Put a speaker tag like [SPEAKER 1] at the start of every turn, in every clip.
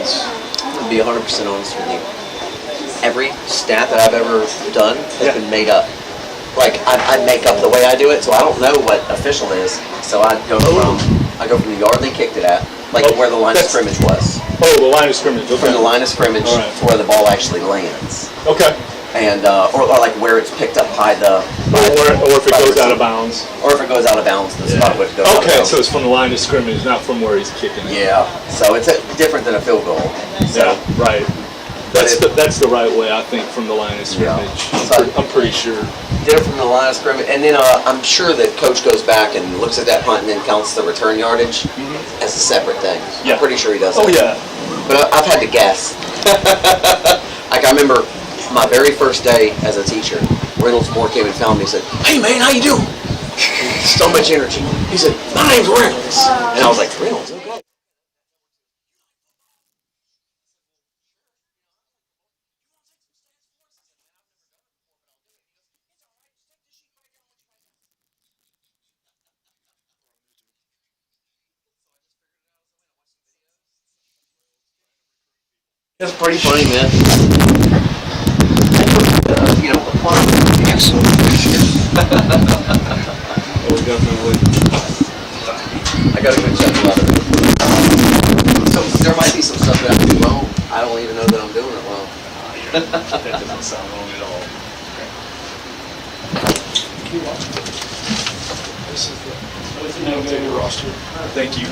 [SPEAKER 1] lines?
[SPEAKER 2] To be 100% honest with you, every stat that I've ever done has been made up. Like, I make up the way I do it, so I don't know what official is. So I go from the yard they kicked it at, like where the line of scrimmage was.
[SPEAKER 1] Oh, the line of scrimmage. Okay.
[SPEAKER 2] From the line of scrimmage to where the ball actually lands.
[SPEAKER 1] Okay.
[SPEAKER 2] And or like where it's picked up by the.
[SPEAKER 1] Or if it goes out of bounds.
[SPEAKER 2] Or if it goes out of bounds, the spot wohere it goes out of bounds.
[SPEAKER 1] Okay, so it's from the line of scrimmage, not from where he's kicking it.
[SPEAKER 2] Yeah. So it's different than a field goal. So.
[SPEAKER 1] Yeah. Right. That's the right way, I think, from the line of scrimmage.
[SPEAKER 2] Yeah.
[SPEAKER 1] I'm pretty sure.
[SPEAKER 2] Did it from the line of scrimmage, and then I'm sure that coach goes back and looks at that punt and then counts the return yardage as a separate thing. Yeah. I'm pretty sure he does that.
[SPEAKER 1] Oh, yeah.
[SPEAKER 2] But I've had to guess. Like, I remember my very first day as a teacher, Reynolds Moore came and found me and said, "Hey, man, how you doing?" So much energy. He said, "My name's Reynolds." And I was like, "Reynolds, okay." That's pretty funny, man. You know, the fun.
[SPEAKER 1] Oh, definitely.
[SPEAKER 2] I gotta go check a lot of it. So there might be some stuff that I'm doing wrong. I don't even know that I'm doing it wrong.
[SPEAKER 1] That doesn't sound wrong at all.
[SPEAKER 3] This is the navigator roster.
[SPEAKER 1] Thank you.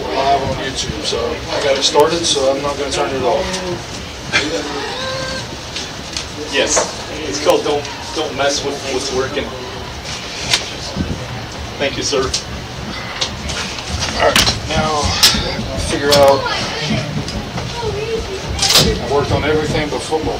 [SPEAKER 3] We're live on YouTube, so I got it started, so I'm not going to turn it off.
[SPEAKER 1] Yes. It's called Don't Mess with What's Working. Thank you, sir.
[SPEAKER 3] Alright, now figure out. I worked on everything but football.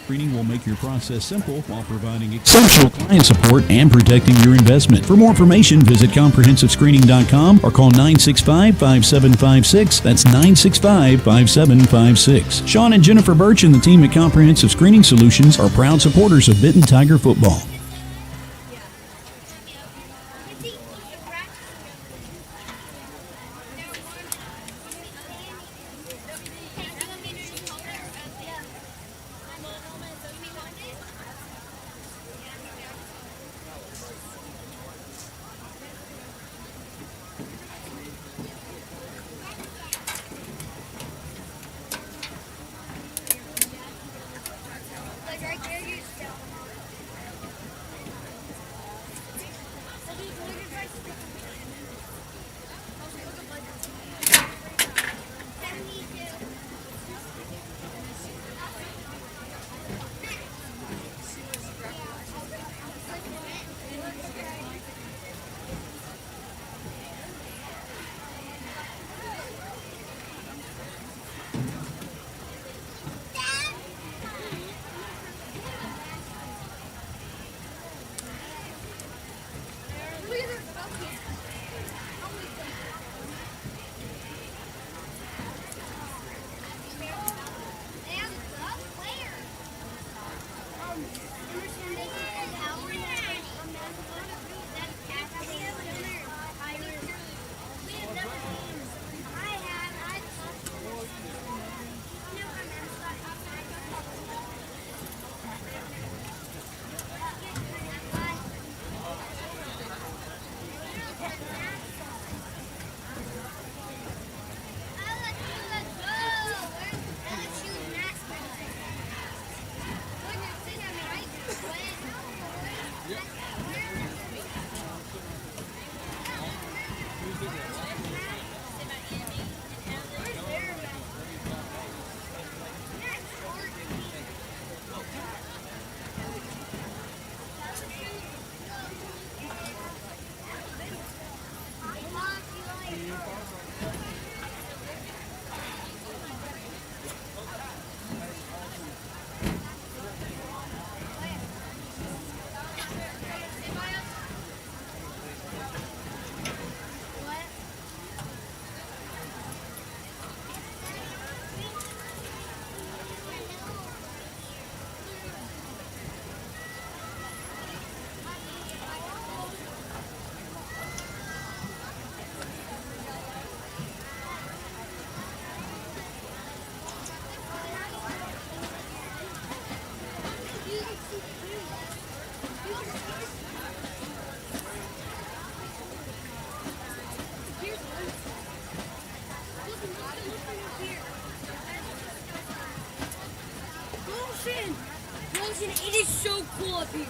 [SPEAKER 4] Screening will make your process simple while providing exceptional client support and protecting your investment. For more information, visit comprehensivescreening.com or call 965-5756. That's 965-5756. Sean and Jennifer Birch and the team at Comprehensive Screening Solutions are proud supporters of Benton Tiger football.
[SPEAKER 5] Lotion, it is so cool up here.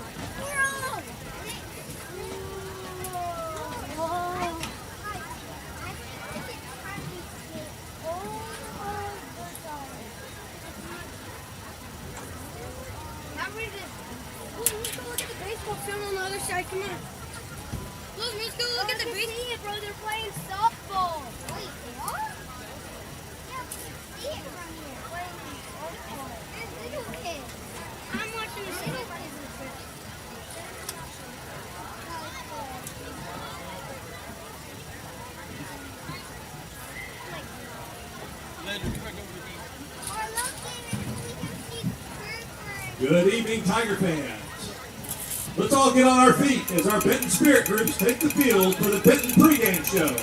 [SPEAKER 5] Let's go look at the baseball field on the other side. Come on. Let's go look at the baseball. Bro, they're playing softball. Wait, they are? Yeah, we can see it from here. Playing softball. There's little kids. I'm watching the little kids.
[SPEAKER 6] Good evening, Tiger fans. Let's all get on our feet as our Benton Spirit groups take the field for the Benton pregame show.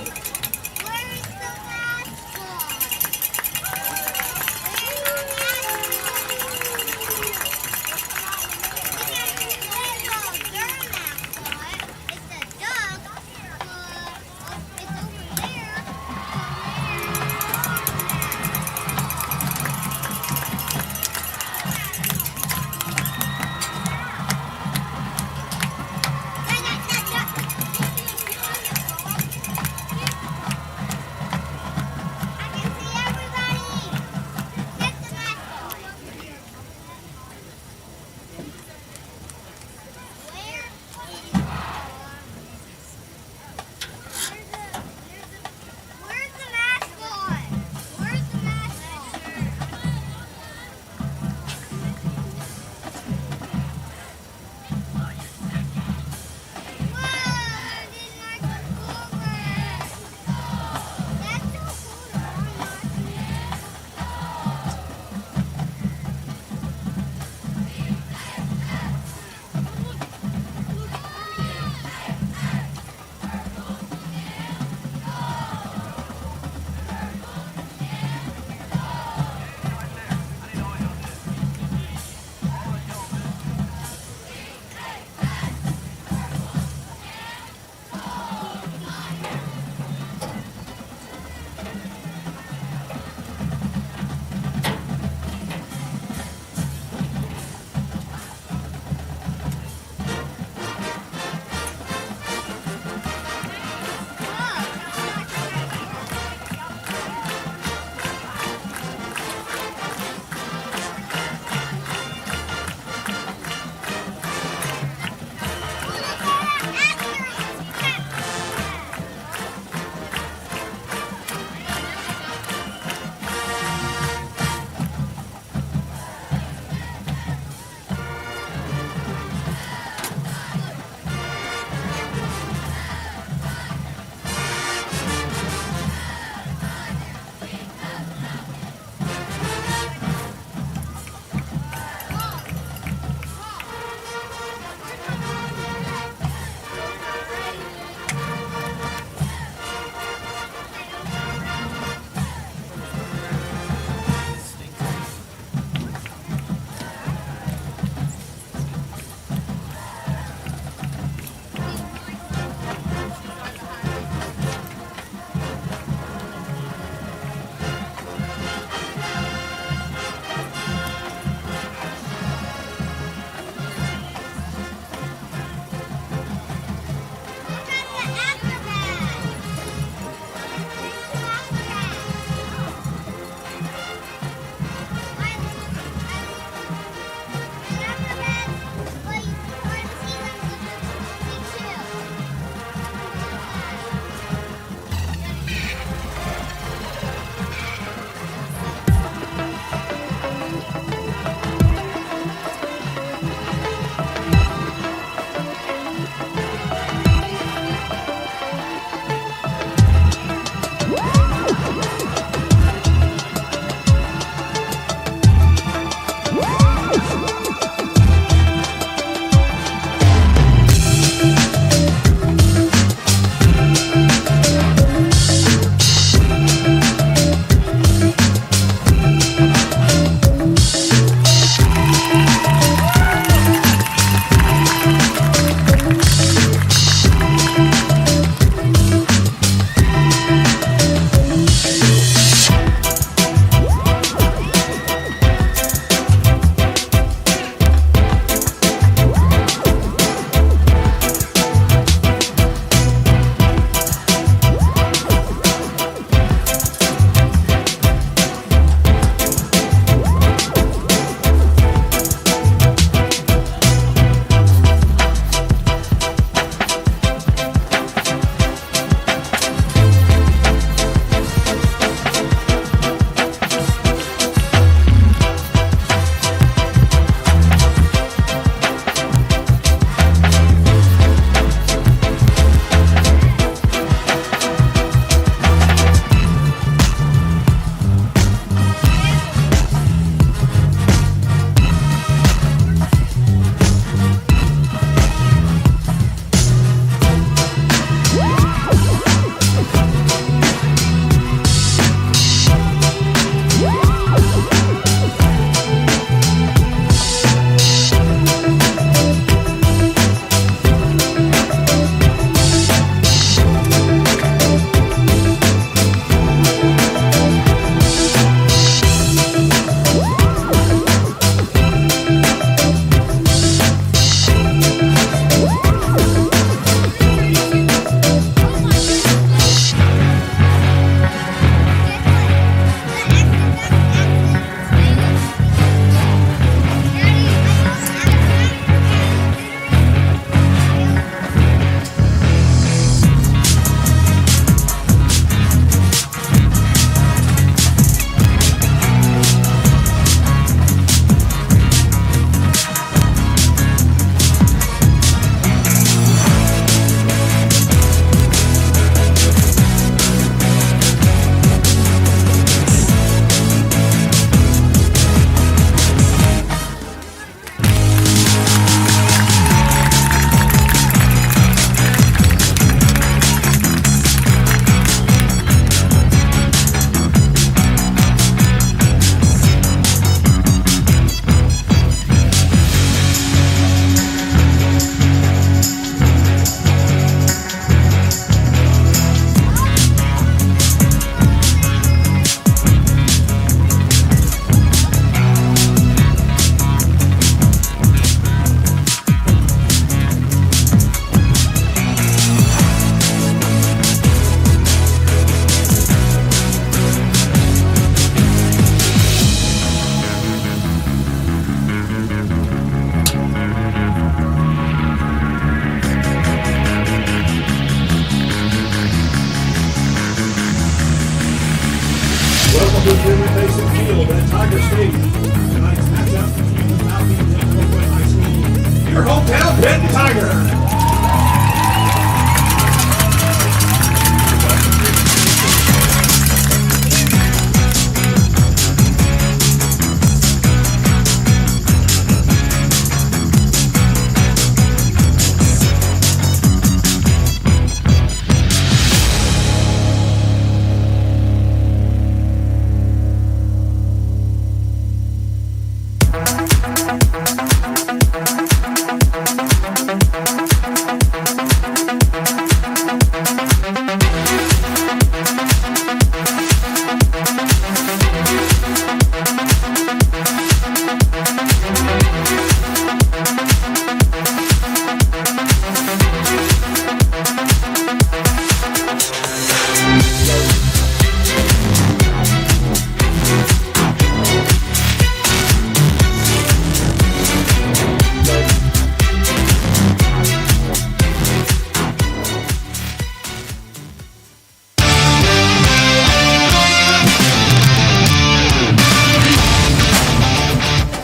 [SPEAKER 6] Northwood Basin Field at Tiger Stadium. Tonight's matchup between the Falcons and Northwood High School. Your hometown Benton Tigers.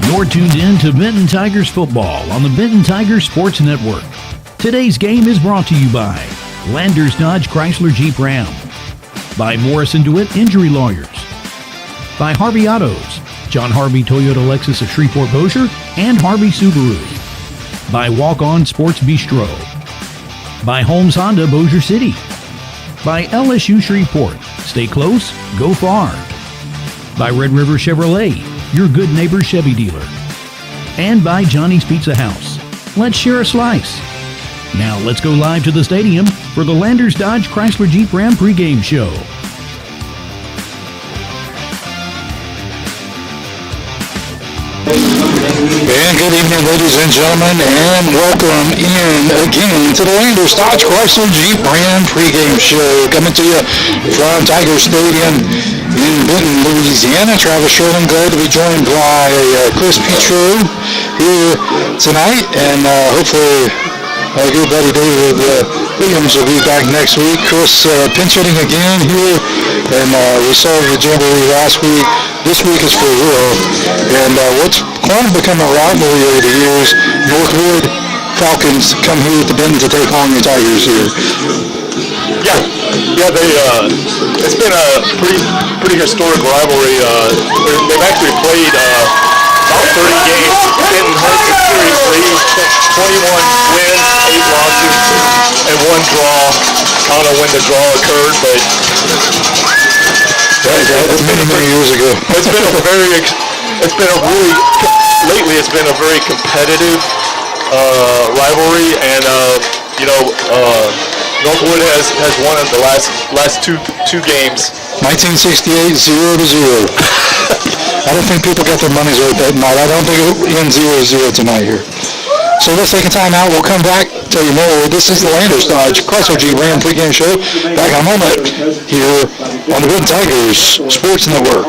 [SPEAKER 4] You're tuned in to Benton Tigers football on the Benton Tigers Sports Network. Today's game is brought to you by Landers Dodge Chrysler Jeep Ram, by Morrison DeWitt Injury Lawyers, by Harvey Autos, John Harvey Toyota Lexus of Shreveport Bossier, and Harvey Subaru, by Walk On Sports Bistro, by Holmes Honda Bossier City, by LSU Shreveport. Stay close, go far. By Red River Chevrolet, your good neighbor Chevy dealer. And by Johnny's Pizza House. Let's share a slice. Now let's go live to the stadium for the Landers Dodge Chrysler Jeep Ram pregame show.
[SPEAKER 7] And good evening, ladies and gentlemen, and welcome in again to the Landers Dodge Chrysler Jeep Ram pregame show, coming to you from Tiger Stadium in Benton, Louisiana. Travis Sherlin, glad to be joined by Chris Petro here tonight, and hopefully our good buddy David Williams will be back next week. Chris pinch hitting again here, and we saw the jamboree last week. This week is for real, and what's going to become a rivalry over the years, Northwood Falcons come here to Benton to take on the Tigers here.
[SPEAKER 8] Yeah, it's been a pretty historic rivalry. They've actually played about 30 games. Benton holds the series lead, 21 wins, 8 losses, and 1 draw. I don't know when the draw occurred, but
[SPEAKER 7] That's many years ago.
[SPEAKER 8] Lately it's been a very competitive rivalry, and Northwood has won the last two games.
[SPEAKER 7] 1968, 0-0. I don't think people got their money's worth that night. I don't think it ends 0-0 tonight here. So let's take a time out. We'll come back, tell you more. This is the Landers Dodge Chrysler Jeep Ram pregame show. Back in a moment here on the Benton Tigers Sports Network.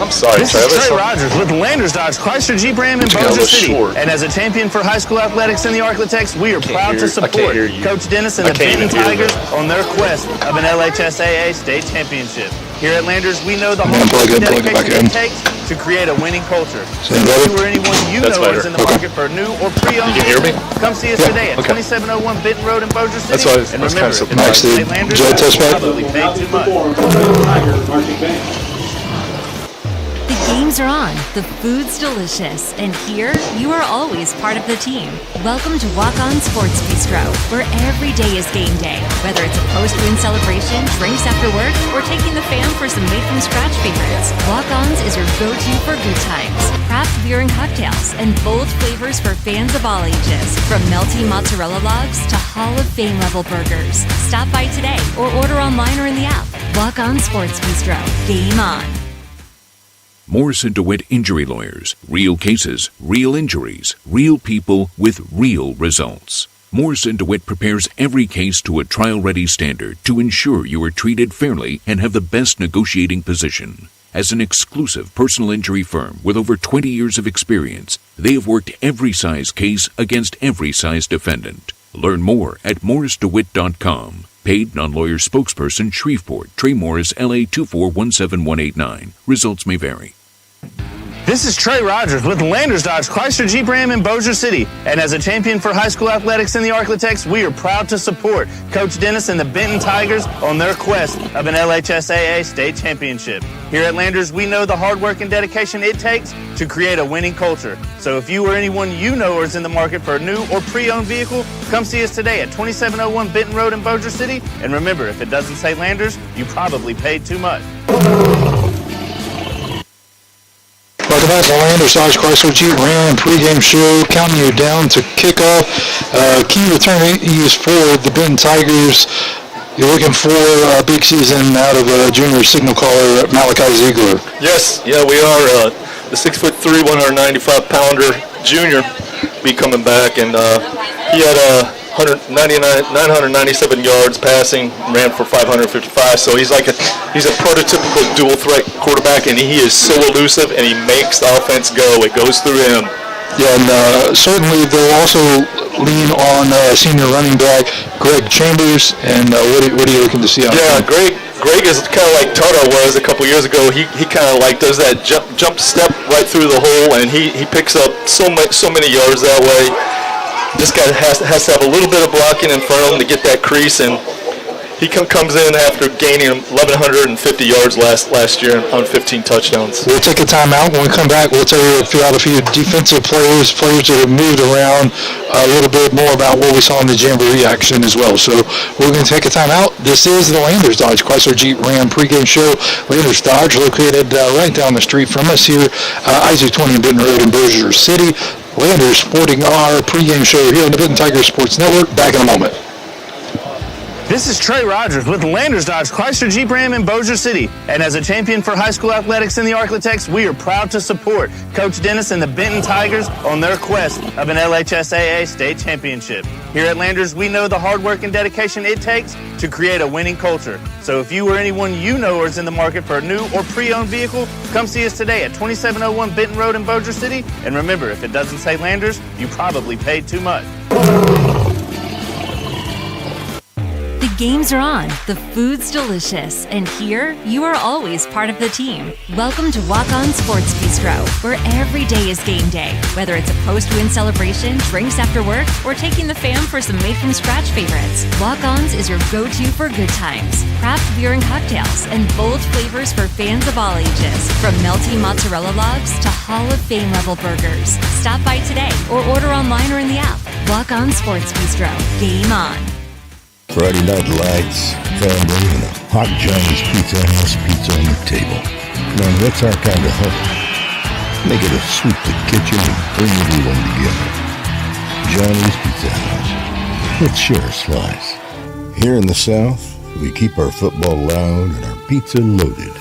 [SPEAKER 8] I'm sorry,
[SPEAKER 9] This
[SPEAKER 8] Travis.
[SPEAKER 9] is Trey Rogers with Landers Dodge Chrysler Jeep Ram in Bossier City. And as a champion for high school athletics in the Architects, we are proud to support Coach Dennis and the Benton Tigers on their quest of an LHSAA state championship. Here at Landers, we know the hard work and dedication it takes to create a winning culture. So if you or anyone you know is in the market for a new or pre-owned vehicle, come see us today at 2701 Benton Road in Bossier City. And remember, if you say Landers, you probably paid too much.
[SPEAKER 10] The games are on, the food's delicious, and here you are always part of the team. Welcome to Walk On Sports Bistro, where every day is game day. Whether it's a post-win celebration, drinks after work, or taking the fam for some made-from-scratch favorites, Walk-Ons is your go-to for good times. Craft beer and cocktails, and bold flavors for fans of all ages. From melty mozzarella logs to Hall of Fame level burgers. Stop by today or order online or in the app. Walk On Sports Bistro. Game on.
[SPEAKER 11] Morrison DeWitt Injury Lawyers. Real cases, real injuries, real people with real results. Morrison DeWitt prepares every case to a trial-ready standard to ensure you are treated fairly and have the best negotiating position. As an exclusive personal injury firm with over 20 years of experience, they have worked every size case against every size defendant. Learn more at morrisdewitt.com. Paid non-lawyer spokesperson, Shreveport, Trey Morris, LA 2417189. Results may vary.
[SPEAKER 9] This is Trey Rogers with Landers Dodge Chrysler Jeep Ram in Bossier City. And as a champion for high school athletics in the Arklatex, we are proud to support Coach Dennis and the Benton Tigers on their quest of an LHSAA state championship. Here at Landers, we know the hard work and dedication it takes to create a winning culture. So if you or anyone you know is in the market for a new or pre-owned vehicle, come see us today at 2701 Benton Road in Bossier City. And remember, if it doesn't say Landers, you probably paid too much.
[SPEAKER 7] Welcome back to the Landers Dodge Chrysler Jeep Ram pregame show, counting you down to kickoff. Key returnees for the Benton Tigers. You're looking for a big season out of junior signal caller Malachi Ziegler.
[SPEAKER 8] Yes, yeah, we are. The 6'3", 195-pounder junior be coming back, and he had 997 yards passing, ran for 555. So he's a prototypical dual threat quarterback, and he is so elusive, and he makes the offense go. It goes through him.
[SPEAKER 7] Yeah, and certainly they'll also lean on senior running back Greg Chambers. And what are you looking to see out there?
[SPEAKER 8] Yeah, Greg is kind of like Tata was a couple years ago. He kind of like does that jump step right through the hole, and he picks up so many yards that way. This guy has to have a little bit of blocking in front of him to get that crease, and he comes in after gaining 1,150 yards last year on 15 touchdowns.
[SPEAKER 7] We'll take a timeout. When we come back, we'll tell you about a few defensive players that have moved around, a little bit more about what we saw in the Jamboree action as well. So we're going to take a timeout. This is the Landers Dodge Chrysler Jeep Ram pregame show. Landers Dodge, located right down the street from us here, I-20 Benton Road in Bossier City. Landers sporting our pregame show here on the Benton Tigers Sports Network. Back in a moment.
[SPEAKER 9] This is Trey Rogers with Landers Dodge Chrysler Jeep Ram in Bossier City. And as a champion for high school athletics in the Arklatex, we are proud to support Coach Dennis and the Benton Tigers on their quest of an LHSAA state championship. Here at Landers, we know the hard work and dedication it takes to create a winning culture. So if you or anyone you know is in the market for a new or pre-owned vehicle, come see us today at 2701 Benton Road in Bossier City. And remember, if it doesn't say Landers, you probably paid too much.
[SPEAKER 10] The games are on, the food's delicious, and here you are always part of the team. Welcome to Walk On Sports Bistro, where every day is game day. Whether it's a post-win celebration, drinks after work, or taking the fam for some made-from-scratch favorites, Walk On's is your go-to for good times. Craft beer and cocktails, and bold flavors for fans of all ages. From melty mozzarella logs to Hall of Fame level burgers. Stop by today or order online or in the app. Walk On Sports Bistro. Game on.
[SPEAKER 12] Friday night lights, family, and a hot Johnny's Pizza House pizza on the table. Now, that's our kind of home. Make it a sweep the kitchen and bring everyone together. Johnny's Pizza House. Let's share a slice. Here in the South, we keep our football loud and our pizza loaded.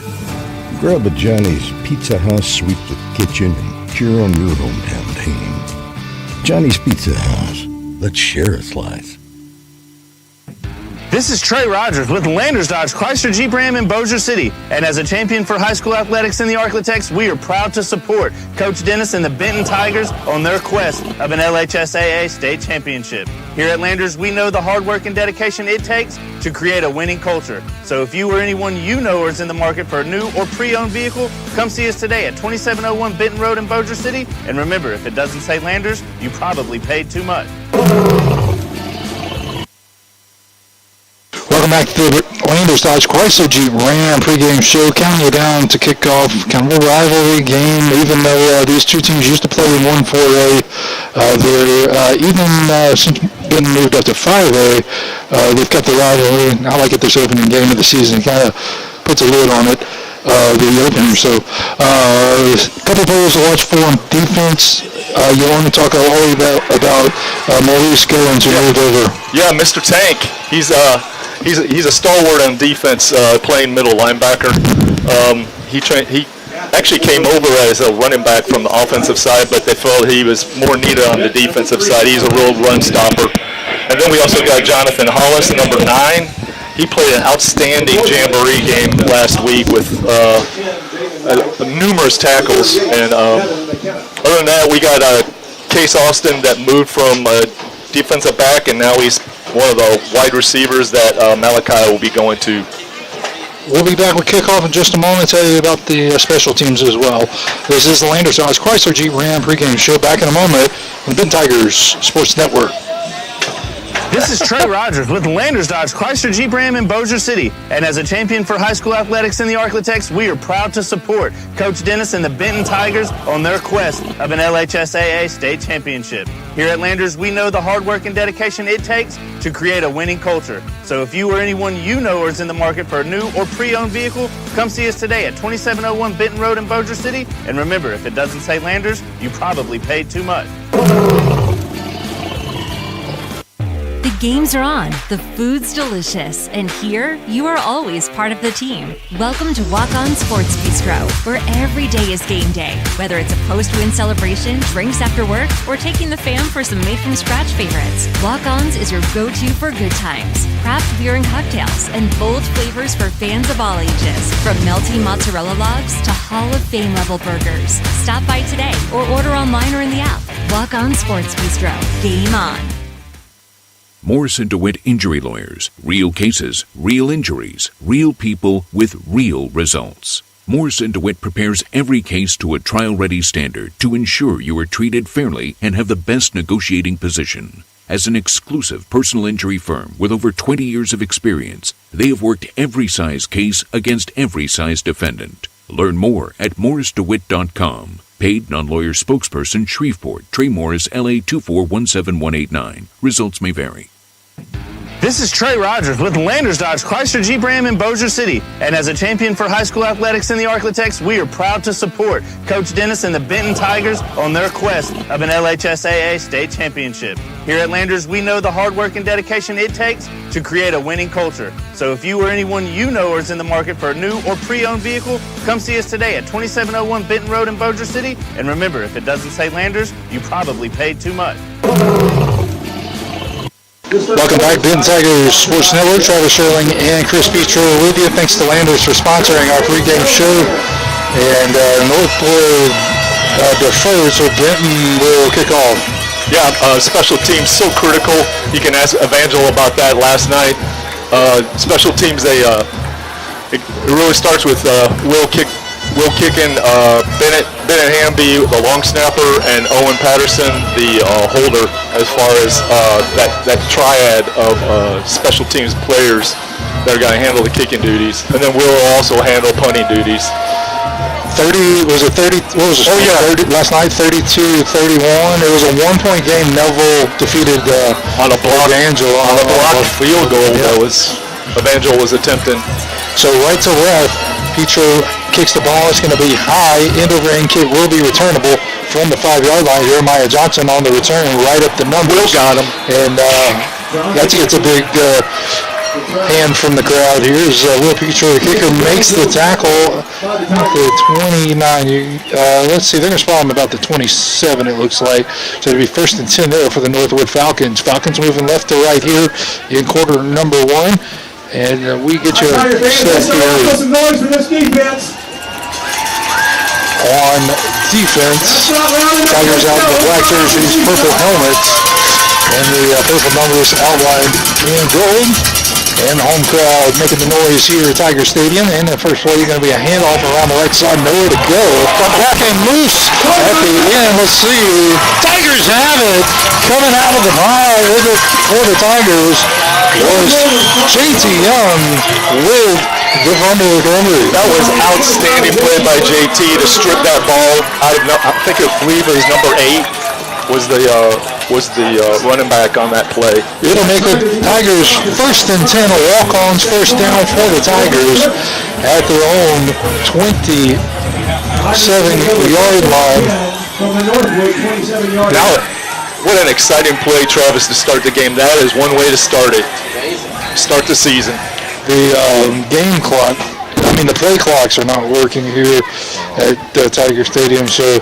[SPEAKER 12] Grab a Johnny's Pizza House, sweep the kitchen, and cheer on your hometown team. Johnny's Pizza House. Let's share a slice.
[SPEAKER 9] This is Trey Rogers with Landers Dodge Chrysler Jeep Ram in Bossier City. And as a champion for high school athletics in the Arklatex, we are proud to support Coach Dennis and the Benton Tigers on their quest of an LHSAA state championship. Here at Landers, we know the hard work and dedication it takes to create a winning culture. So if you or anyone you know is in the market for a new or pre-owned vehicle, come see us today at 2701 Benton Road in Bossier City. And remember, if it doesn't say Landers, you probably paid too much.
[SPEAKER 7] Welcome back to the Landers Dodge Chrysler Jeep Ram pregame show, counting you down to kick off kind of a rivalry game. Even though these two teams used to play in 1-4A, since Benton moved up to 5A, they've kept the rivalry. And I like it this opening game of the season. It kind of puts a lid on it, the opener. So a couple of players to watch for on defense. You want to talk a little about Maurice Goins, who moved over.
[SPEAKER 8] Yeah, Mr. Tank. He's a stalwart on defense, playing middle linebacker. He actually came over as a running back from the offensive side, but they felt he was more needed on the defensive side. He's a real run stopper. And then we also got Jonathan Hollis, number 9. He played an outstanding Jamboree game last week with numerous tackles. And other than that, we got Case Austin that moved from defensive back, and now he's one of the wide receivers that Malachi will be going to.
[SPEAKER 7] We'll be back with kickoff in just a moment. Tell you about the special teams as well. This is the Landers Dodge Chrysler Jeep Ram pregame show. Back in a moment on the Benton Tigers Sports Network.
[SPEAKER 9] This is Trey Rogers with Landers Dodge Chrysler Jeep Ram in Bossier City. And as a champion for high school athletics in the Arklatex, we are proud to support Coach Dennis and the Benton Tigers on their quest of an LHSAA state championship. Here at Landers, we know the hard work and dedication it takes to create a winning culture. So if you or anyone you know is in the market for a new or pre-owned vehicle, come see us today at 2701 Benton Road in Bossier City. And remember, if it doesn't say Landers, you probably paid too much.
[SPEAKER 10] The games are on, the food's delicious, and here you are always part of the team. Welcome to Walk-On Sports Bistro, where every day is game day. Whether it's a post-win celebration, drinks after work, or taking the fam for some made-from-scratch favorites, Walk-Ons is your go-to for good times. Craft beer and cocktails, and bold flavors for fans of all ages. From melty mozzarella logs to Hall of Fame level burgers. Stop by today or order online or in the app. Walk-On Sports Bistro. Game on.
[SPEAKER 11] Morrison DeWitt Injury Lawyers. Real cases, real injuries, real people with real results. Morrison DeWitt prepares every case to a trial-ready standard to ensure you are treated fairly and have the best negotiating position. As an exclusive personal injury firm with over 20 years of experience, they have worked every size case against every size defendant. Learn more at morrisdewitt.com. Paid non-lawyer spokesperson Shreveport, Trey Morris, LA 2417189. Results may vary.
[SPEAKER 9] This is Trey Rogers with Landers Dodge Chrysler Jeep Ram in Bossier City. And as a champion for high school athletics in the Arklatex, we are proud to support Coach Dennis and the Benton Tigers on their quest of an LHSAA state championship. Here at Landers, we know the hard work and dedication it takes to create a winning culture. So if you or anyone you know is in the market for a new or pre-owned vehicle, come see us today at 2701 Benton Road in Bossier City. And remember, if it doesn't say Landers, you probably paid too much.
[SPEAKER 7] Welcome back, Benton Tigers Sports Network. Travis Sherling and Chris Petro with you. Thanks to Landers for sponsoring our pregame show. And Northwood defers, so Benton will kick off.
[SPEAKER 8] Yeah, special teams so critical. You can ask Evangel about that last night. Special teams, it really starts with Will kicking, Bennett Hamby, the long snapper, and Owen Patterson, the holder, as far as that triad of special teams players that are going to handle the kicking duties. And then Will also handle punting duties.
[SPEAKER 7] 30, was it 30, what was it? Oh yeah, 30, last night, 32-31. It was a 1-point game. Neville defeated
[SPEAKER 8] on a block,
[SPEAKER 7] Evangel
[SPEAKER 8] on a block field goal that was Evangel was attempting.
[SPEAKER 7] So right to left, Petro kicks the ball. It's going to be high. End over end kick will be returnable from the 5-yard line. Jeremiah Johnson on the return, right up the numbers.
[SPEAKER 8] Will got him.
[SPEAKER 7] And that gets a big hand from the crowd. Here's Will Petro, the kicker, makes the tackle at the 29. Let's see, they're going to spot him about the 27, it looks like. So it'll be 1st and 10 there for the Northwood Falcons. Falcons moving left to right here in quarter number 1. And we get you set here
[SPEAKER 6] some noise for this defense.
[SPEAKER 7] on defense. Tigers out in the black jerseys, purple helmets, and the purple numbers outlined in gold. And the home crowd making the noise here at Tiger Stadium. And the first play is going to be a handoff around the right side. Nowhere to go. Back and loose at the end. Let's see. Tigers have it. Coming out of the pile for the Tigers was JT Young with the fumble recovery.
[SPEAKER 8] That was outstanding play by JT to strip that ball out of, I believe it was number 8. Was the running back on that play.
[SPEAKER 7] It'll make the Tigers 1st and 10, a walk-ons first down for the Tigers at their own 27-yard line.
[SPEAKER 8] Now, what an exciting play, Travis, to start the game. That is one way to start it. Start the season.
[SPEAKER 7] The game clock, the play clocks are not working here at Tiger Stadium, so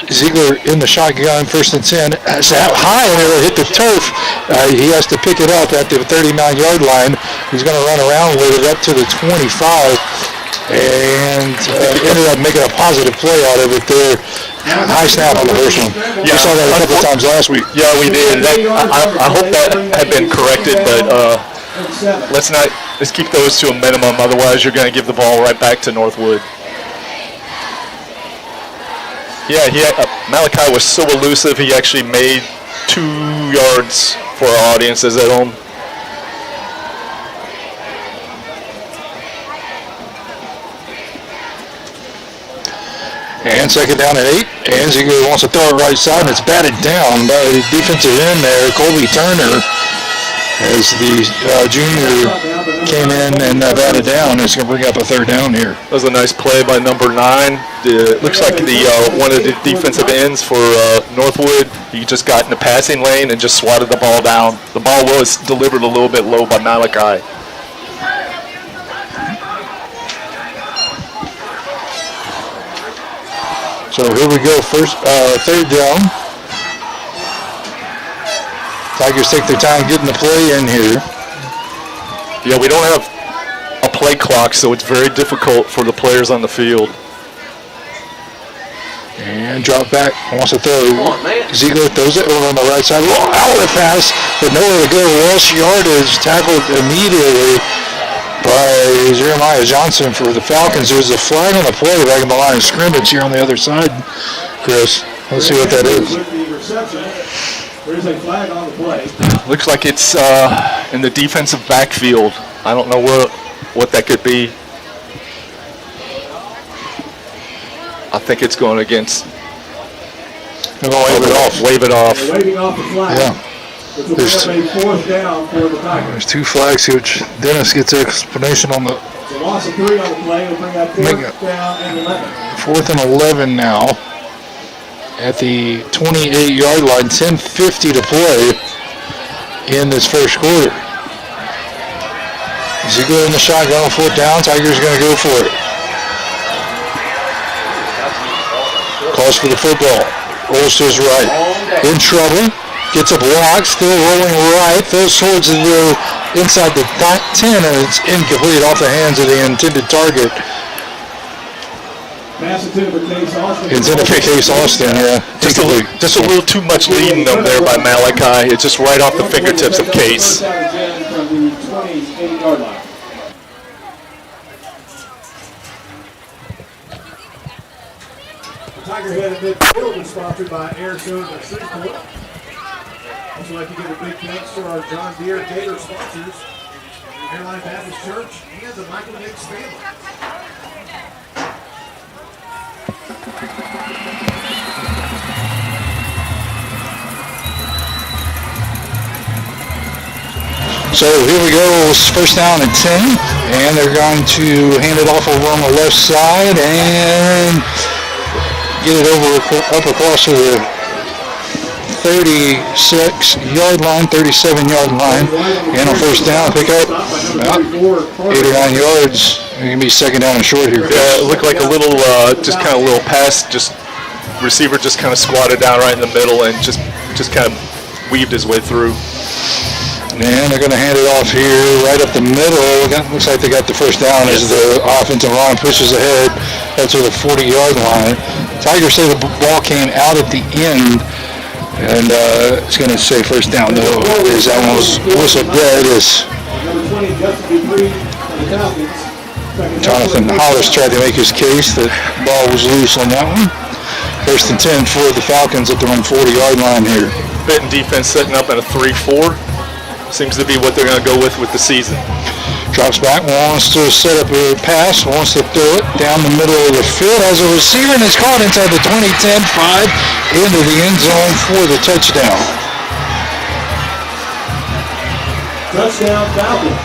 [SPEAKER 7] Ziegler in the shotgun, 1st and 10. It's high and it'll hit the turf. He has to pick it up at the 39-yard line. He's going to run around with it up to the 25 and ended up making a positive play out of it there high snap on the first one.
[SPEAKER 8] Yeah.
[SPEAKER 7] We saw that a couple of times last week.
[SPEAKER 8] Yeah, we did. I hope that had been corrected, but let's keep those to a minimum. Otherwise, you're going to give the ball right back to Northwood. Yeah, Malachi was so elusive. He actually made 2 yards for our audiences at home.
[SPEAKER 7] And second down and 8. And Ziegler wants to throw it right side, and it's batted down by the defensive end there, Colby Turner, as the junior came in and batted down. It's going to bring up a third down here.
[SPEAKER 8] That was a nice play by number 9. It looks like one of the defensive ends for Northwood. He just got in the passing lane and just swatted the ball down. The ball was delivered a little bit low by Malachi.
[SPEAKER 7] So here we go, third down. Tigers take their time getting the play in here.
[SPEAKER 8] Yeah, we don't have a play clock, so it's very difficult for the players on the field.
[SPEAKER 7] And drop back, wants to throw. Ziegler throws it over on the right side. Outlet pass, but nowhere to go. Walsh yardage tackled immediately by Jeremiah Johnson for the Falcons. There's a flag on the play back in the line of scrimmage here on the other side, Chris. Let's see what that is.
[SPEAKER 6] There's a flag on the play.
[SPEAKER 8] Looks like it's in the defensive backfield. I don't know what that could be. I think it's going against.
[SPEAKER 7] They're going to wave it off.
[SPEAKER 8] Wave it off.
[SPEAKER 6] They're waving off the flag.
[SPEAKER 7] Yeah.
[SPEAKER 6] There's a fourth down for the Tigers.
[SPEAKER 7] There's 2 flags here, which Dennis gets explanation on the.
[SPEAKER 6] It's a loss of 3 on the play. We'll bring that fourth down and 11.
[SPEAKER 7] 4th and 11 now at the 28-yard line. 10:50 to play in this first quarter. Ziegler in the shotgun, 4th down. Tigers going to go for it. Calls for the football. Rolls to his right. In trouble. Gets a block, still rolling right, throws towards the inside the 10, and it's incomplete off the hands of the intended target. Intended for Case Austin, yeah.
[SPEAKER 8] Just a little too much leading them there by Malachi. It's just right off the fingertips of Case.
[SPEAKER 6] Tiger Head at midfield is sponsored by Arizona Shreveport. Also like to give a big thanks to our John Deere Gator sponsors, Airline Baptist Church, and the Michael Nix family.
[SPEAKER 7] So here we go, it's first down and 10, and they're going to hand it off over on the left side and get it up across to the 36-yard line, 37-yard line, and on first down, pick up about 8 or 9 yards. It's going to be second down and short here.
[SPEAKER 8] Yeah, it looked like a little, just kind of a little pass, just receiver just kind of squatted down right in the middle and just kind of weaved his way through.
[SPEAKER 7] And they're going to hand it off here right up the middle. Looks like they got the first down as the offensive line pushes ahead up to the 40-yard line. Tigers say the ball came out at the end, and it's going to say first down, though, as that one was whistled dead. As Jonathan Hollis tried to make his case that the ball was loose on that one. First and 10 for the Falcons at their own 40-yard line here.
[SPEAKER 8] Benton defense setting up at a 3-4. Seems to be what they're going to go with the season.
[SPEAKER 7] Drops back, wants to set up a pass, wants to throw it down the middle of the field. Has a receiver and is caught inside the 20-10-5 into the end zone for the touchdown.
[SPEAKER 6] Touchdown Falcons.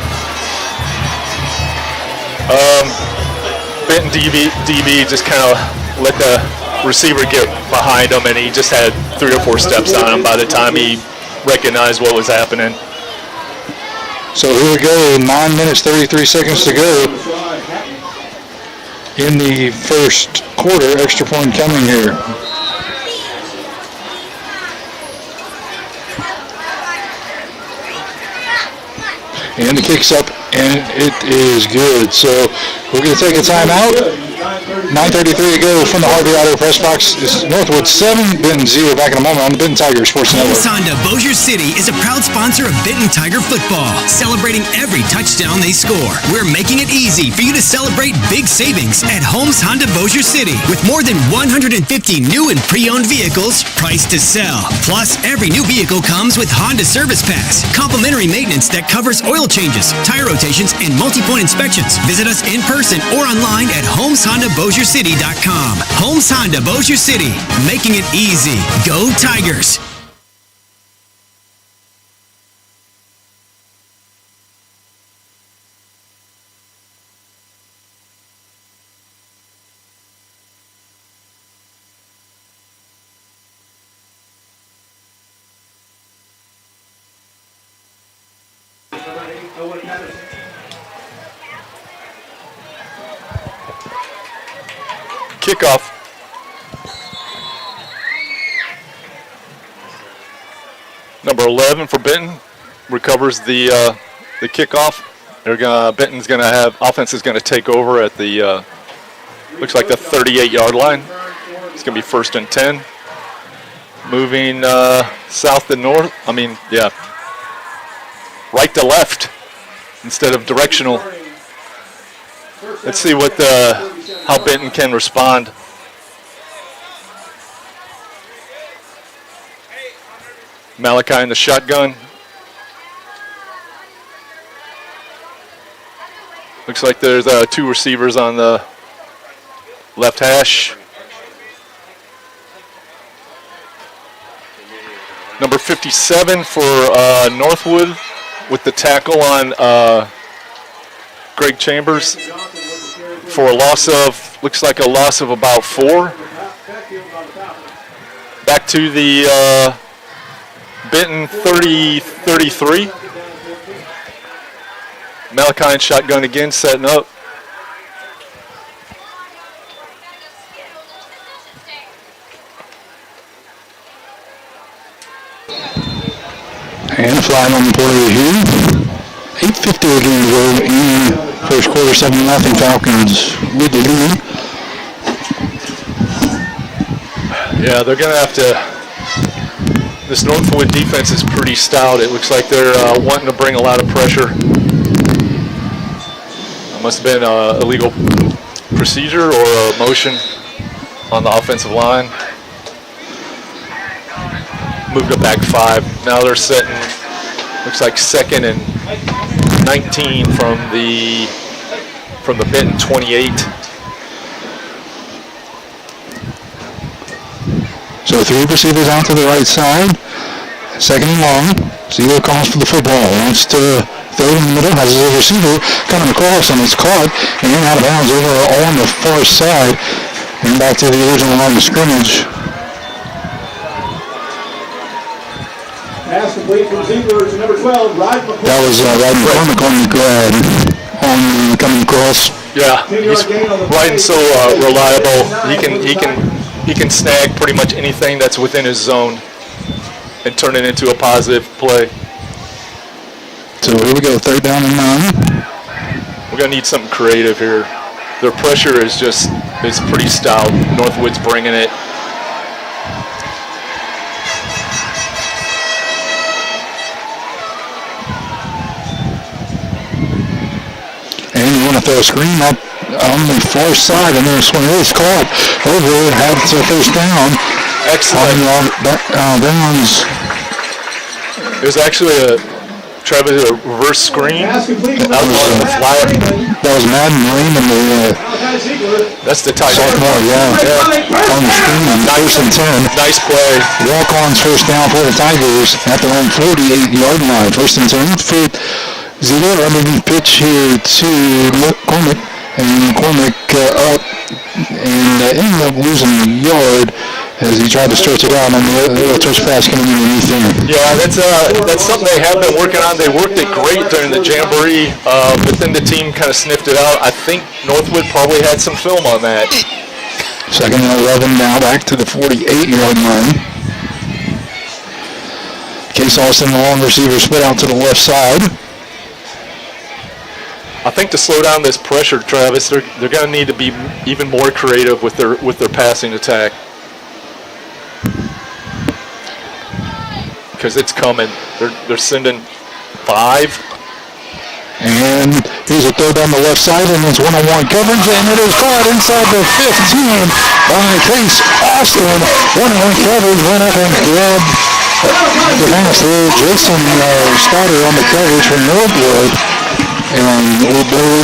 [SPEAKER 8] Benton DB just kind of let the receiver get behind him, and he just had 3 or 4 steps on him by the time he recognized what was happening.
[SPEAKER 7] So here we go, 9 minutes, 33 seconds to go in the first quarter. Extra point coming here. And the kick's up, and it is good. So we're going to take a timeout. 9:33 to go from the Harvey Auto Press Box. This is Northwood 7, Benton 0. Back in a moment on the Benton Tiger Sports Network.
[SPEAKER 13] Holmes Honda Bossier City is a proud sponsor of Benton Tiger football, celebrating every touchdown they score. We're making it easy for you to celebrate big savings at Holmes Honda Bossier City with more than 150 new and pre-owned vehicles priced to sell. Plus, every new vehicle comes with Honda Service Pass, complimentary maintenance that covers oil changes, tire rotations, and multi-point inspections. Visit us in person or online at HolmesHondaBossierCity.com. Holmes Honda Bossier City, making it easy. Go Tigers!
[SPEAKER 8] Kickoff. Number 11 for Benton recovers the kickoff. Benton's gonna have offense is gonna take over at the looks like the 38-yard line. It's gonna be 1st and 10. Moving south to north. Right to left instead of directional. Let's see what how Benton can respond. Malachi in the shotgun. Looks like there's 2 receivers on the left hash. Number 57 for Northwood with the tackle on Greg Chambers for a loss of, looks like a loss of about 4. Back to the Benton 30-33. Malachi in shotgun again, setting up.
[SPEAKER 7] And flying on the play here. 8:50 to go in first quarter, 7-0 Falcons with the lead.
[SPEAKER 8] Yeah, they're going to have to, this Northwood defense is pretty stout. It looks like they're wanting to bring a lot of pressure. It must have been a illegal procedure or a motion on the offensive line. Moved it back 5. Now they're setting, looks like 2nd and 19 from the Benton 28.
[SPEAKER 7] So 3 receivers out to the right side. 2nd and long. Zero calls for the football. Wants to throw it in the middle. Has a receiver coming across and it's caught and out of bounds over on the far side. And back to the original line of scrimmage.
[SPEAKER 6] Pass complete from Ziegler to number 12, Ryan McCormick.
[SPEAKER 7] That was Ryan McCormick on the grad on coming across.
[SPEAKER 8] Yeah, he's riding so reliable. He can snag pretty much anything that's within his zone and turn it into a positive play.
[SPEAKER 7] So here we go, 3rd down and 9.
[SPEAKER 8] We're gonna need something creative here. Their pressure is pretty stout. Northwood's bringing it.
[SPEAKER 7] Throw a screen up on the far side, and there's one is caught over, had the 1st down.
[SPEAKER 8] Excellent.
[SPEAKER 7] Downs.
[SPEAKER 8] It was actually a reverse screen out on the flyer.
[SPEAKER 7] That was Madden Raymond.
[SPEAKER 8] That's the tight end.
[SPEAKER 7] On the screen, 1st and 10.
[SPEAKER 8] Nice play.
[SPEAKER 7] Walk-ons 1st down for the Tigers at their own 48-yard line. 1st and 10 for Zero underneath pitch here to McCormick, and McCormick up and ended up losing a yard as he tried to stretch it out on the touch pass coming underneath him.
[SPEAKER 8] Yeah, that's something they have been working on. They worked it great during the Jamboree, but then the team kind of sniffed it out. I think Northwood probably had some film on that.
[SPEAKER 7] 2nd and 11 now, back to the 48-yard line. Case Austin, the long receiver, split out to the left side.
[SPEAKER 8] I think to slow down this pressure, Travis, they're going to need to be even more creative with their passing attack. Because it's coming. They're sending 5.
[SPEAKER 7] And here's a throw down the left side, and it's one-on-one coverage, and it is caught inside the 15 by Case Austin. One-on-one coverage went up and grabbed the pass there. Jason Stoddard on the coverage from Northwood. And we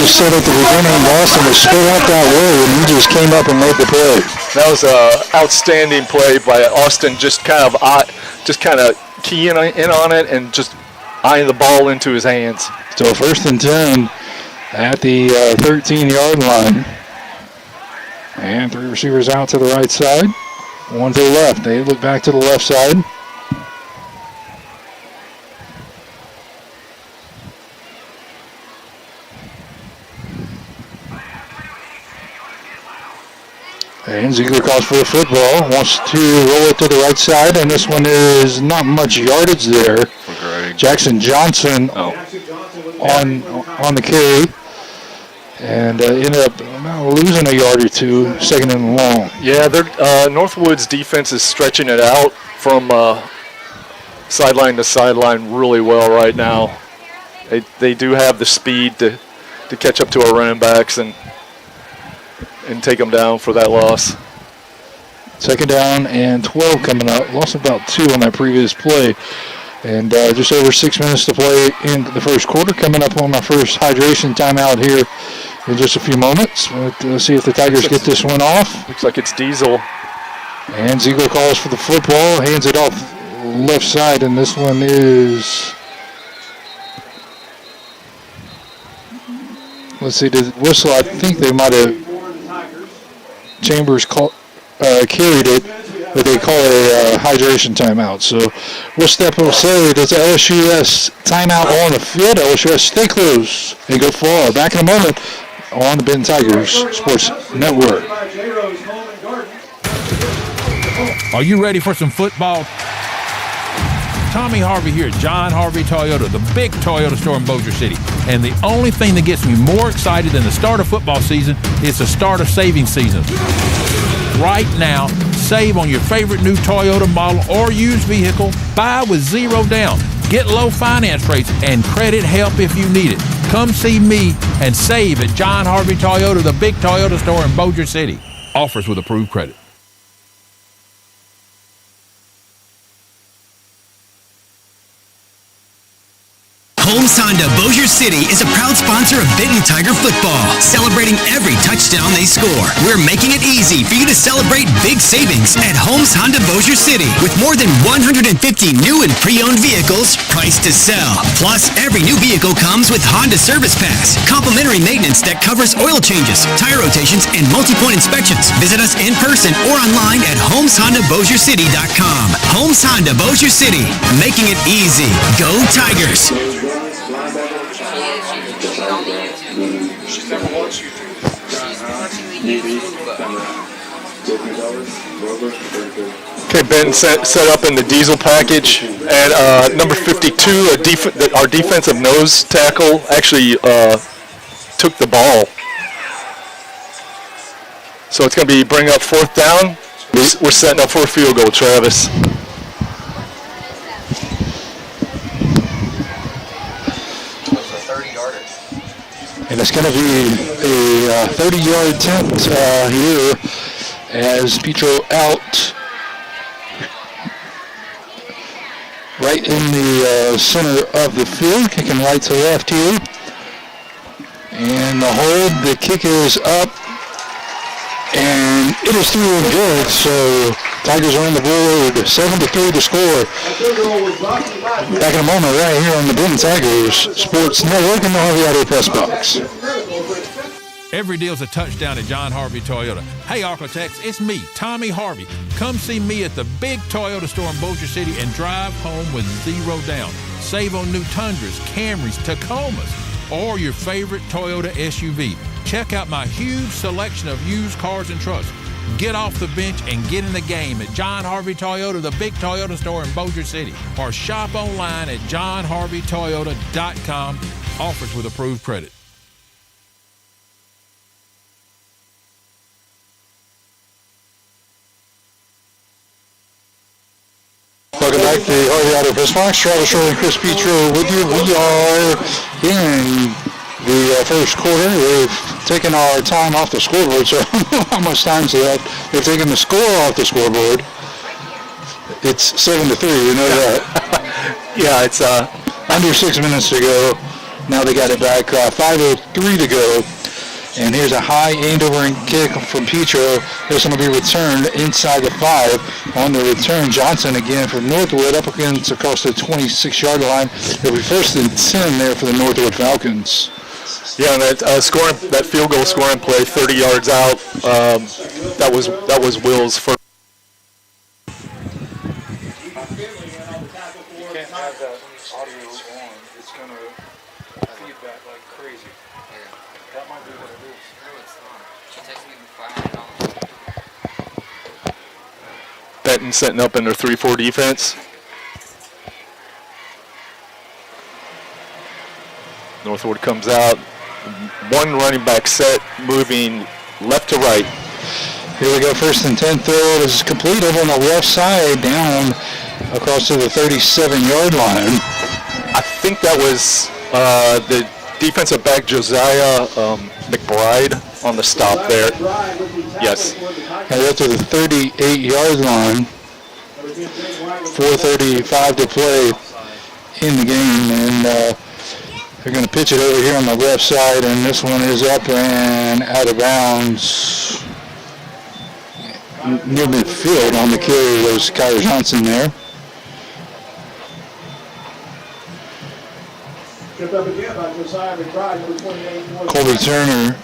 [SPEAKER 7] said at the beginning, Boston was spread out that way, and he just came up and made the play.
[SPEAKER 8] That was an outstanding play by Austin, just kind of keying in on it and just eyeing the ball into his hands.
[SPEAKER 7] So 1st and 10 at the 13-yard line. And 3 receivers out to the right side. 1 to the left. They look back to the left side. And Ziegler calls for the football, wants to roll it to the right side, and this one is not much yardage there. Jackson Johnson on the carry, and ended up losing a yard or 2, 2nd and long.
[SPEAKER 8] Yeah, Northwood's defense is stretching it out from sideline to sideline really well right now. They do have the speed to catch up to our running backs and take them down for that loss.
[SPEAKER 7] 2nd down and 12 coming up. Lost about 2 on that previous play. And just over 6 minutes to play in the first quarter. Coming up on my first hydration timeout here in just a few moments. Let's see if the Tigers get this one off.
[SPEAKER 8] Looks like it's Diesel.
[SPEAKER 7] And Ziegler calls for the football. Hands it off left side. And this one is... Let's see, the whistle, I think they might have... Chambers carried it, but they call it a hydration timeout. So we'll step aside. It's LSUS timeout on the field. LSUS stay close and go far. Back in a moment on the Benton Tigers Sports Network.
[SPEAKER 14] Are you ready for some football? Tommy Harvey here at John Harvey Toyota, the big Toyota store in Bossier City. And the only thing that gets me more excited than the start of football season is the start of saving season. Right now, save on your favorite new Toyota model or used vehicle. Buy with 0 down. Get low finance rates and credit help if you need it. Come see me and save at John Harvey Toyota, the big Toyota store in Bossier City. Offers with approved credit.
[SPEAKER 13] Holmes Honda Bossier City is a proud sponsor of Benton Tiger football, celebrating every touchdown they score. We're making it easy for you to celebrate big savings at Holmes Honda Bossier City with more than 150 new and pre-owned vehicles priced to sell. Plus, every new vehicle comes with Honda Service Pass, complimentary maintenance that covers oil changes, tire rotations, and multi-point inspections. Visit us in person or online at HolmesHondaBossierCity.com. Holmes Honda Bossier City, making it easy. Go Tigers!
[SPEAKER 3] She's never watched YouTube.
[SPEAKER 8] Okay, Ben set up in the diesel package, and number 52, our defensive nose tackle, actually took the ball. So it's going to be bring up 4th down. We're setting up for a field goal, Travis.
[SPEAKER 7] And it's going to be a 30-yard attempt here as Petro out right in the center of the field, kicking right to left here. And the hold, the kick is up, and it is through and good. So Tigers are on the board, 7-3 to score. Back in a moment right here on the Benton Tigers Sports Network in the Harvey Auto Press Box.
[SPEAKER 14] Every deal's a touchdown at John Harvey Toyota. Hey, Architects, it's me, Tommy Harvey. Come see me at the big Toyota store in Bossier City and drive home with 0 down. Save on new Tundras, Camrys, Tacomas, or your favorite Toyota SUV. Check out my huge selection of used cars and trucks. Get off the bench and get in the game at John Harvey Toyota, the big Toyota store in Bossier City. Or shop online at johnharveytoyota.com. Offers with approved credit.
[SPEAKER 7] back to the Harvey Auto Press Box. Travis Shirley and Chris Petro with you. We are in the first quarter. We've taken our time off the scoreboard, so I don't know how much time is left. They've taken the score off the scoreboard. It's 7-3, you know that.
[SPEAKER 8] Yeah, it's
[SPEAKER 7] under 6 minutes to go. Now they got it back. 5:03 to go. And here's a high Andover kick from Petro. This one will be returned inside the 5. On the return, Johnson again from Northwood up against across the 26-yard line. It'll be 1st and 10 there for the Northwood Falcons.
[SPEAKER 8] Yeah, that field goal scoring play, 30 yards out. That was Will's first.
[SPEAKER 3] You can't have that audio on. It's going to feedback like crazy. That might be what it is.
[SPEAKER 15] No, it's not. She texted me $500.
[SPEAKER 8] Benton setting up in their 3-4 defense. Northwood comes out. One running back set, moving left to right.
[SPEAKER 7] Here we go, 1st and 10 throw. It is complete over on the left side, down across to the 37-yard line.
[SPEAKER 8] I think that was the defensive back Josiah McBride on the stop there. Yes.
[SPEAKER 7] And up to the 38-yard line. 4:35 to play in the game, and they're going to pitch it over here on the left side, and this one is up and out of bounds near midfield. On the carry was Kyler Johnson there. Colby Turner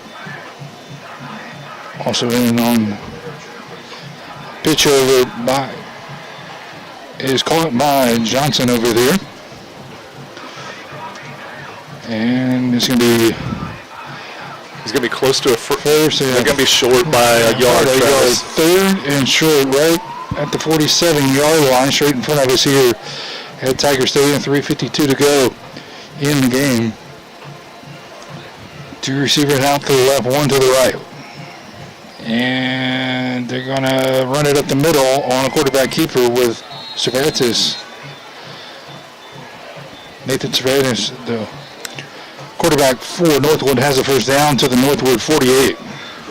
[SPEAKER 7] also in on pitch over by is caught by Johnson over there. And it's going to be
[SPEAKER 8] he's going to be close to a
[SPEAKER 7] first.
[SPEAKER 8] They're going to be short by a yard.
[SPEAKER 7] 3rd and short right at the 47-yard line, straight in front of us here at Tiger Stadium. 3:52 to go in the game. 2 receivers out to the left, 1 to the right. And they're going to run it up the middle on a quarterback keeper with Cervantes. Nathan Cervantes, the quarterback for Northwood, has a first down to the Northwood 48.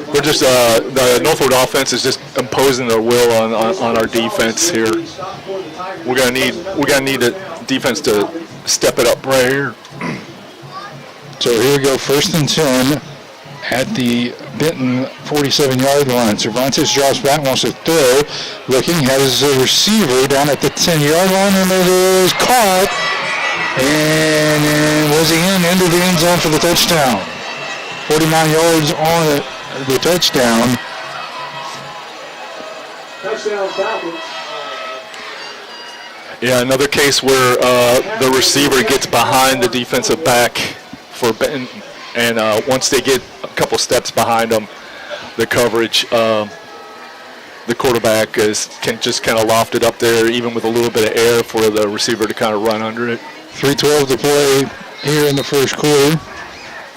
[SPEAKER 8] We're just the Northwood offense is just imposing their will on our defense here. We're gonna need the defense to step it up right here.
[SPEAKER 7] So here we go, 1st and 10 at the Benton 47-yard line. Cervantes drops back, wants to throw. Looking, has a receiver down at the 10-yard line, and it is caught. And was he into the end zone for the touchdown? 49 yards on the touchdown.
[SPEAKER 6] Touchdown Falcons.
[SPEAKER 8] Yeah, another case where the receiver gets behind the defensive back for Benton, and once they get a couple steps behind them, the coverage, the quarterback can just kind of loft it up there, even with a little bit of air for the receiver to kind of run under it.
[SPEAKER 7] 3:12 to play here in the first quarter.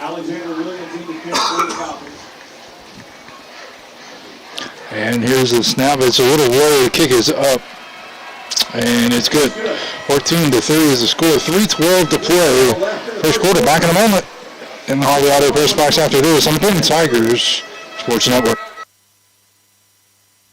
[SPEAKER 6] Alexander Williams in the kick for the Falcons.
[SPEAKER 7] And here's the snap. It's a little low. The kick is up. And it's good. 14-3 is the score. 3:12 to play. First quarter, back in a moment. In the Harvey Auto Press Box after this on the Benton Tigers Sports Network.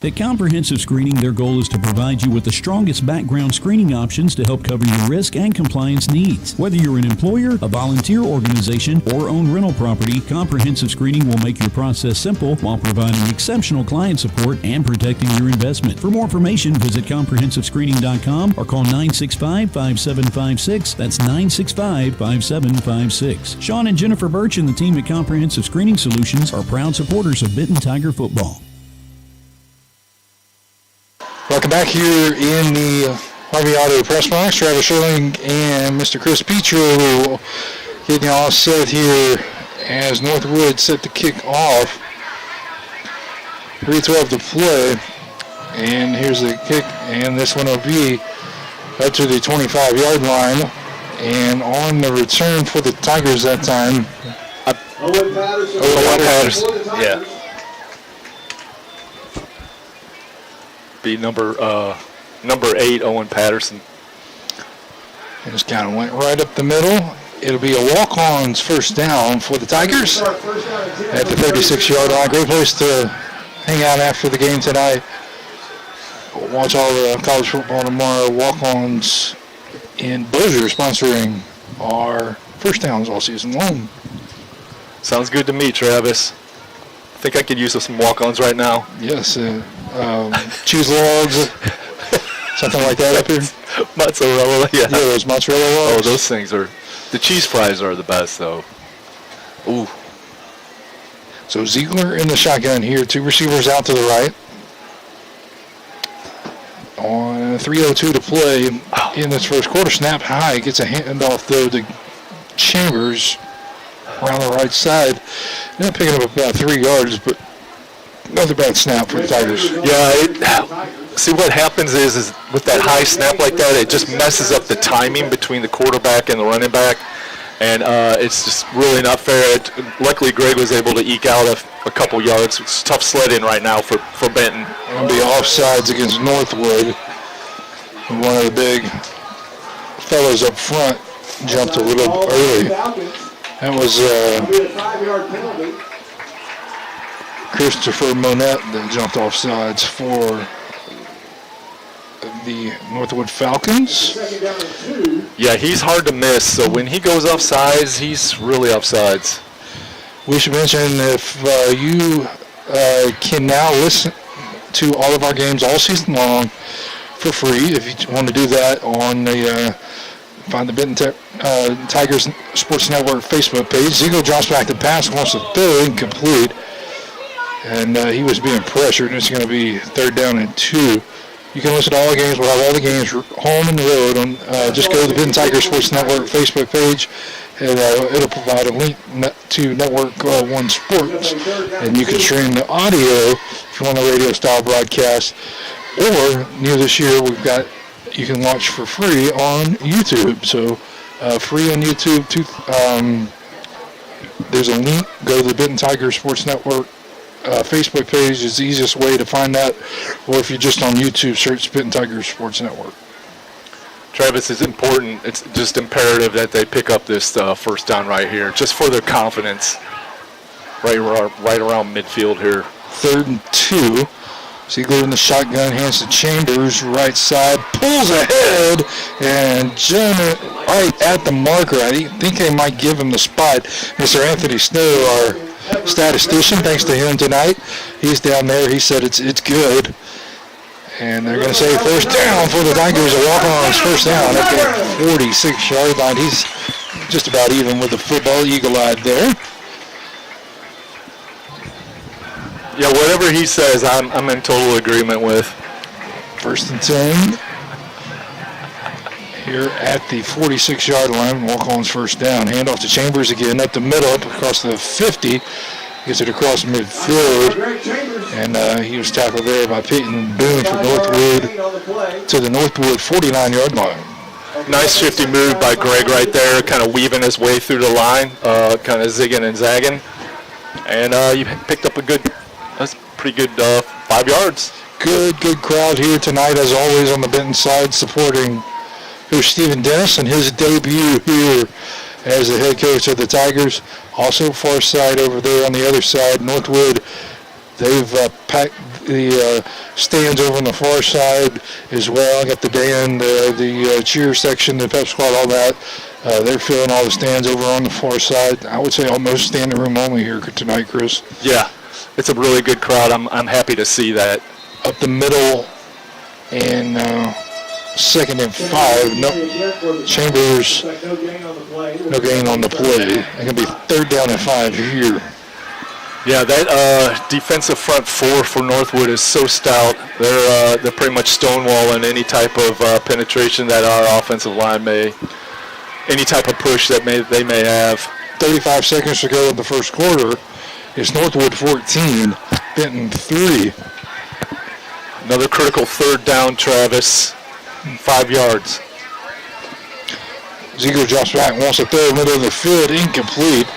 [SPEAKER 4] At Comprehensive Screening, their goal is to provide you with the strongest background screening options to help cover your risk and compliance needs. Whether you're an employer, a volunteer organization, or own rental property, Comprehensive Screening will make your process simple while providing exceptional client support and protecting your investment. For more information, visit comprehensivescreening.com or call 965-5756. That's 965-5756. Sean and Jennifer Birch and the team at Comprehensive Screening Solutions are proud supporters of Benton Tiger football.
[SPEAKER 7] Welcome back here in the Harvey Auto Press Box. Travis Shirling and Mr. Chris Petro getting all set here as Northwood set to kick off. 3:12 to play. And here's the kick, and this one will be up to the 25-yard line. And on the return for the Tigers that time,
[SPEAKER 6] Owen Patterson.
[SPEAKER 8] Yeah. Be number 8, Owen Patterson.
[SPEAKER 7] And just kind of went right up the middle. It'll be a walk-on's first down for the Tigers at the 36-yard line. Great place to hang out after the game tonight. Watch all the college football tomorrow. Walk-ons in Bossier sponsoring our first downs all season long.
[SPEAKER 8] Sounds good to me, Travis. I think I could use some walk-ons right now.
[SPEAKER 7] Yes, cheese logs, something like that up here.
[SPEAKER 8] Mozzarella, yeah.
[SPEAKER 7] Yeah, those mozzarella logs.
[SPEAKER 8] Oh, those things are, the cheese fries are the best, though. Ooh.
[SPEAKER 7] So Ziegler in the shotgun here, 2 receivers out to the right. On 3:02 to play in this first quarter, snap high, gets a handoff though to Chambers around the right side. They're picking up about 3 yards, but another bad snap for the Tigers.
[SPEAKER 8] Yeah, see what happens is with that high snap like that, it just messes up the timing between the quarterback and the running back, and it's just really not fair. Luckily, Greg was able to eke out a couple yards. It's tough sledding right now for Benton.
[SPEAKER 7] It'll be offsides against Northwood. And one of the big fellows up front jumped a little early. That was Christopher Monette that jumped offsides for the Northwood Falcons.
[SPEAKER 8] Yeah, he's hard to miss, so when he goes offsides, he's really offsides.
[SPEAKER 7] We should mention if you can now listen to all of our games all season long for free. If you want to do that on the find the Benton Tigers Sports Network Facebook page. Ziegler drops back the pass, wants to throw, incomplete. And he was being pressured, and it's going to be 3rd down and 2. You can listen to all the games. We'll have all the games home and road. On just go to the Benton Tigers Sports Network Facebook page, and it'll provide a link to Network 1 Sports. And you can stream the audio if you want a radio-style broadcast. Or, new this year, you can watch for free on YouTube. So, free on YouTube. There's a link. Go to the Benton Tigers Sports Network Facebook page is the easiest way to find that. Or if you're just on YouTube, search Benton Tigers Sports Network.
[SPEAKER 8] Travis, it's important. It's just imperative that they pick up this first down right here, just for their confidence. Right around midfield here.
[SPEAKER 7] 3rd and 2. Ziegler in the shotgun, hands to Chambers, right side, pulls ahead, and right at the marker. I think they might give him the spot. Mr. Anthony Snow, our statistician, thanks to him tonight. He's down there. He said it's good. And they're going to say first down for the Tigers. A walk-on's first down at the 46-yard line. He's just about even with the football, eagle-eyed there.
[SPEAKER 8] Yeah, whatever he says, I'm in total agreement with.
[SPEAKER 7] 1st and 10 here at the 46-yard line. Walk-on's first down. Handoff to Chambers again up the middle, up across the 50. Gets it across midfield. And he was tackled there by Peyton Boone for Northwood to the Northwood 49-yard line.
[SPEAKER 8] Nice shifty move by Greg right there, kind of weaving his way through the line, kind of zigging and zagging. And you picked up that's pretty good 5 yards.
[SPEAKER 7] Good crowd here tonight, as always, on the Benton side, supporting Coach Stephen Dennis and his debut here as the head coach of the Tigers. Also, far side over there on the other side, Northwood, they've packed the stands over on the far side as well. I got the band, the cheer section, the pep squad, all that. They're filling all the stands over on the far side. I would say almost standing room only here tonight, Chris.
[SPEAKER 8] Yeah. It's a really good crowd. I'm happy to see that.
[SPEAKER 7] Up the middle and 2nd and 5. No, Chambers, no gain on the play. It's going to be 3rd down and 5 here.
[SPEAKER 8] Yeah, that defensive front 4 for Northwood is so stout. They're pretty much stonewalling any type of penetration that our offensive line any type of push that they may have.
[SPEAKER 7] 35 seconds to go in the first quarter. It's Northwood 14, Benton 3.
[SPEAKER 8] Another critical 3rd down, Travis. 5 yards.
[SPEAKER 7] Ziegler drops back, wants to throw middle of the field, incomplete.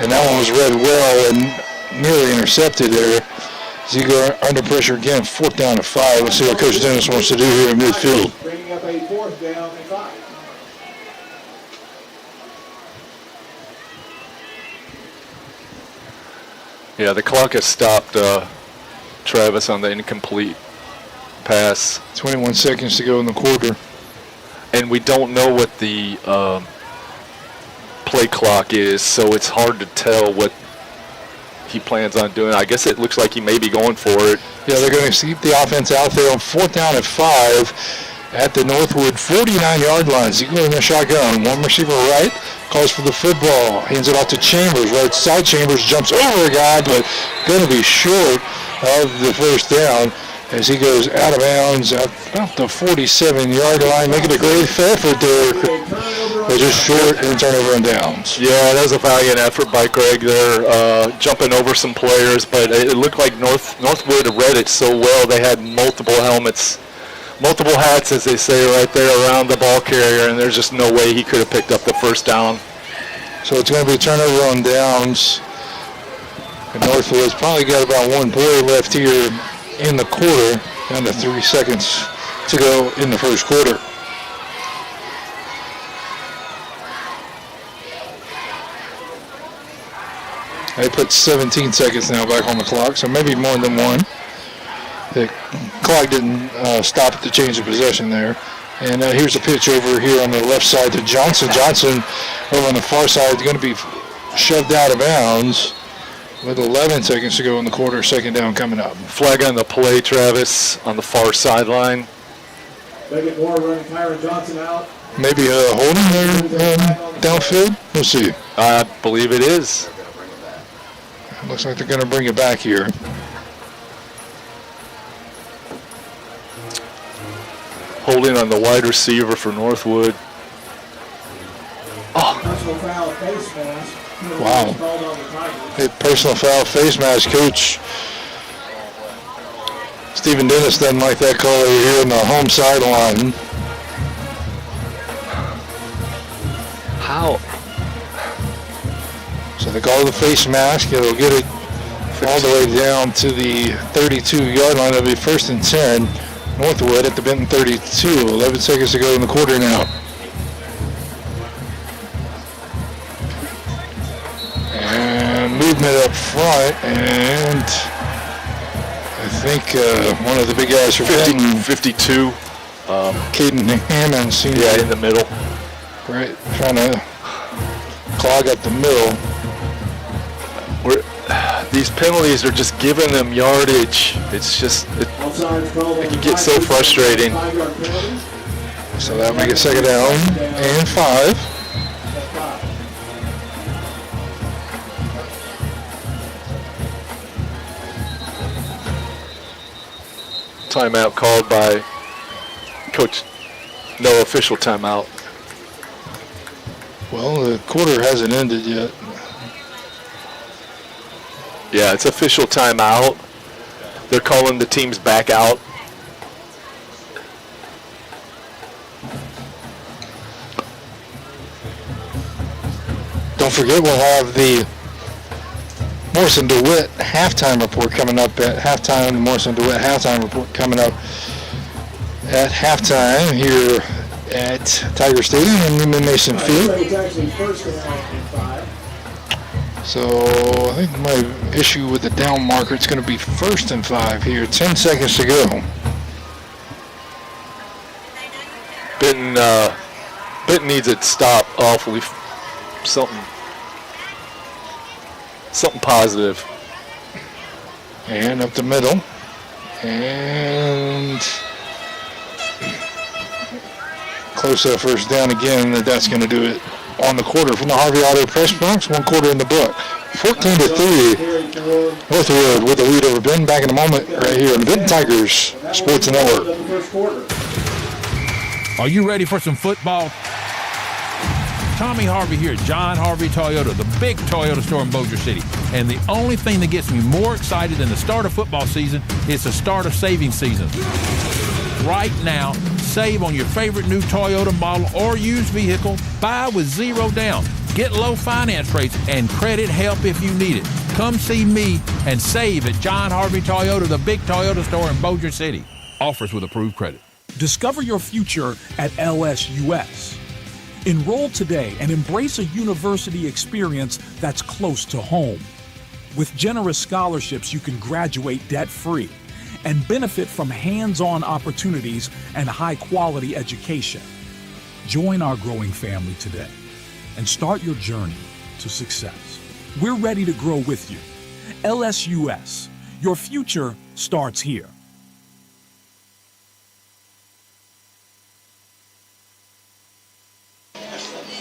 [SPEAKER 7] And that one was read well and nearly intercepted there. Ziegler under pressure again, 4th down and 5. Let's see what Coach Dennis wants to do here in midfield.
[SPEAKER 6] Bringing up a 4th down and 5.
[SPEAKER 8] Yeah, the clock has stopped Travis on the incomplete pass.
[SPEAKER 7] 21 seconds to go in the quarter.
[SPEAKER 8] And we don't know what the play clock is, so it's hard to tell what he plans on doing. I guess it looks like he may be going for it.
[SPEAKER 7] Yeah, they're going to keep the offense out there on 4th down and 5 at the Northwood 49-yard line. Ziegler in the shotgun. One receiver right, calls for the football, hands it off to Chambers. Right side, Chambers jumps over a guy, but going to be short of the first down as he goes out of bounds at about the 47-yard line, making a great effort there. They're just short in turnover and downs.
[SPEAKER 8] Yeah, that was a valiant effort by Greg there, jumping over some players, but it looked like Northwood read it so well. They had multiple helmets, multiple hats, as they say, right there around the ball carrier, and there's just no way he could have picked up the first down.
[SPEAKER 7] So it's going to be a turnover on downs. And Northwood's probably got about one play left here in the quarter, down to 3 seconds to go in the first quarter. They put 17 seconds now back on the clock, so maybe more than one. The clock didn't stop at the change of possession there. And here's a pitch over here on the left side to Johnson. Johnson over on the far side is going to be shoved out of bounds with 11 seconds to go in the quarter. Second down coming up.
[SPEAKER 8] Flag on the play, Travis, on the far sideline.
[SPEAKER 6] Megan Moore running Kyron Johnson out.
[SPEAKER 7] Maybe holding there downfield. We'll see.
[SPEAKER 8] I believe it is.
[SPEAKER 7] Looks like they're going to bring it back here.
[SPEAKER 8] Holding on the wide receiver for Northwood.
[SPEAKER 6] Oh. Personal foul face mask.
[SPEAKER 7] Wow. A personal foul face mask. Coach Stephen Dennis doesn't like that call over here on the home sideline.
[SPEAKER 8] How?
[SPEAKER 7] So they call the face mask. It'll get it all the way down to the 32-yard line. It'll be 1st and 10. Northwood at the Benton 32. 11 seconds to go in the quarter now. And movement up front, and I think one of the big guys for
[SPEAKER 8] 52.
[SPEAKER 7] Caden Hammond, senior.
[SPEAKER 8] Yeah, in the middle.
[SPEAKER 7] Right, trying to clog up the middle.
[SPEAKER 8] These penalties are just giving them yardage. It's just, it can get so frustrating.
[SPEAKER 7] So that'll make it second down and 5.
[SPEAKER 8] Timeout called by Coach. No official timeout.
[SPEAKER 7] Well, the quarter hasn't ended yet.
[SPEAKER 8] Yeah, it's official timeout. They're calling the teams back out.
[SPEAKER 7] Don't forget, we'll have the Morrison DeWitt halftime report coming up at halftime. The Morrison DeWitt halftime report coming up at halftime here at Tiger Stadium and Newman Mason Field. So I think my issue with the down marker, it's going to be 1st and 5 here. 10 seconds to go.
[SPEAKER 8] Benton needs it stopped awfully. Something positive.
[SPEAKER 7] And up the middle. And close to first down again. That's going to do it on the quarter from the Harvey Auto Press Box. 1 quarter in the book. 14-3. Northwood with the lead over Benton. Back in a moment right here on the Benton Tigers Sports Network.
[SPEAKER 14] Are you ready for some football? Tommy Harvey here at John Harvey Toyota, the big Toyota store in Bossier City. And the only thing that gets me more excited than the start of football season is the start of saving season. Right now, save on your favorite new Toyota model or used vehicle. Buy with 0 down. Get low finance rates and credit help if you need it. Come see me and save at John Harvey Toyota, the big Toyota store in Bossier City. Offers with approved credit.
[SPEAKER 16] Discover your future at LSUS. Enroll today and embrace a university experience that's close to home. With generous scholarships, you can graduate debt-free and benefit from hands-on opportunities and high-quality education. Join our growing family today and start your journey to success. We're ready to grow with you. LSUS, your future starts here.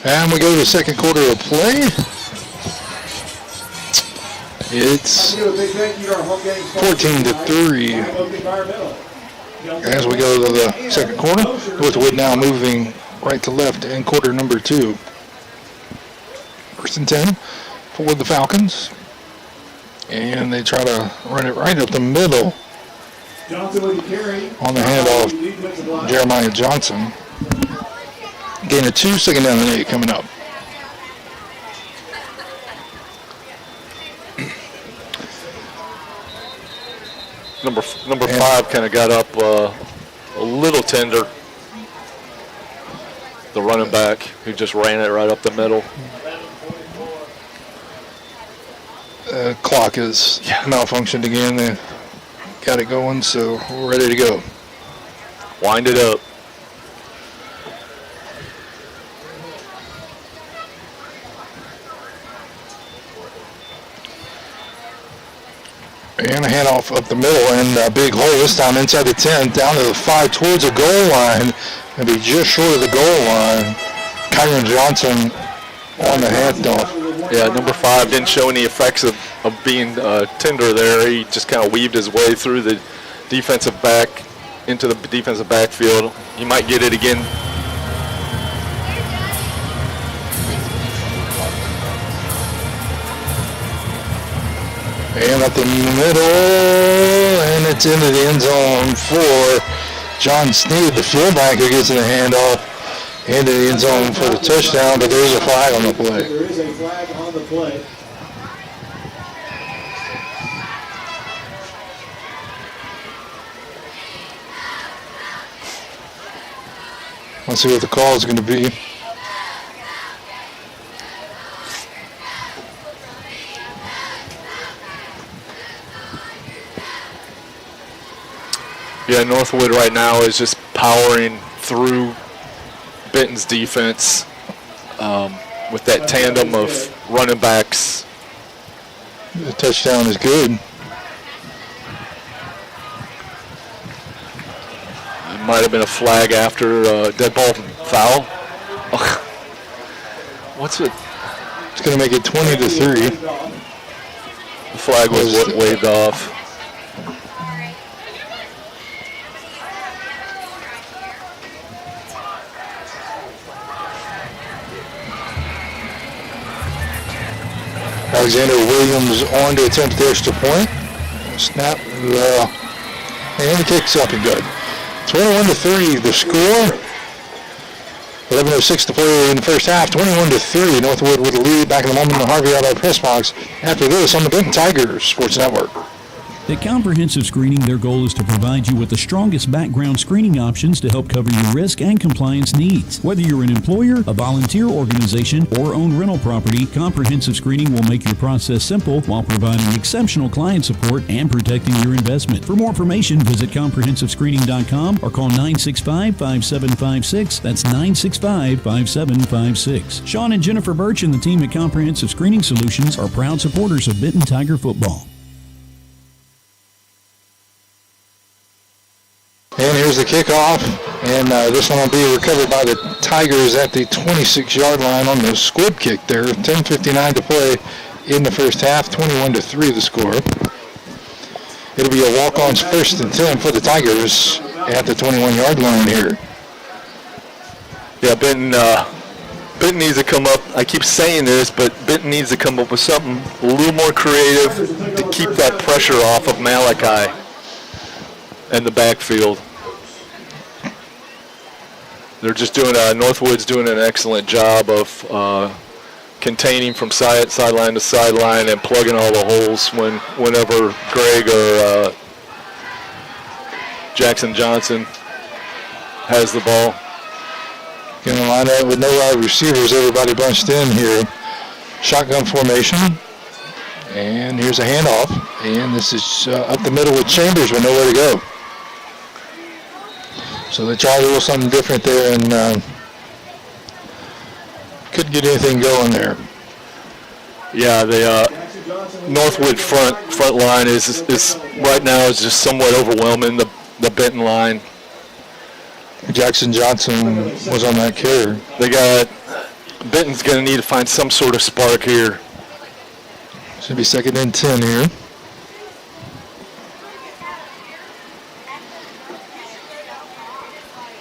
[SPEAKER 7] And we go to the second quarter of play. It's 14-3. As we go to the second quarter, Northwood now moving right to left in quarter number 2. First and 10 for the Falcons. And they try to run it right up the middle on the handoff, Jeremiah Johnson. Gain of 2, second down and 8 coming up.
[SPEAKER 8] Number 5 kind of got up a little tender. The running back who just ran it right up the middle.
[SPEAKER 7] Clock is malfunctioned again. They got it going, so we're ready to go.
[SPEAKER 8] Wind it up.
[SPEAKER 7] And a handoff up the middle, and a big hole this time inside the 10, down to the 5, towards the goal line, and be just short of the goal line. Kyron Johnson on the handoff.
[SPEAKER 8] Yeah, number 5 didn't show any effects of being tender there. He just kind of weaved his way through the defensive back into the defensive backfield. He might get it again.
[SPEAKER 7] And up the middle, and it's into the end zone for John Sneed, the fullback, who gets in the handoff into the end zone for the touchdown, but there's a flag on the play.
[SPEAKER 6] There is a flag on the play.
[SPEAKER 7] Let's see what the call is going to be.
[SPEAKER 8] Yeah, Northwood right now is just powering through Benton's defense with that tandem of running backs.
[SPEAKER 7] The touchdown is good.
[SPEAKER 8] It might have been a flag after dead ball foul. What's it?
[SPEAKER 7] It's going to make it 20-3.
[SPEAKER 8] The flag was waved off.
[SPEAKER 7] Alexander Williams on to attempt the extra point. Snap, and the kick's up and good. 21-3 the score. 11:06 to play in the first half. 21-3. Northwood with the lead. Back in a moment in the Harvey Auto press box. After this on the Benton Tigers Sports Network.
[SPEAKER 4] At Comprehensive Screening, their goal is to provide you with the strongest background screening options to help cover your risk and compliance needs. Whether you're an employer, a volunteer organization, or own rental property, Comprehensive Screening will make your process simple while providing exceptional client support and protecting your investment. For more information, visit comprehensivescreening.com or call 965-5756. That's 965-5756. Sean and Jennifer Birch and the team at Comprehensive Screening Solutions are proud supporters of Benton Tiger football.
[SPEAKER 7] And here's the kickoff, and this one will be recovered by the Tigers at the 26-yard line on the squib kick there. 10:59 to play in the first half, 21-3 the score. It'll be a walk-on's first and 10 for the Tigers at the 21-yard line here.
[SPEAKER 8] Yeah, Benton needs to come up. I keep saying this, but Benton needs to come up with something a little more creative to keep that pressure off of Malachi and the backfield. They're just doing, Northwood's doing an excellent job of containing from sideline to sideline and plugging all the holes whenever Greg or Jackson Johnson has the ball.
[SPEAKER 7] Going to line up with no wide receivers, everybody bunched in here. Shotgun formation. And here's a handoff. And this is up the middle with Chambers with nowhere to go. So they tried a little something different there and couldn't get anything going there.
[SPEAKER 8] Yeah, the Northwood front line is right now is just somewhat overwhelming the Benton line.
[SPEAKER 7] Jackson Johnson was on that carry.
[SPEAKER 8] Benton's going to need to find some sort of spark here.
[SPEAKER 7] Should be 2nd and 10 here.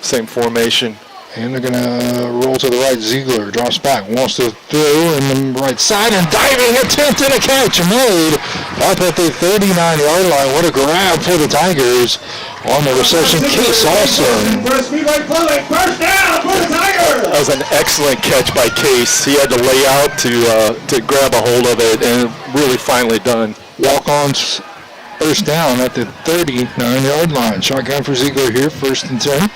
[SPEAKER 8] Same formation.
[SPEAKER 7] And they're going to roll to the right. Ziegler drops back, wants to throw in the right side, and diving attempt and a catch made up at the 39-yard line. What a grab for the Tigers on the reception. Case Olson.
[SPEAKER 6] First down for the Tigers.
[SPEAKER 8] That was an excellent catch by Case. He had to lay out to grab a hold of it, and really finally done.
[SPEAKER 7] Walk-ons first down at the 39-yard line. Shotgun for Ziegler here, 1st and 10.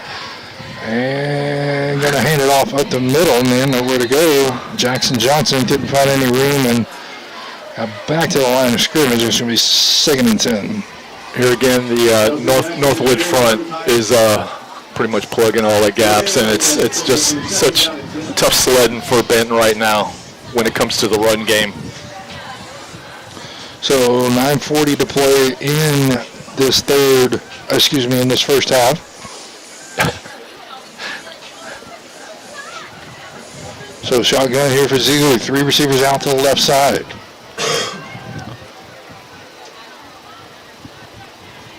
[SPEAKER 7] And going to hand it off up the middle, man, nowhere to go. Jackson Johnson couldn't find any room and got back to the line of scrimmage. It's going to be 2nd and 10.
[SPEAKER 8] Here again, the Northwood front is pretty much plugging all the gaps, and it's just such tough sledding for Benton right now when it comes to the run game.
[SPEAKER 7] So 9:40 to play in this first half. So shotgun here for Ziegler. 3 receivers out to the left side.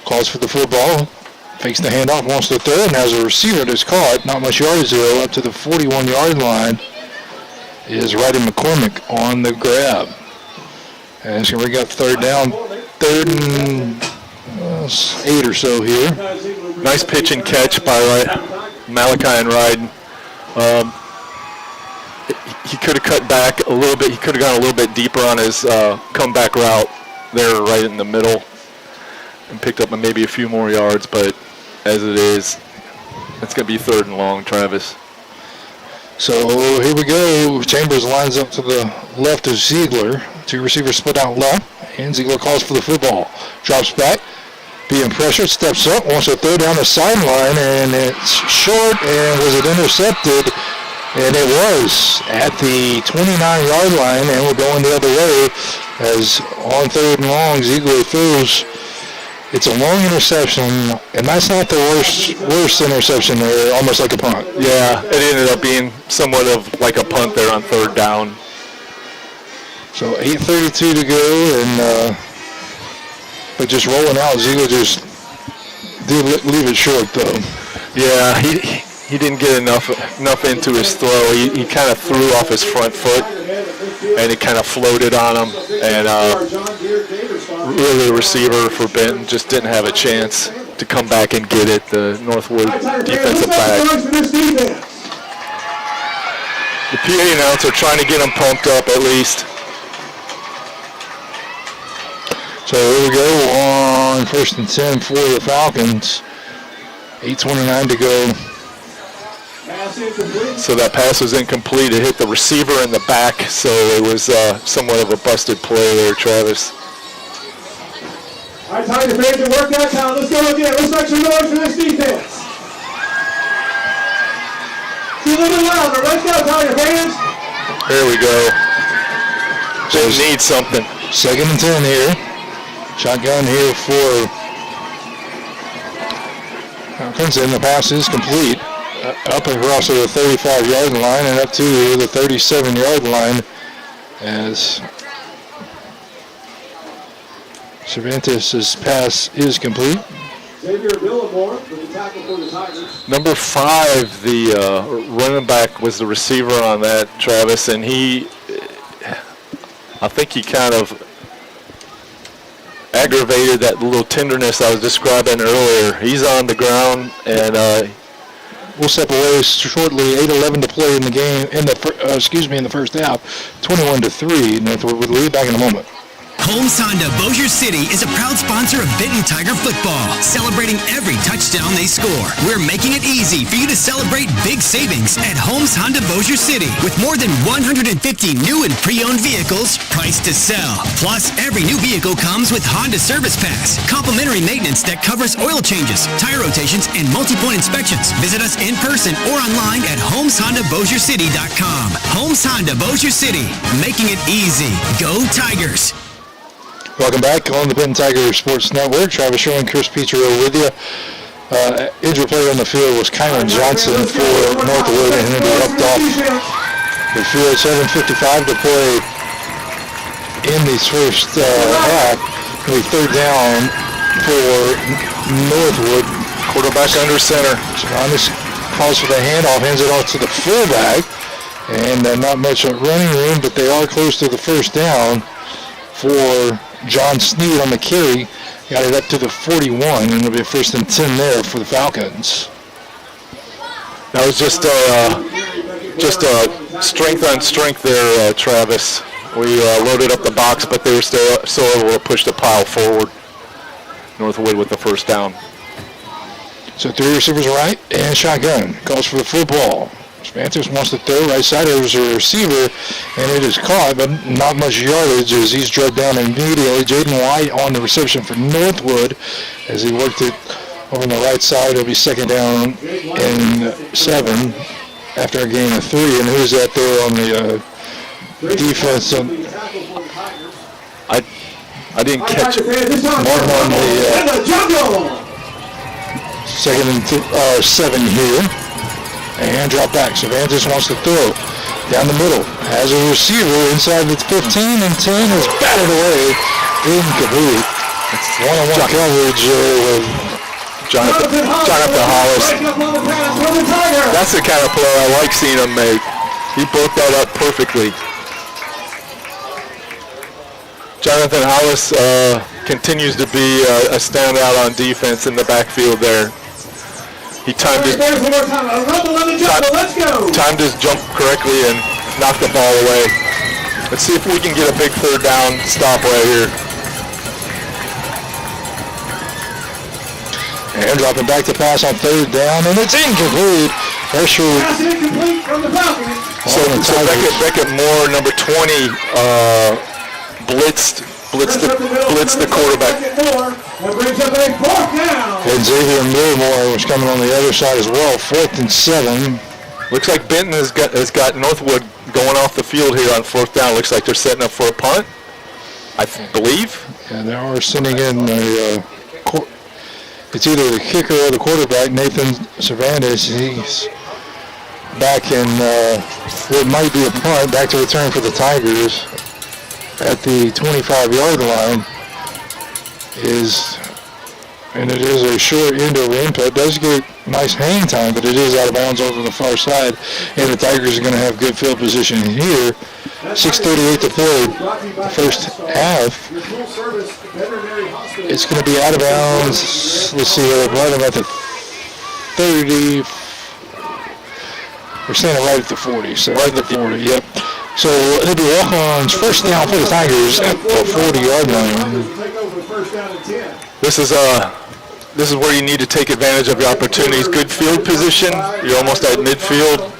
[SPEAKER 7] Calls for the football. Fakes the handoff, wants to throw, and has a receiver that's caught. Not much yardage though. Up to the 41-yard line is Ryder McCormick on the grab. And so we got 3rd down. 3rd and 8 or so here.
[SPEAKER 8] Nice pitch and catch by Malachi and Ryden. He could have cut back a little bit. He could have gone a little bit deeper on his comeback route there right in the middle and picked up maybe a few more yards, but as it is, it's going to be 3rd and long, Travis.
[SPEAKER 7] So here we go. Chambers lines up to the left of Ziegler. 2 receivers split out left, and Ziegler calls for the football. Drops back, being pressured, steps up, wants to throw down the sideline, and it's short, and was it intercepted? And it was at the 29-yard line, and we're going the other way as on 3rd and long, Ziegler throws. It's a long interception, and that's not the worst interception there, almost like a punt.
[SPEAKER 8] Yeah, it ended up being somewhat of like a punt there on 3rd down.
[SPEAKER 7] So 8:32 to go, and but just rolling out, Ziegler just did leave it short, though.
[SPEAKER 8] Yeah, he didn't get enough into his throw. He kind of threw off his front foot, and it kind of floated on him. And really, the receiver for Benton just didn't have a chance to come back and get it. The Northwood defensive back. The PA announcer trying to get him pumped up at least.
[SPEAKER 7] So here we go on 1st and 10 for the Falcons. 8:29 to go.
[SPEAKER 8] So that pass was incomplete. It hit the receiver in the back, so it was somewhat of a busted play there, Travis.
[SPEAKER 6] All right, Tiger fans, it worked out now. Let's go again. Let's make some noise for this defense. See a little bit louder. Let's go, Tiger fans.
[SPEAKER 8] There we go. Just need something.
[SPEAKER 7] 2nd and 10 here. Shotgun here for Falcons, and the pass is complete. Up across to the 35-yard line and up to the 37-yard line as Cervantes' pass is complete.
[SPEAKER 8] Number 5, the running back, was the receiver on that, Travis, and I think he kind of aggravated that little tenderness I was describing earlier. He's on the ground, and
[SPEAKER 7] we'll step away shortly. 8:11 to play in the game. In the first half. 21-3. Northwood with the lead. Back in a moment.
[SPEAKER 13] Holmes Honda Bossier City is a proud sponsor of Benton Tiger football, celebrating every touchdown they score. We're making it easy for you to celebrate big savings at Holmes Honda Bossier City with more than 150 new and pre-owned vehicles priced to sell. Plus, every new vehicle comes with Honda Service Pass, complimentary maintenance that covers oil changes, tire rotations, and multi-point inspections. Visit us in person or online at HolmesHondaBossierCity.com. Holmes Honda Bossier City, making it easy. Go Tigers!
[SPEAKER 7] Welcome back on the Benton Tiger Sports Network. Travis Sherman, Chris Petro with you. Injured player on the field was Kyron Johnson for Northwood, and he'll be left off the field. 7:55 to play in this first half. It'll be third down for Northwood.
[SPEAKER 8] Quarterback under center.
[SPEAKER 7] Giannis calls for the handoff, hands it off to the fullback, and not much running room, but they are close to the first down for John Sneed on the carry. Got it up to the 41, and it'll be a 1st and 10 there for the Falcons.
[SPEAKER 8] That was just a strength on strength there, Travis. We loaded up the box, but they were still able to push the pile forward. Northwood with the first down.
[SPEAKER 7] So 3 receivers right and shotgun. Calls for the football. Spantis wants to throw right side. There's a receiver, and it is caught, but not much yardage as he's drugged down immediately. Jaden White on the reception for Northwood as he worked it over on the right side. It'll be 2nd down and 7 after a gain of 3. And who's that there on the defense?
[SPEAKER 8] I didn't catch it.
[SPEAKER 7] Martin on the 2nd and 7 here. And drop back. Cervantes wants to throw down the middle. Has a receiver inside the 15 and 10 is batted away. Incomplete. One-on-one coverage with
[SPEAKER 8] Jonathan Hollis. That's the kind of play I like seeing him make. He broke that up perfectly. Jonathan Hollis continues to be a standout on defense in the backfield there. He timed his jump correctly and knocked the ball away. Let's see if we can get a big 3rd down stop right here.
[SPEAKER 7] And dropping back to pass on 3rd down, and it's incomplete. Pressure.
[SPEAKER 8] So Beckett Moore, number 20, blitzed the quarterback.
[SPEAKER 7] And Xavier Millimore was coming on the other side as well. 4th and 7.
[SPEAKER 8] Looks like Benton has got Northwood going off the field here on 4th down. Looks like they're setting up for a punt, I believe.
[SPEAKER 7] And they are sending in it's either the kicker or the quarterback, Nathan Cervantes. He's back in what might be a punt, back to return for the Tigers at the 25-yard line. And it is a short end over input. Does get nice hang time, but it is out of bounds over the far side. And the Tigers are going to have good field position here. 6:38 to play the first half. It's going to be out of bounds. Let's see here. Right about the 30. We're saying right at the 40. So right at the 40, yep. So it'll be walk-ons. First down for the Tigers at the 40-yard line.
[SPEAKER 8] This is where you need to take advantage of your opportunities. Good field position. You're almost at midfield.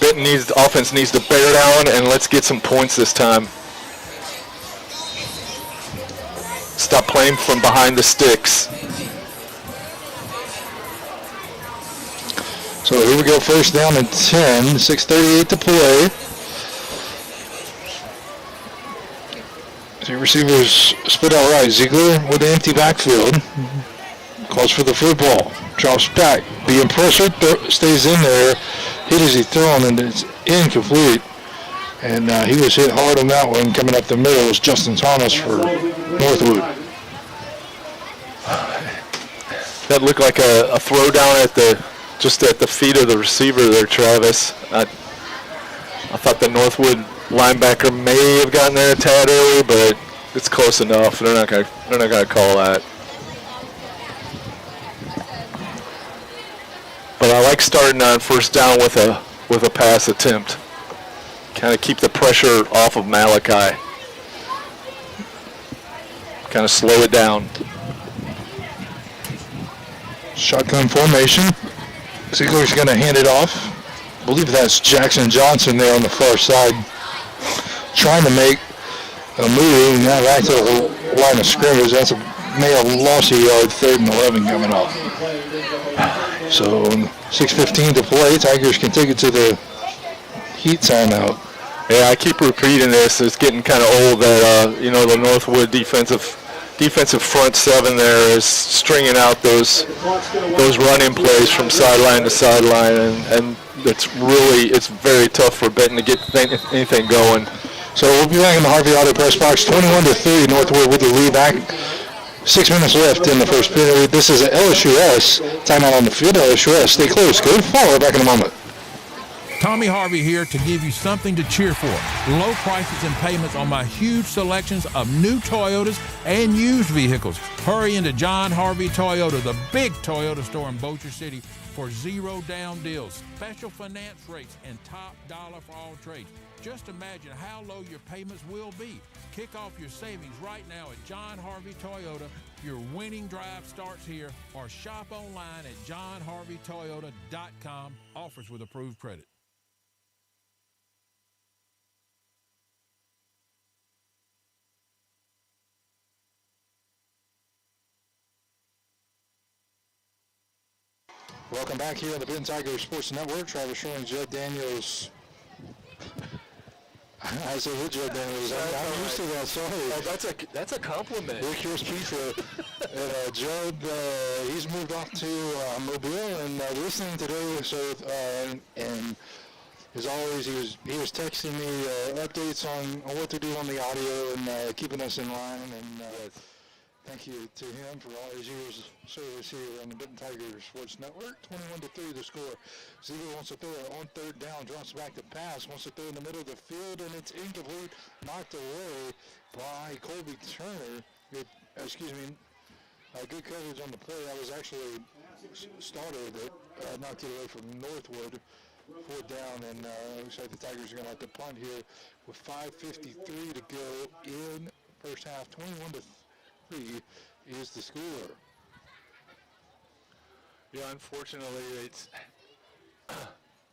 [SPEAKER 8] The offense needs to bear down, and let's get some points this time. Stop playing from behind the sticks.
[SPEAKER 7] So here we go, first down and 10, 6:38 to play. The receivers split out right. Ziegler with the empty backfield. Calls for the football. Drops back. Being pressured, stays in there. Hit as he thrown, and it's incomplete. And he was hit hard on that one. Coming up the middle is Justin Thomas for Northwood.
[SPEAKER 8] That looked like a throw down just at the feet of the receiver there, Travis. I thought the Northwood linebacker may have gotten there a tad early, but it's close enough. They're not gonna call that. But I like starting on first down with a pass attempt. kind of keep the pressure off of Malachi. Kind of slow it down.
[SPEAKER 7] Shotgun formation. Ziegler's going to hand it off. I believe that's Jackson Johnson there on the far side, trying to make a move. Now back to the line of scrimmage. That's may have lost a yard, 3rd and 11 coming off. So 6:15 to play. Tigers can take it to the heat timeout.
[SPEAKER 8] Yeah, I keep repeating this. It's getting kind of old that the Northwood defensive front seven there is stringing out those running plays from sideline to sideline, and it's very tough for Benton to get anything going.
[SPEAKER 7] So we'll be back in the Harvey Auto Press Box, 21-30, Northwood with the lead back. 6 minutes left in the first period. This is an LHUS timeout on the field. LHUS, stay close. Go to follow. Back in a moment.
[SPEAKER 14] Tommy Harvey here to give you something to cheer for. Low prices and payments on my huge selections of new Toyotas and used vehicles. Hurry into John Harvey Toyota, the big Toyota store in Bossier City, for 0 down deals, special finance rates, and top dollar for all trades. Just imagine how low your payments will be. Kick off your savings right now at John Harvey Toyota. Your winning drive starts here, or shop online at johnharveytoyota.com. Offers with approved credit.
[SPEAKER 7] Welcome back here on the Benton Tigers Sports Network. Travis Shore, Judd Daniels. I said with Judd Daniels. I'm used to that. Sorry.
[SPEAKER 8] Oh, that's a compliment.
[SPEAKER 7] Rick Here's Pizza. And Judd, he's moved off to Mobile and listening today. So and as always, he was texting me updates on what to do on the audio and keeping us in line. And thank you to him for all his years of service here on the Benton Tigers Sports Network. 21-3 the score. Ziegler wants to throw it on 3rd down, drops back to pass, wants to throw in the middle of the field, and it's incomplete, knocked away by Colby Turner. Good coverage on the play. That was actually starter that knocked it away from Northwood. 4th down, and looks like the Tigers are going to have to punt here with 5:53 to go in first half. 21-3 is the score.
[SPEAKER 8] Yeah, unfortunately, it's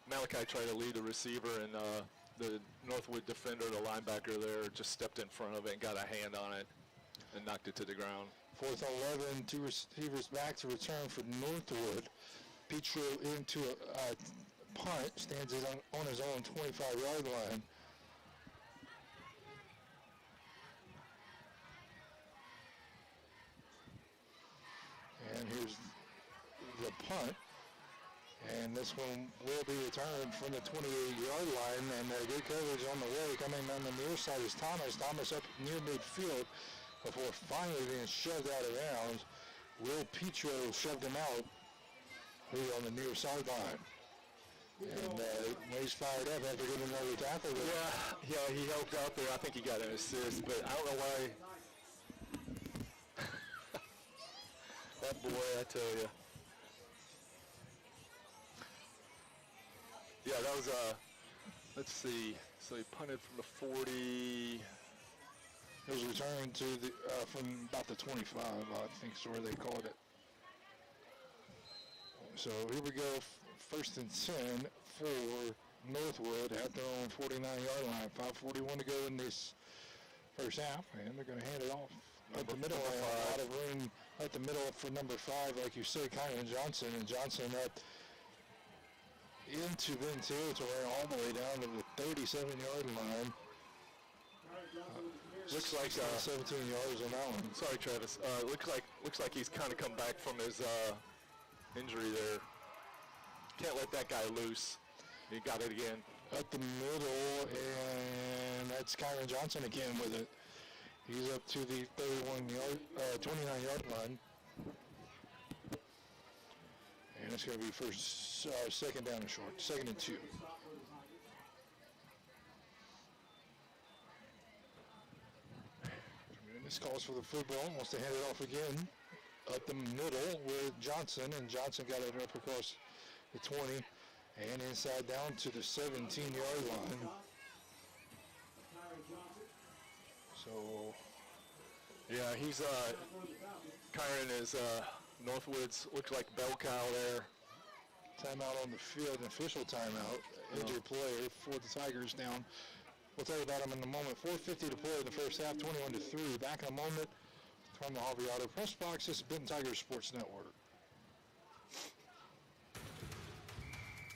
[SPEAKER 8] Malachi tried to lead the receiver, and the Northwood defender, the linebacker there, just stepped in front of it and got a hand on it and knocked it to the ground.
[SPEAKER 7] 4th and 11, 2 receivers back to return for Northwood. Petro into a punt, stands on his own 25-yard line. And here's the punt. And this one will be returned from the 28-yard line. And good coverage on the way. Coming on the near side is Thomas. Thomas up near midfield before finally being shoved out of bounds. Will Petro shoved him out here on the near sideline. And he's fired up after getting another tackle there.
[SPEAKER 8] Yeah, he helped out there. I think he got an assist, but I don't know why. That boy, I tell you. Yeah, that was, let's see. So he punted from the 40.
[SPEAKER 7] It was returned to the from about the 25, I think is where they called it. So here we go, 1st and 10 for Northwood at their own 49-yard line. 5:41 to go in this first half, and they're going to hand it off up the middle. A lot of room at the middle for number 5, like you said, Kyron Johnson, and Johnson up into Benton territory all the way down to the 37-yard line.
[SPEAKER 8] Looks like
[SPEAKER 7] 17 yards on that one.
[SPEAKER 8] Sorry, Travis. Looks like he's kind of come back from his injury there. Can't let that guy loose. He got it again.
[SPEAKER 7] Up the middle, and that's Kyron Johnson again with it. He's up to the 29-yard line. And it's going to be first, 2nd down and short, 2nd and 2. This calls for the football, wants to hand it off again. Up the middle with Johnson, and Johnson got it up across the 20 and inside down to the 17-yard line.
[SPEAKER 8] Yeah, he's Kyron is Northwood's looks like bell cow there.
[SPEAKER 7] Timeout on the field, an official timeout. Injured player for the Tigers down. We'll tell you about him in a moment. 4:50 to play in the first half, 21-3. Back in a moment from the Harvey Auto Press Box. This is Benton Tigers Sports Network.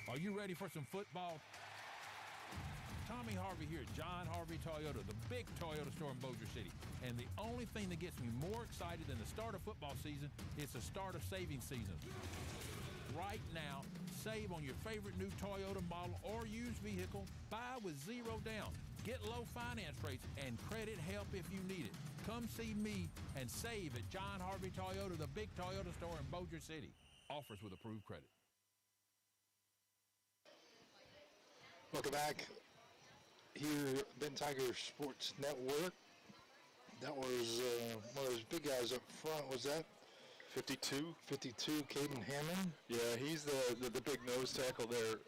[SPEAKER 14] Are you ready for some football? Tommy Harvey here, John Harvey Toyota, the big Toyota store in Bossier City. And the only thing that gets me more excited than the start of football season is the start of saving season. Right now, save on your favorite new Toyota model or used vehicle. Buy with zero down. Get low finance rates and credit help if you need it. Come see me and save at John Harvey Toyota, the big Toyota store in Bossier City. Offers with approved credit.
[SPEAKER 7] Welcome back here at Benton Tigers Sports Network. That was one of those big guys up front. Was that
[SPEAKER 8] 52?
[SPEAKER 7] 52, Caden Hammond.
[SPEAKER 8] Yeah, he's the big nose tackle there.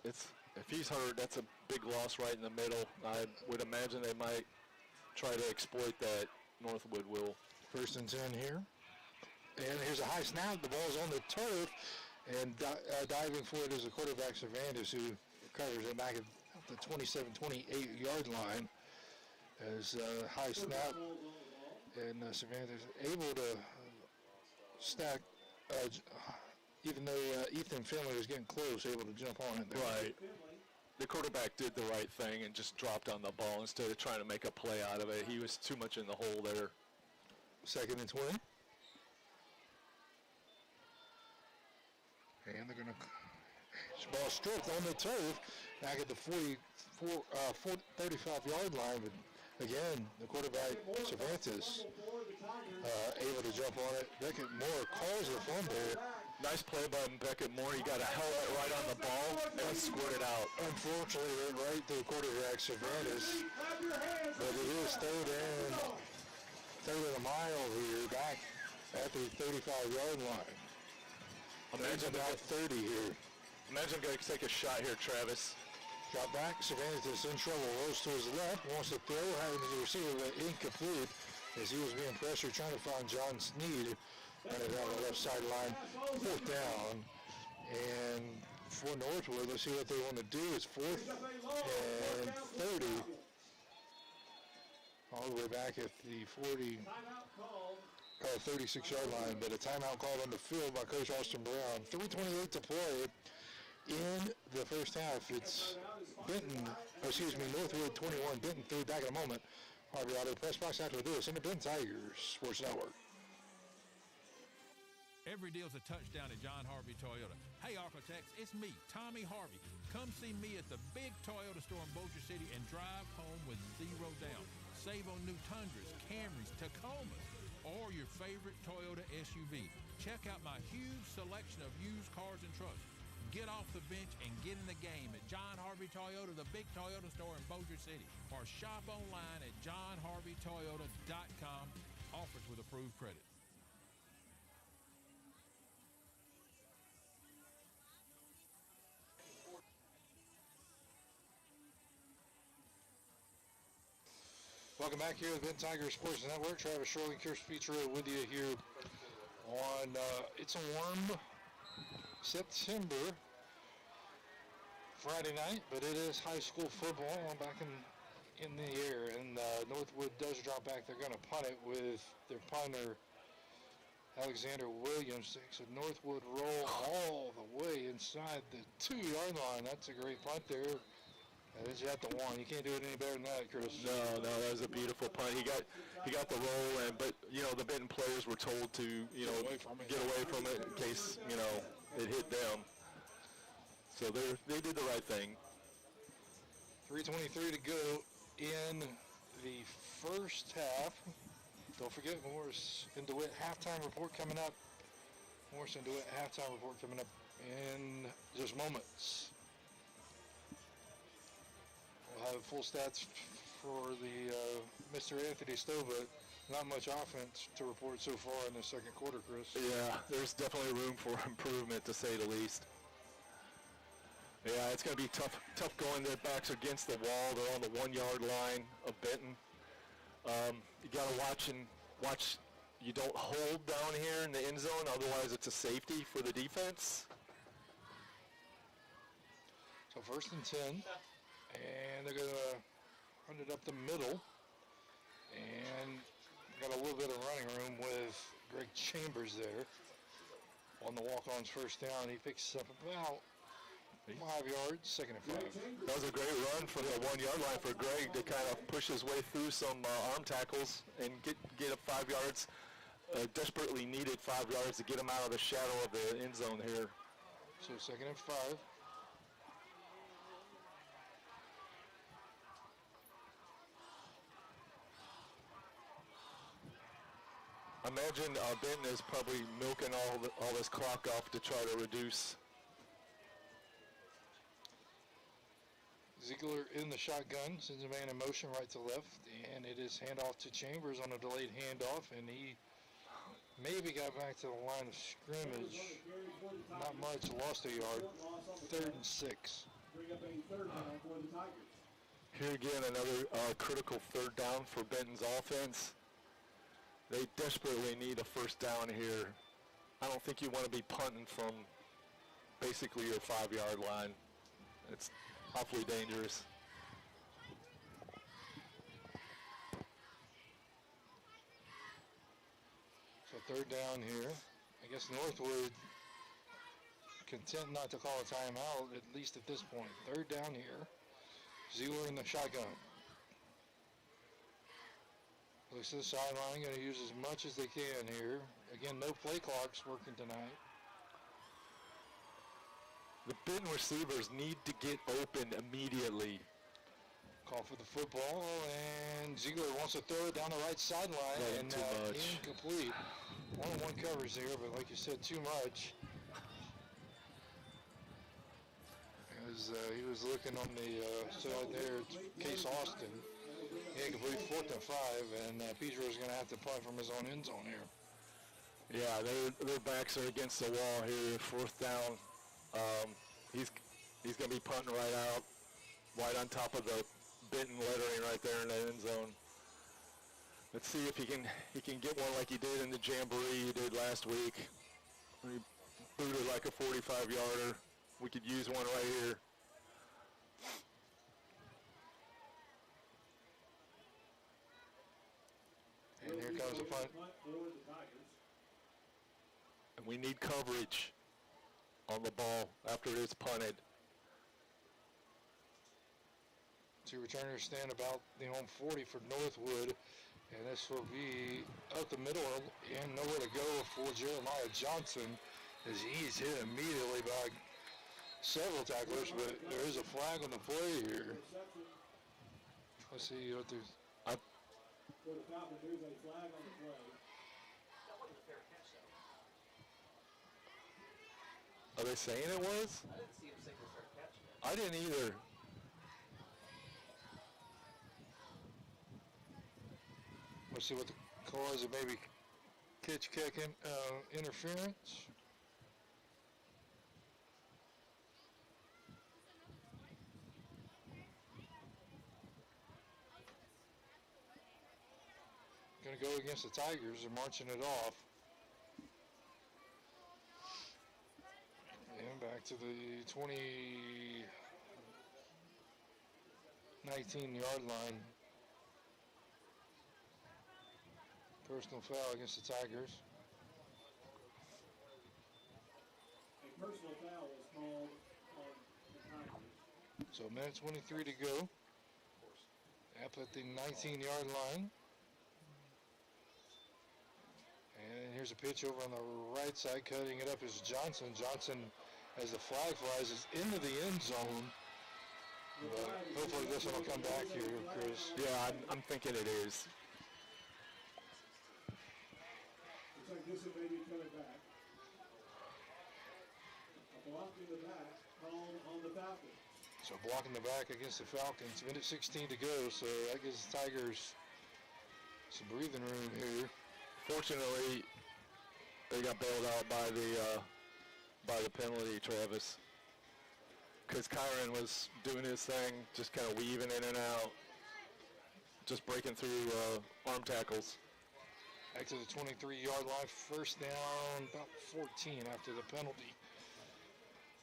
[SPEAKER 8] It's if he's hurt, that's a big loss right in the middle. I would imagine they might try to exploit that. Northwood will.
[SPEAKER 7] 1st and 10 here. And here's a high snap. The ball's on the turf. And diving for it is the quarterback, Cervantes, who recovers it back at the 27, 28-yard line. As high snap. And Cervantes able to stack, even though Ethan Finley was getting close, able to jump on it there.
[SPEAKER 8] Right. The quarterback did the right thing and just dropped on the ball instead of trying to make a play out of it. He was too much in the hole there.
[SPEAKER 7] 2nd and 20. And they're going to ball stripped on the turf back at the 35-yard line. But again, the quarterback, Cervantes, able to jump on it. Beckett Moore calls the fumble.
[SPEAKER 8] Nice play by Beckett Moore. He got a helmet right on the ball and squirted out.
[SPEAKER 7] Unfortunately, it went right to the quarterback, Cervantes. But it is third and a mile here, back at the 35-yard line. Imagine about 30 here.
[SPEAKER 8] Imagine going to take a shot here, Travis.
[SPEAKER 7] Drop back, Cervantes in trouble, rolls to his left, wants to throw, having the receiver but incomplete as he was being pressured, trying to find John Sneed running down the left sideline. 4th down, and for Northwood, let's see what they want to do. It's 4th and 30. All the way back at the 36-yard line, but a timeout called on the field by Coach Austin Brown. 3:28 to play in the first half. It's Northwood 21, Benton 3. Back in a moment. Harvey Auto Press Box after this in the Benton Tigers Sports Network.
[SPEAKER 14] Every deal's a touchdown at John Harvey Toyota. Hey, architects, it's me, Tommy Harvey. Come see me at the big Toyota store in Bossier City and drive home with zero down. Save on new Tundras, Camrys, Tacomas, or your favorite Toyota SUV. Check out my huge selection of used cars and trucks. Get off the bench and get in the game at John Harvey Toyota, the big Toyota store in Bossier City. Or shop online at johnharveytoyota.com. Offers with approved credit.
[SPEAKER 7] Welcome back here to the Benton Tigers Sports Network. Travis Shirley, Kirsten Petro with you here on it's a warm September Friday night, but it is high school football back in the air, and Northwood does drop back. They're going to punt it with their punter, Alexander Williams. Takes a Northwood roll all the way inside the 2-yard line. That's a great punt there. That is at the 1. You can't do it any better than that, Chris.
[SPEAKER 8] No, that was a beautiful punt. He got the roll, but the Benton players were told to get away from it in case it hit them. So they did the right thing.
[SPEAKER 7] 3:23 to go in the first half. Don't forget Morris and DeWitt halftime report coming up. Morris and DeWitt halftime report coming up in just moments. We'll have full stats for the Mr. Anthony Stowe, but not much offense to report so far in the second quarter, Chris.
[SPEAKER 8] Yeah, there's definitely room for improvement, to say the least. Yeah, it's going to be tough going. Their backs against the wall. They're on the 1-yard line of Benton. You got to watch. You don't hold down here in the end zone, otherwise it's a safety for the defense.
[SPEAKER 3] So 1st and 10, and they're going to run it up the middle, and got a little bit of running room with Greg Chambers there on the walk-on's first down. He picks up about 5 yards, 2nd and 5.
[SPEAKER 8] That was a great run from the 1 yard line for Greg to kind of push his way through some arm tackles and get up 5 yards. Desperately needed 5 yards to get him out of the shadow of the end zone here.
[SPEAKER 3] So 2nd and 5.
[SPEAKER 8] I imagine Benton is probably milking all this clock off to try to reduce.
[SPEAKER 3] Ziegler in the shotgun, sends a man in motion right to left, and it is handoff to Chambers on a delayed handoff, and he maybe got back to the line of scrimmage. Not much, lost a yard. 3rd and 6.
[SPEAKER 6] Bring up a 3rd down for the Tigers.
[SPEAKER 8] Here again, another critical 3rd down for Benton's offense. They desperately need a 1st down here. I don't think you want to be punting from basically your 5 yard line. It's awfully dangerous.
[SPEAKER 3] So 3rd down here. I guess Northwood content not to call a timeout, at least at this point. 3rd down here. Ziegler in the shotgun. Looks to the sideline, going to use as much as they can here. Again, no play clocks working tonight.
[SPEAKER 8] The Benton receivers need to get open immediately.
[SPEAKER 3] Call for the football, and Ziegler wants to throw it down the right sideline, and incomplete. 1-on-1 covers here, but like you said, too much. He was looking on the side there, it's Case Austin. Incomplete, 4th and 5, and Pedro's going to have to punt from his own end zone here.
[SPEAKER 8] Yeah, their backs are against the wall here. 4th down. He's going to be punting right on top of the Benton lettering right there in the end zone. Let's see if he can get one like he did in the jamboree he did last week. He booted like a 45-yarder. We could use one right here.
[SPEAKER 3] And here comes the punt.
[SPEAKER 8] And we need coverage on the ball after it is punted.
[SPEAKER 3] Two returners stand about the home 40 for Northwood, and this will be out the middle and nowhere to go for Jeremiah Johnson as he's hit immediately by several tacklers, but there is a flag on the play here. Let's see what there's.
[SPEAKER 6] For the Falcons, there's a flag on the play.
[SPEAKER 2] That wasn't a fair catch, though.
[SPEAKER 8] Are they saying it was?
[SPEAKER 2] I didn't see him say it was a fair catch, man.
[SPEAKER 8] I didn't either.
[SPEAKER 3] Let's see what the call is. It maybe catch kicking interference. Going to go against the Tigers. They're marching it off. And back to the 19-yard line. Personal foul against the Tigers.
[SPEAKER 6] A personal foul was called on the Tigers.
[SPEAKER 3] So a minute 23 to go. Up at the 19-yard line. And here's a pitch over on the right side. Cutting it up is Johnson. Johnson, as the flag flies, is into the end zone. But hopefully this one will come back here, Chris.
[SPEAKER 8] Yeah, I'm thinking it is.
[SPEAKER 6] Looks like this one may be coming back. A block in the back called on the Falcons.
[SPEAKER 3] So blocking the back against the Falcons. Minute 16 to go, so that gives the Tigers some breathing room here.
[SPEAKER 8] Fortunately, they got bailed out by the penalty, Travis. Because Kyron was doing his thing, just kind of weaving in and out. just breaking through arm tackles.
[SPEAKER 3] Back to the 23-yard line, first down, about 14 after the penalty.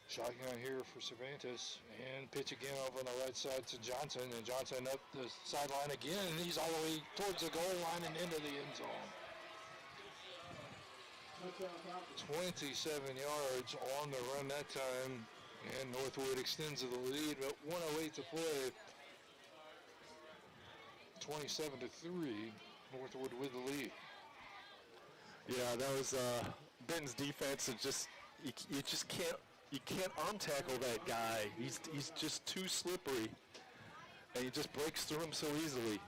[SPEAKER 3] Shotgun here for Cervantes, and pitch again over on the right side to Johnson, and Johnson up the sideline again, and he's all the way towards the goal line and into the end zone. 27 yards on the run that time, and Northwood extends the lead, but 1:08 to play. 27-3, Northwood with the lead.
[SPEAKER 8] Yeah, that was Benton's defense. Is just you just can't arm tackle that guy. He's just too slippery, and he just breaks through him so easily.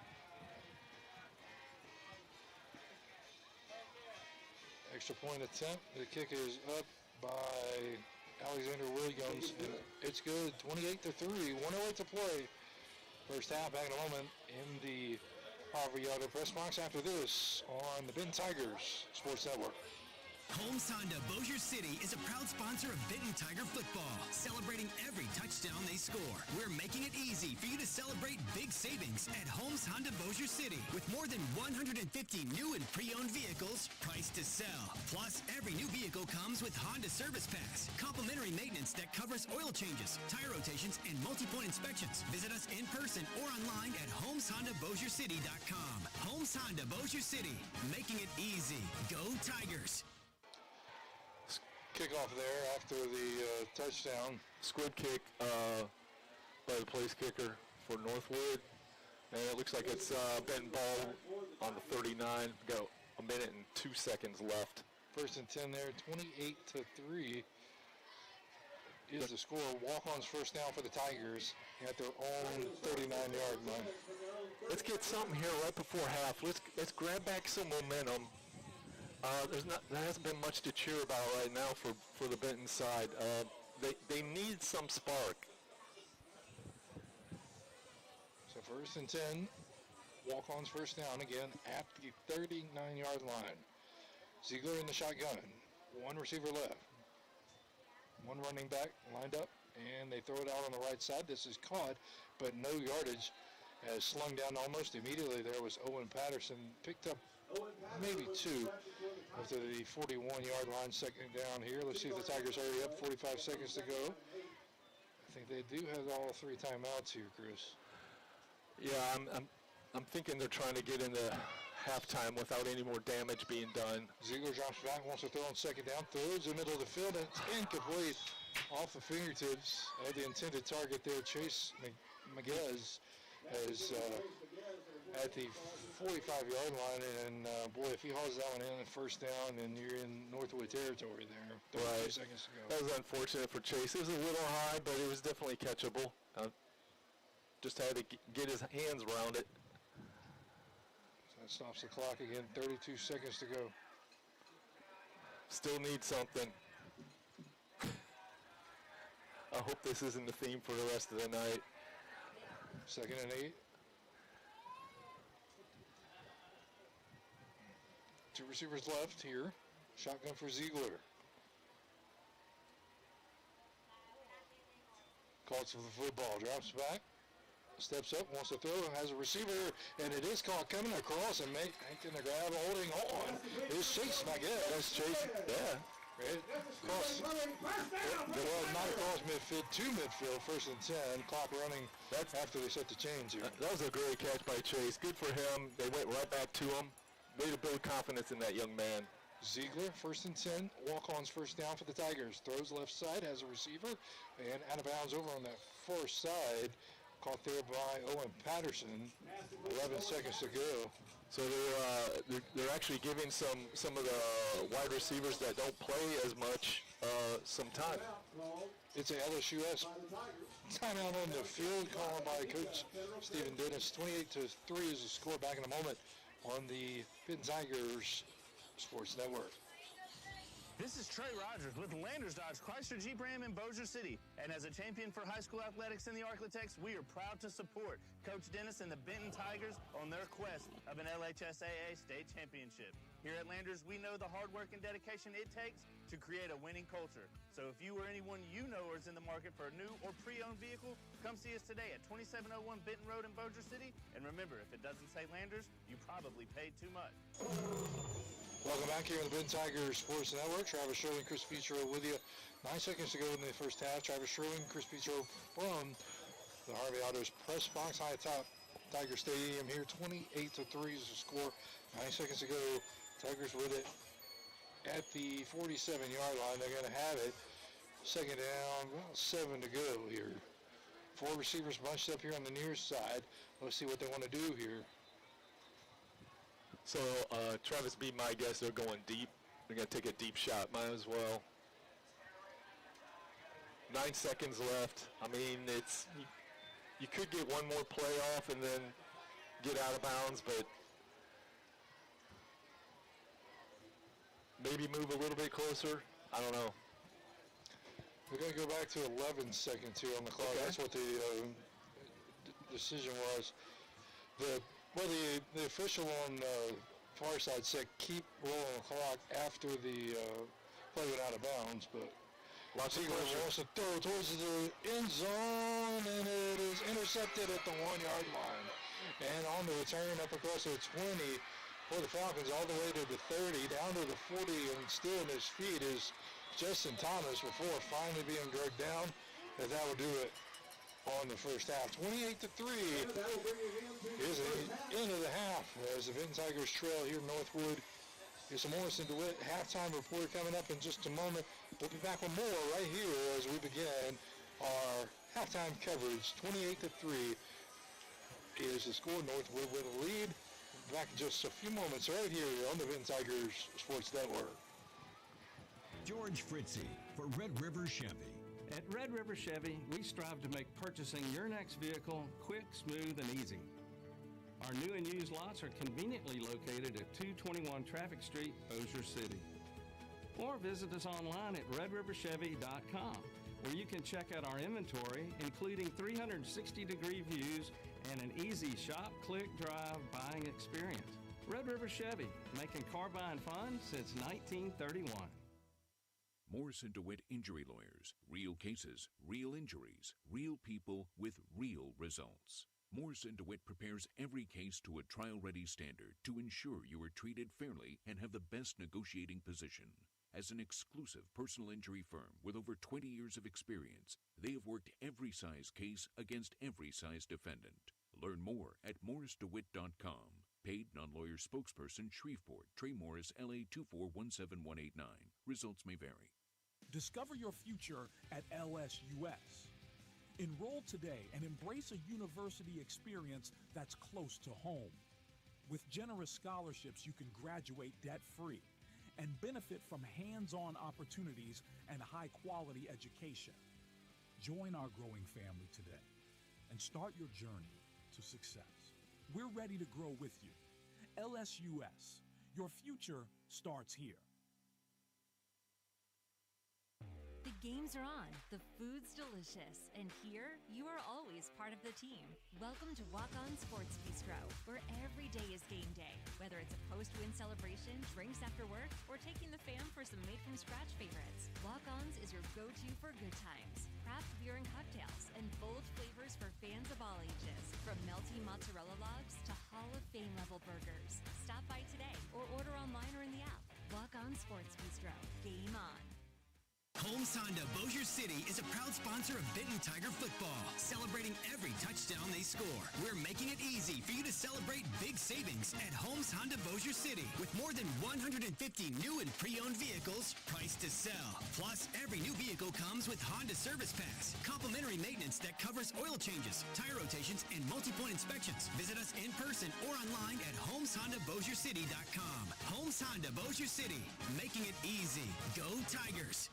[SPEAKER 3] Extra point attempt. The kick is up by Alexander Williams, and it's good. 28-3, 1:08 to play. First half, back in a moment in the Harvey Yard press box after this on the Benton Tigers Sports Network.
[SPEAKER 13] Holmes Honda Bossier City is a proud sponsor of Benton Tiger football, celebrating every touchdown they score. We're making it easy for you to celebrate big savings at Holmes Honda Bossier City with more than 150 new and pre-owned vehicles priced to sell. Plus, every new vehicle comes with Honda Service Pass, complimentary maintenance that covers oil changes, tire rotations, and multi-point inspections. Visit us in person or online at HolmesHondaBossierCity.com. Holmes Honda Bossier City, making it easy. Go Tigers!
[SPEAKER 3] Kickoff there after the touchdown.
[SPEAKER 8] Squib kick by the place kicker for Northwood. And it looks like it's Benton ball on the 39. Got a minute and 2 seconds left.
[SPEAKER 3] First and 10 there, 28-3 is the score. Walk-on's first down for the Tigers at their own 39-yard line.
[SPEAKER 8] Let's get something here right before half. Let's grab back some momentum. There hasn't been much to cheer about right now for the Benton side. They need some spark.
[SPEAKER 3] So first and 10, walk-on's first down again at the 39-yard line. Ziegler in the shotgun. One receiver left. One running back lined up, and they throw it out on the right side. This is caught, but no yardage. As slung down almost immediately there was Owen Patterson, picked up maybe two after the 41-yard line, second down here. Let's see if the Tigers hurry up, 45 seconds to go. I think they do have all three timeouts here, Chris.
[SPEAKER 8] Yeah, I'm thinking they're trying to get into halftime without any more damage being done.
[SPEAKER 3] Ziegler drops back, wants to throw on second down, throws in the middle of the field, and it's incomplete off the fingertips of the intended target there, Chase Maguez. Is at the 45-yard line, and boy, if he hauls that one in at first down, then you're in Northwood territory there. 32 seconds to go.
[SPEAKER 8] That was unfortunate for Chase. It was a little high, but it was definitely catchable. Just had to get his hands around it.
[SPEAKER 3] So that stops the clock again. 32 seconds to go.
[SPEAKER 8] Still need something. I hope this isn't the theme for the rest of the night.
[SPEAKER 3] Second and 8. Two receivers left here. Shotgun for Ziegler. Calls for the football. Drops back. Steps up. Wants to throw. Has a receiver. And it is caught coming across and making the grab. Holding on. It's Chase, I guess. That's Chase. Yeah. Right. Across, well, not across midfield, to midfield, first and 10. Clock running after they set the change here.
[SPEAKER 8] That was a great catch by Chase. Good for him. They went right back to him. Way to build confidence in that young man.
[SPEAKER 3] Ziegler, first and 10. Walk-on's first down for the Tigers. Throws left side, has a receiver, and out of bounds over on that far side. Caught there by Owen Patterson. 11 seconds to go.
[SPEAKER 8] So they're actually giving some of the wide receivers that don't play as much some time.
[SPEAKER 3] It's a LHSAA timeout on the field called by Coach Stephen Dennis. 28-3 is the score. Back in a moment on the Benton Tigers Sports Network.
[SPEAKER 9] This is Trey Rogers with Landers Dodge Chrysler Jeep Ram in Bossier City. And as a champion for high school athletics in the Arklatex, we are proud to support Coach Dennis and the Benton Tigers on their quest of an LHSAA state championship. Here at Landers, we know the hard work and dedication it takes to create a winning culture. So if you or anyone you know is in the market for a new or pre-owned vehicle, come see us today at 2701 Benton Road in Bossier City. And remember, if it doesn't say Landers, you probably paid too much.
[SPEAKER 7] Welcome back here on the Benton Tigers Sports Network. Travis Sherling, Chris Petro with you. 9 seconds to go in the first half. Travis Sherling, Chris Petro from the Harvey Autos press box high atop Tiger Stadium here. 28-3 is the score. 9 seconds to go. Tigers with it at the 47-yard line. They're going to have it. Second down, about 7 to go here. 4 receivers bunched up here on the near side. Let's see what they want to do here.
[SPEAKER 8] So, Travis, be my guess, they're going deep. They're going to take a deep shot. Might as well. 9 seconds left. I mean, it's you could get one more play off and then get out of bounds, but maybe move a little bit closer. I don't know.
[SPEAKER 7] We're going to go back to 11 seconds here on the clock. Okay. That's what the decision was. The official on the far side said keep rolling the clock after the play went out of bounds, but Seagull wants to throw towards the end zone, and it is intercepted at the 1-yard line. And on the return up across the 20 for the Falcons, all the way to the 30, down to the 40, and still in his feet is Justin Thomas before finally being dragged down, and that will do it on the first half. 28-3 is the end of the half as the Benton Tigers trail here in Northwood. Here's some Morrison DeWitt halftime report coming up in just a moment. We'll be back with more right here as we begin our halftime coverage. 28-3 is the score. Northwood with a lead. Back in just a few moments right here on the Benton Tigers Sports Network.
[SPEAKER 17] George Fritzy for Red River Chevy.
[SPEAKER 18] At Red River Chevy, we strive to make purchasing your next vehicle quick, smooth, and easy. Our new and used lots are conveniently located at 221 Traffic Street, Bossier City. Or visit us online at redriverchevy.com, where you can check out our inventory, including 360-degree views and an easy shop, click, drive buying experience. Red River Chevy, making car buying fun since 1931.
[SPEAKER 11] Morrison DeWitt Injury Lawyers. Real cases, real injuries, real people with real results. Morrison DeWitt prepares every case to a trial-ready standard to ensure you are treated fairly and have the best negotiating position. As an exclusive personal injury firm with over 20 years of experience, they have worked every size case against every size defendant. Learn more at morrisdewitt.com. Paid non-lawyer spokesperson Shreveport, Trey Morris, LA 2417189. Results may vary.
[SPEAKER 16] Discover your future at LSUS. Enroll today and embrace a university experience that's close to home. With generous scholarships, you can graduate debt-free and benefit from hands-on opportunities and high-quality education. Join our growing family today and start your journey to success. We're ready to grow with you. LSUS, your future starts here.
[SPEAKER 10] The games are on, the food's delicious, and here you are always part of the team. Welcome to Walk On Sports Bistro, where every day is game day. Whether it's a post-win celebration, drinks after work, or taking the fam for some made-from-scratch favorites, Walk On's is your go-to for good times. Craft beer and cocktails, and bold flavors for fans of all ages. From melty mozzarella logs to Hall of Fame level burgers. Stop by today or order online or in the app. Walk On Sports Bistro. Game on.
[SPEAKER 13] Holmes Honda Bossier City is a proud sponsor of Benton Tiger football, celebrating every touchdown they score. We're making it easy for you to celebrate big savings at Holmes Honda Bossier City with more than 150 new and pre-owned vehicles priced to sell. Plus, every new vehicle comes with Honda Service Pass, complimentary maintenance that covers oil changes, tire rotations, and multi-point inspections. Visit us in person or online at HolmesHondaBossierCity.com. Holmes Honda Bossier City, making it easy. Go Tigers!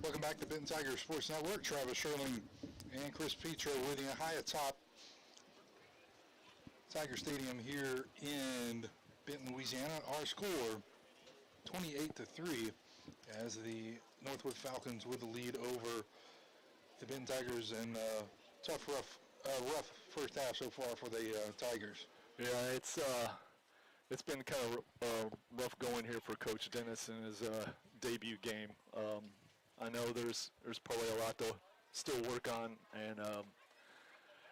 [SPEAKER 7] Welcome back to Benton Tigers Sports Network. Travis Sherling and Chris Petro with you high atop Tiger Stadium here in Benton, Louisiana. Our score, 28-3, as the Northwood Falcons with the lead over the Benton Tigers, and tough, rough first half so far for the Tigers.
[SPEAKER 8] Yeah, it's been kind of rough going here for Coach Dennis in his debut game. I know there's probably a lot to still work on, and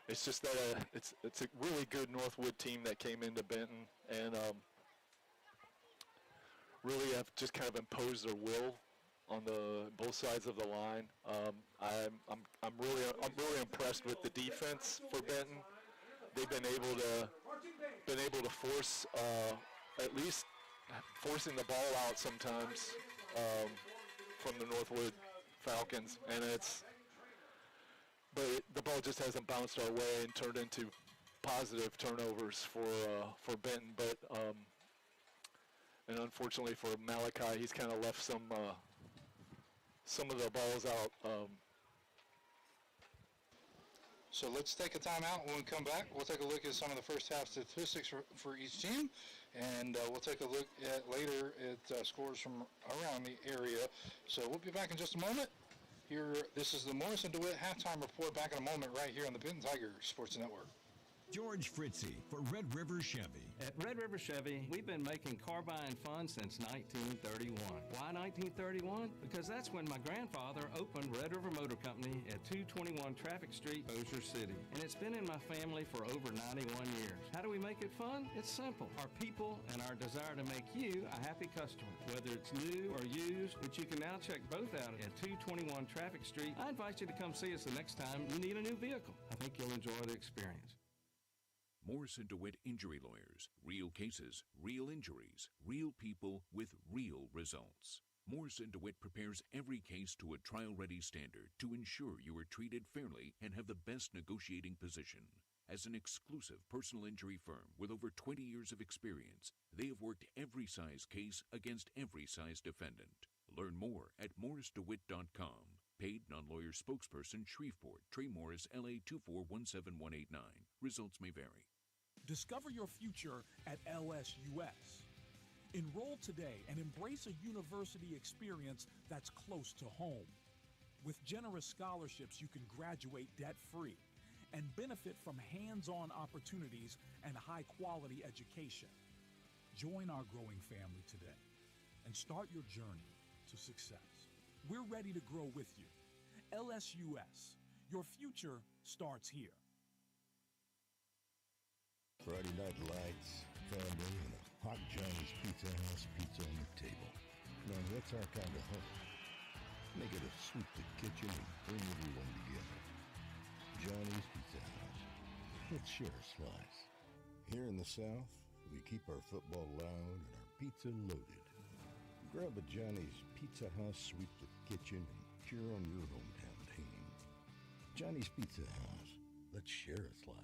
[SPEAKER 8] it's just that it's a really good Northwood team that came into Benton and really have just kind of imposed their will on both sides of the line. I'm really impressed with the defense for Benton. They've been able to force at least forcing the ball out sometimes from the Northwood Falcons, and but the ball just hasn't bounced our way and turned into positive turnovers for Benton. But and unfortunately for Malachi, he's kind of left some of the balls out.
[SPEAKER 7] So let's take a timeout. When we come back, we'll take a look at some of the first half statistics for each team, and we'll take a look at later at scores from around the area. So we'll be back in just a moment. Here, this is the Morrison DeWitt halftime report. Back in a moment, right here on the Benton Tiger Sports Network.
[SPEAKER 17] George Fritzy for Red River Chevy.
[SPEAKER 18] At Red River Chevy, we've been making car buying fun since 1931. Why 1931? Because that's when my grandfather opened Red River Motor Company at 221 Traffic Street, Bossier City. And it's been in my family for over 91 years. How do we make it fun? It's simple. Our people and our desire to make you a happy customer. Whether it's new or used, which you can now check both out at 221 Traffic Street, I invite you to come see us the next time you need a new vehicle. I think you'll enjoy the experience.
[SPEAKER 11] Morrison DeWitt Injury Lawyers. Real cases, real injuries, real people with real results. Morrison DeWitt prepares every case to a trial-ready standard to ensure you are treated fairly and have the best negotiating position. As an exclusive personal injury firm with over 20 years of experience, they have worked every size case against every size defendant. Learn more at morrisdewitt.com. Paid non-lawyer spokesperson Shreveport, Trey Morris, LA 2417189. Results may vary.
[SPEAKER 16] Discover your future at LSUS. Enroll today and embrace a university experience that's close to home. With generous scholarships, you can graduate debt-free and benefit from hands-on opportunities and high-quality education. Join our growing family today and start your journey to success. We're ready to grow with you. LSUS, your future starts here.
[SPEAKER 12] Friday night lights, family, and a hot Johnny's Pizza House pizza on the table. Now, what's our kind of home? Make it a sweep the kitchen and bring everyone together. Johnny's Pizza House. Let's share a slice. Here in the South, we keep our football loud and our pizza loaded. Grab a Johnny's Pizza House, sweep the kitchen, and cheer on your hometown team. Johnny's Pizza House. Let's share a slice.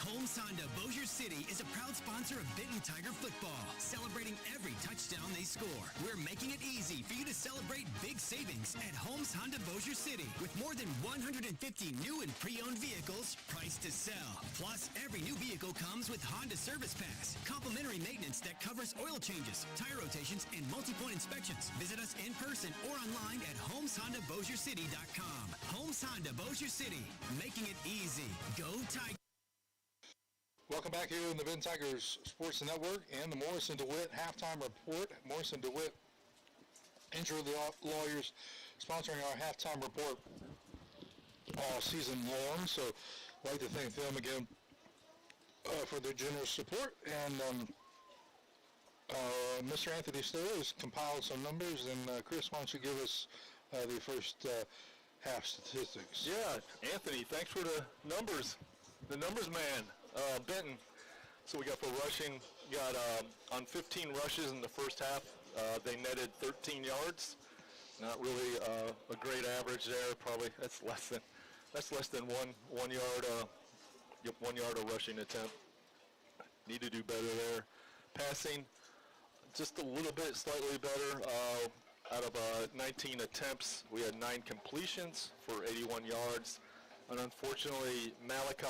[SPEAKER 13] Holmes Honda Bossier City is a proud sponsor of Benton Tiger football, celebrating every touchdown they score. We're making it easy for you to celebrate big savings at Holmes Honda Bossier City, with more than 150 new and pre-owned vehicles priced to sell. Plus, every new vehicle comes with Honda Service Pass, complimentary maintenance that covers oil changes, tire rotations, and multi-point inspections. Visit us in person or online at HolmesHondaBossierCity.com. Holmes Honda Bossier City, making it easy. Go Tiger!
[SPEAKER 7] Welcome back here in the Benton Tigers Sports Network and the Morrison DeWitt halftime report. Morrison DeWitt Injury Lawyers sponsoring our halftime report all season long. So I'd like to thank them again for their generous support. And Mr. Anthony Stowe has compiled some numbers. And Chris, why don't you give us the first half statistics?
[SPEAKER 8] Yeah, Anthony, thanks for the numbers. The numbers man. Benton, so we got for rushing, got on 15 rushes in the first half, they netted 13 yards. Not really a great average there. Probably that's less than one yard a rushing attempt. Need to do better there. Passing, just a little bit, slightly better. Out of 19 attempts, we had 9 completions for 81 yards. And unfortunately, Malachi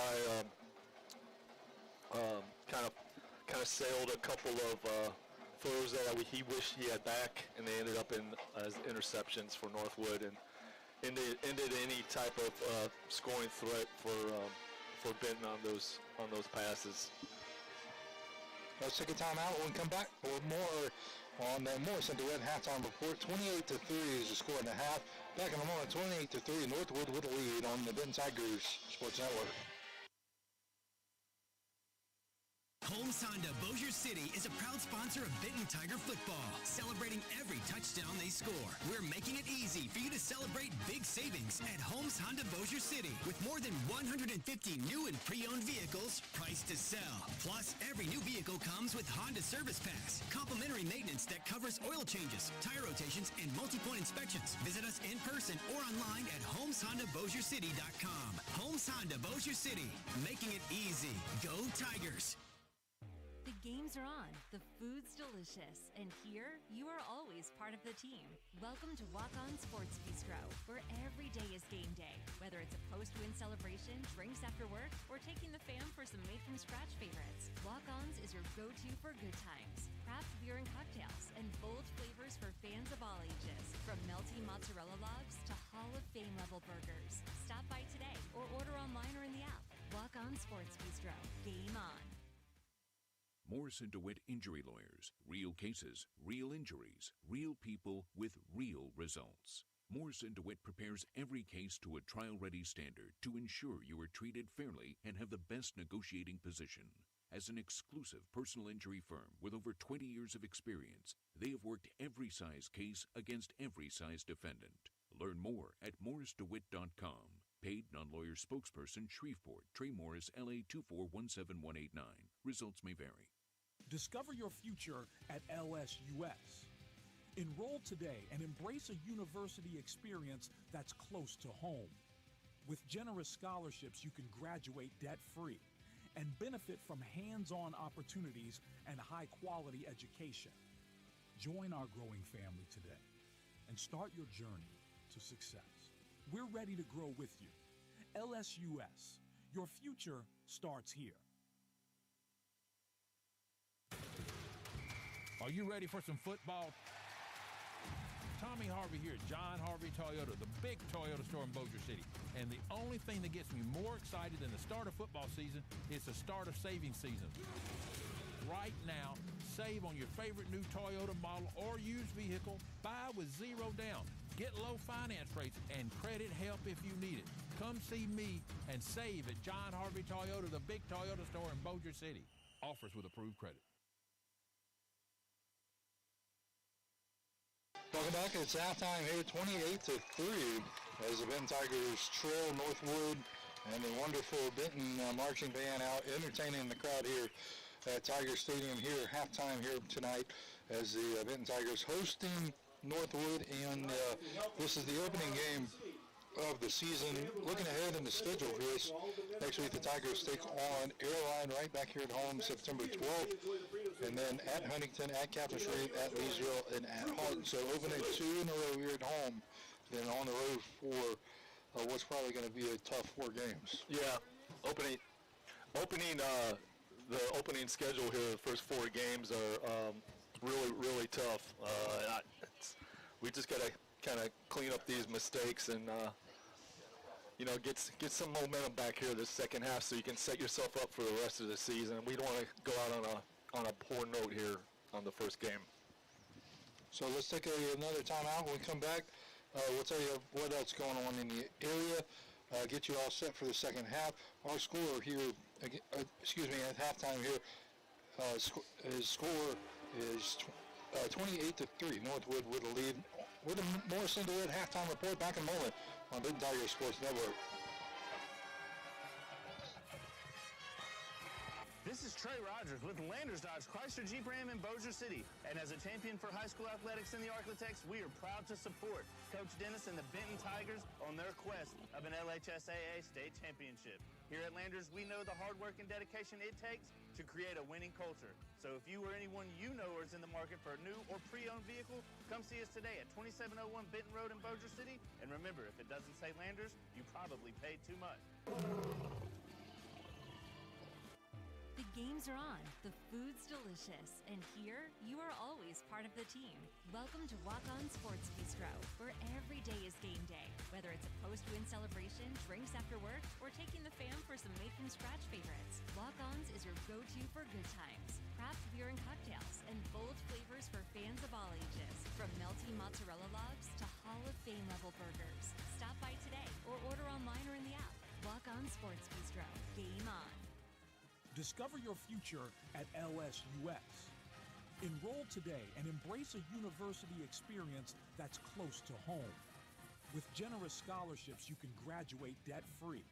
[SPEAKER 8] kind of sailed a couple of throws that he wished he had back, and they ended up as interceptions for Northwood, and ended any type of scoring threat for Benton on those passes.
[SPEAKER 7] Let's take a timeout. When we come back for more on the Morrison DeWitt halftime report. 28-3 is the score in the half. Back in a moment, 28-3, Northwood with the lead on the Benton Tigers Sports Network.
[SPEAKER 13] Holmes Honda Bossier City is a proud sponsor of Benton Tiger football, celebrating every touchdown they score. We're making it easy for you to celebrate big savings at Holmes Honda Bossier City with more than 150 new and pre-owned vehicles priced to sell. Plus, every new vehicle comes with Honda Service Pass, complimentary maintenance that covers oil changes, tire rotations, and multi-point inspections. Visit us in person or online at HolmesHondaBossierCity.com. Holmes Honda Bossier City, making it easy. Go Tigers!
[SPEAKER 10] The games are on, the food's delicious, and here you are always part of the team. Welcome to Walk On Sports Bistro, where every day is game day. Whether it's a post-win celebration, drinks after work, or taking the fam for some made-from-scratch favorites, Walk On's is your go-to for good times. Craft beer and cocktails, and bold flavors for fans of all ages, from melty mozzarella logs to Hall of Fame level burgers. Stop by today or order online or in the app. Walk On Sports Bistro. Game on.
[SPEAKER 11] Morrison DeWitt Injury Lawyers. Real cases, real injuries, real people with real results. Morrison DeWitt prepares every case to a trial-ready standard to ensure you are treated fairly and have the best negotiating position. As an exclusive personal injury firm with over 20 years of experience, they have worked every size case against every size defendant. Learn more at morrisdewitt.com. Paid non-lawyer spokesperson Shreveport, Trey Morris, LA 2417189. Results may vary.
[SPEAKER 16] Discover your future at LSUS. Enroll today and embrace a university experience that's close to home. With generous scholarships, you can graduate debt-free and benefit from hands-on opportunities and high-quality education. Join our growing family today and start your journey to success. We're ready to grow with you. LSUS, your future starts here.
[SPEAKER 14] Are you ready for some football? Tommy Harvey here at John Harvey Toyota, the big Toyota store in Bossier City. And the only thing that gets me more excited than the start of football season is the start of saving season. Right now, save on your favorite new Toyota model or used vehicle. Buy with zero down. Get low finance rates and credit help if you need it. Come see me and save at John Harvey Toyota, the big Toyota store in Bossier City. Offers with approved credit.
[SPEAKER 7] Welcome back. It's halftime here, 28-3, as the Benton Tigers trail Northwood and the wonderful Benton marching band out entertaining the crowd here at Tiger Stadium here, halftime here tonight, as the Benton Tigers hosting Northwood, and this is the opening game of the season. Looking ahead in the schedule for this, next week the Tigers take on Airline right back here at home September 12th, and then at Huntington, at Captain Street, at Leesville, and at Houghton. So opening 2 in a row here at home, then on the road for what's probably going to be a tough 4 games.
[SPEAKER 8] Yeah, opening the opening schedule here, the first 4 games are really tough. We just got to kind of clean up these mistakes and get some momentum back here this second half, so you can set yourself up for the rest of the season. We don't want to go out on a poor note here on the first game.
[SPEAKER 7] So let's take another timeout. When we come back, we'll tell you what else is going on in the area, get you all set for the second half. Our score here, at halftime here, his score is 28-3. Northwood with a lead. With a Morrison DeWitt halftime report, back in a moment on Benton Tiger Sports Network.
[SPEAKER 9] This is Trey Rogers with Landers Dodge Chrysler Jeep Ram in Bossier City. And as a champion for high school athletics in the Arklatex, we are proud to support Coach Dennis and the Benton Tigers on their quest of an LHSAA state championship. Here at Landers, we know the hard work and dedication it takes to create a winning culture. So if you or anyone you know is in the market for a new or pre-owned vehicle, come see us today at 2701 Benton Road in Bossier City. And remember, if it doesn't say Landers, you probably paid too much.
[SPEAKER 10] The games are on, the food's delicious, and here you are always part of the team. Welcome to Walk On Sports Bistro, where every day is game day. Whether it's a post-win celebration, drinks after work, or taking the fam for some made-from-scratch favorites, Walk On's is your go-to for good times. Craft beer and cocktails, and bold flavors for fans of all ages. From melty mozzarella logs to Hall of Fame level burgers. Stop by today or order online or in the app. Walk On Sports Bistro. Game on.
[SPEAKER 16] Discover your future at LSUS. Enroll today and embrace a university experience that's close to home. With generous scholarships, you can graduate debt-free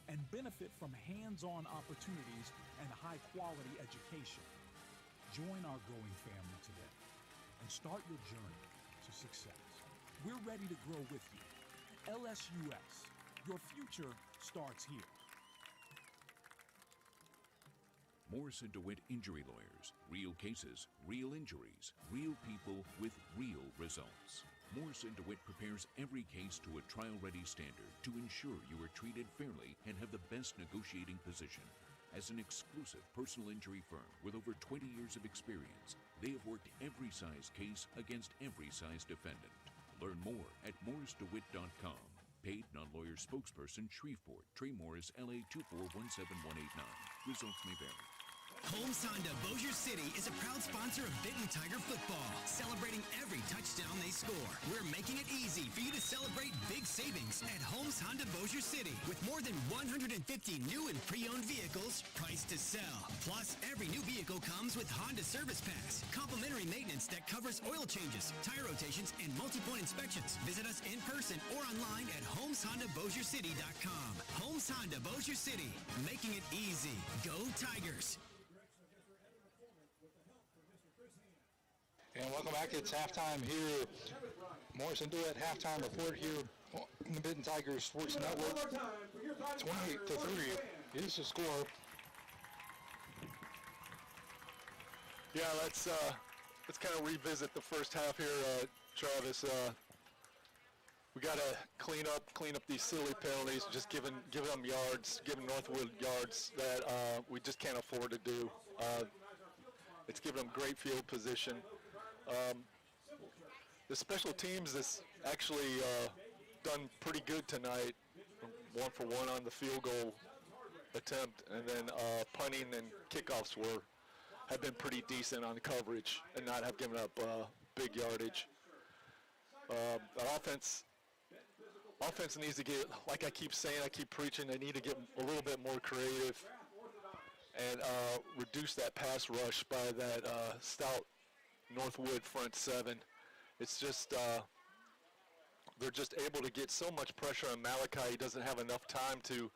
[SPEAKER 16] and benefit from hands-on opportunities and high-quality education. Join our growing family today and start your journey to success. We're ready to grow with you. LSUS, your future starts here.
[SPEAKER 11] Morrison DeWitt Injury Lawyers. Real cases, real injuries, real people with real results. Morrison DeWitt prepares every case to a trial-ready standard to ensure you are treated fairly and have the best negotiating position. As an exclusive personal injury firm with over 20 years of experience, they have worked every size case against every size defendant. Learn more at morrisdewitt.com. Paid non-lawyer spokesperson, Shreveport, Trey Morris, LA 2417189. Results may vary.
[SPEAKER 13] Holmes Honda Bossier City is a proud sponsor of Benton Tiger football, celebrating every touchdown they score. We're making it easy for you to celebrate big savings at Holmes Honda Bossier City with more than 150 new and pre-owned vehicles priced to sell. Plus, every new vehicle comes with Honda Service Pass, complimentary maintenance that covers oil changes, tire rotations, and multi-point inspections. Visit us in person or online at HolmesHondaBossierCity.com. Holmes Honda Bossier City, making it easy. Go Tigers!
[SPEAKER 7] And welcome back. It's halftime here. Morrison DeWitt halftime report here on the Benton Tigers Sports Network. 28-3 is the score.
[SPEAKER 8] Yeah, let's kind of revisit the first half here, Travis. We got to clean up these silly penalties, just giving them yards, giving Northwood yards that we just can't afford to do. It's giving them great field position. The special teams has actually done pretty good tonight, 1 for 1 on the field goal attempt, and then punting and kickoffs have been pretty decent on coverage and not have given up big yardage. The offense needs to get, like I keep saying, I keep preaching, they need to get a little bit more creative and reduce that pass rush by that stout Northwood front seven. It's just they're just able to get so much pressure on Malachi. He doesn't have enough time to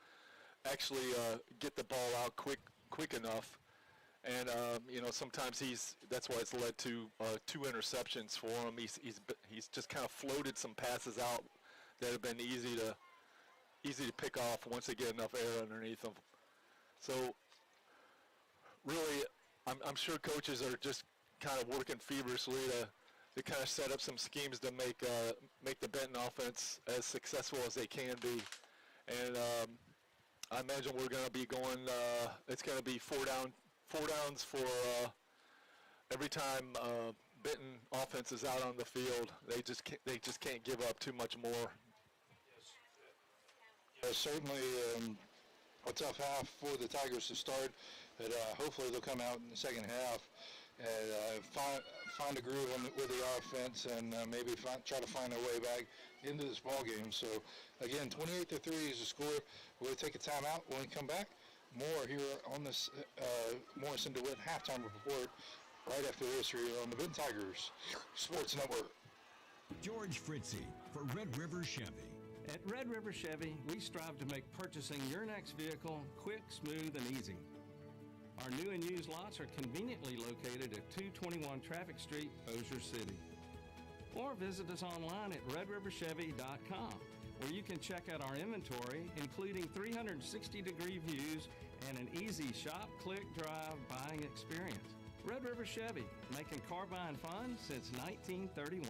[SPEAKER 8] actually get the ball out quick enough, and sometimes that's why it's led to 2 interceptions for him. He's just kind of floated some passes out that have been easy to pick off once they get enough air underneath them. So really, I'm sure coaches are just kind of working feverishly to kind of set up some schemes to make the Benton offense as successful as they can be. And I imagine we're going to be going. It's going to be 4 downs for every time Benton offense is out on the field. They just can't give up too much more.
[SPEAKER 7] Certainly a tough half for the Tigers to start, but hopefully they'll come out in the second half and find a groove with the offense and maybe try to find their way back into this ball game. So again, 28-3 is the score. We'll take a timeout. When we come back, more here on this Morrison DeWitt halftime report right after this here on the Benton Tigers Sports Network.
[SPEAKER 17] George Fritzy for Red River Chevy.
[SPEAKER 18] At Red River Chevy, we strive to make purchasing your next vehicle quick, smooth, and easy. Our new and used lots are conveniently located at 221 Traffic Street, Bossier City. Or visit us online at redriverchevy.com, where you can check out our inventory, including 360-degree views and an easy shop, click, drive buying experience. Red River Chevy, making car buying fun since 1931.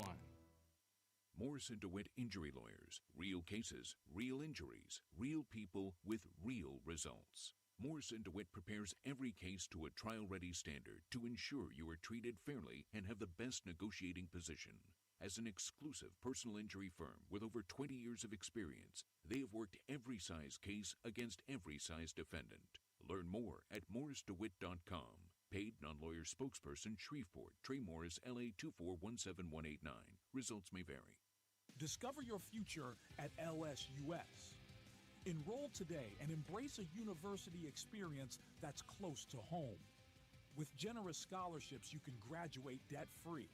[SPEAKER 11] Morrison DeWitt Injury Lawyers. Real cases, real injuries, real people with real results. Morrison DeWitt prepares every case to a trial-ready standard to ensure you are treated fairly and have the best negotiating position. As an exclusive personal injury firm with over 20 years of experience, they have worked every size case against every size defendant. Learn more at morrisdewitt.com. Paid non-lawyer spokesperson Shreveport, Trey Morris, LA 2417189. Results may vary.
[SPEAKER 16] Discover your future at LSUS. Enroll today and embrace a university experience that's close to home. With generous scholarships, you can graduate debt-free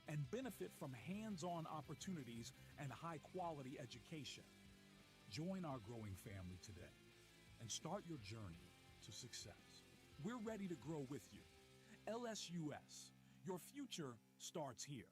[SPEAKER 16] and benefit from hands-on opportunities and high-quality education. Join our growing family today and start your journey to success. We're ready to grow with you. LSUS, your future starts here.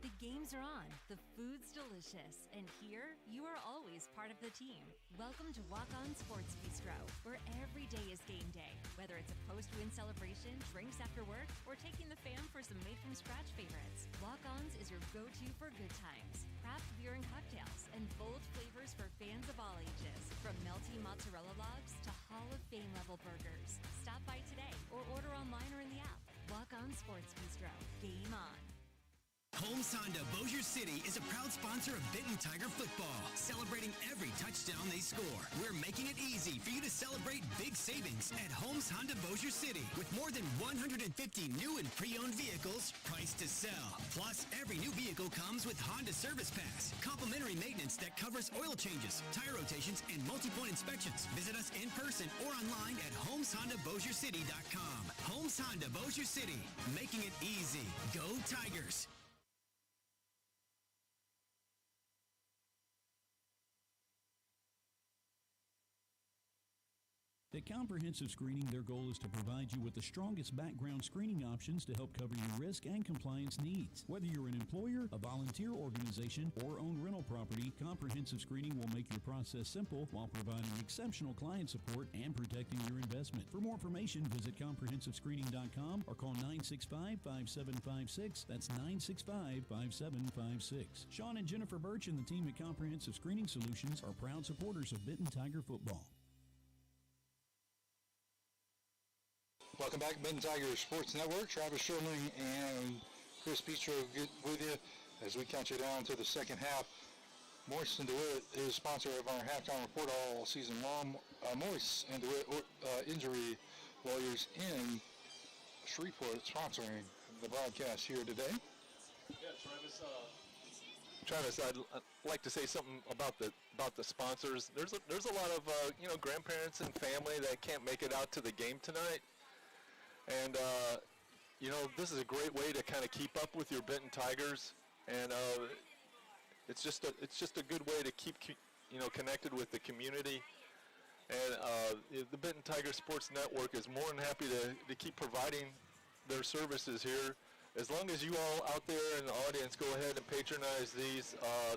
[SPEAKER 10] The games are on, the food's delicious, and here you are always part of the team. Welcome to Walk On Sports Bistro, where every day is game day. Whether it's a post-win celebration, drinks after work, or taking the fam for some made-from-scratch favorites, Walk On's is your go-to for good times. Craft beer and cocktails, and bold flavors for fans of all ages. From melty mozzarella logs to Hall of Fame level burgers. Stop by today or order online or in the app. Walk On Sports Bistro. Game on.
[SPEAKER 13] Holmes Honda Bossier City is a proud sponsor of Benton Tiger football, celebrating every touchdown they score. We're making it easy for you to celebrate big savings at Holmes Honda Bossier City with more than 150 new and pre-owned vehicles priced to sell. Plus, every new vehicle comes with Honda Service Pass, complimentary maintenance that covers oil changes, tire rotations, and multi-point inspections. Visit us in person or online at HolmesHondaBossierCity.com. Holmes Honda Bossier City, making it easy. Go Tigers!
[SPEAKER 4] At Comprehensive Screening, their goal is to provide you with the strongest background screening options to help cover your risk and compliance needs. Whether you're an employer, a volunteer organization, or own rental property, Comprehensive Screening will make your process simple while providing exceptional client support and protecting your investment. For more information, visit comprehensivescreening.com or call 965-5756. That's 965-5756. Sean and Jennifer Birch and the team at Comprehensive Screening Solutions are proud supporters of Benton Tiger football.
[SPEAKER 7] Welcome back, Benton Tiger Sports Network. Travis Sherling and Chris Petro with you as we count you down to the second half. Morrison DeWitt is sponsor of our halftime report all season long. Morris and DeWitt Injury Lawyers in Shreveport sponsoring the broadcast here today.
[SPEAKER 8] Yeah, Travis, I'd like to say something about the sponsors. There's a lot of grandparents and family that can't make it out to the game tonight. And, this is a great way to kind of keep up with your Benton Tigers. And it's just a good way to keep connected with the community. And the Benton Tiger Sports Network is more than happy to keep providing their services here. As long as you all out there in the audience go ahead and patronize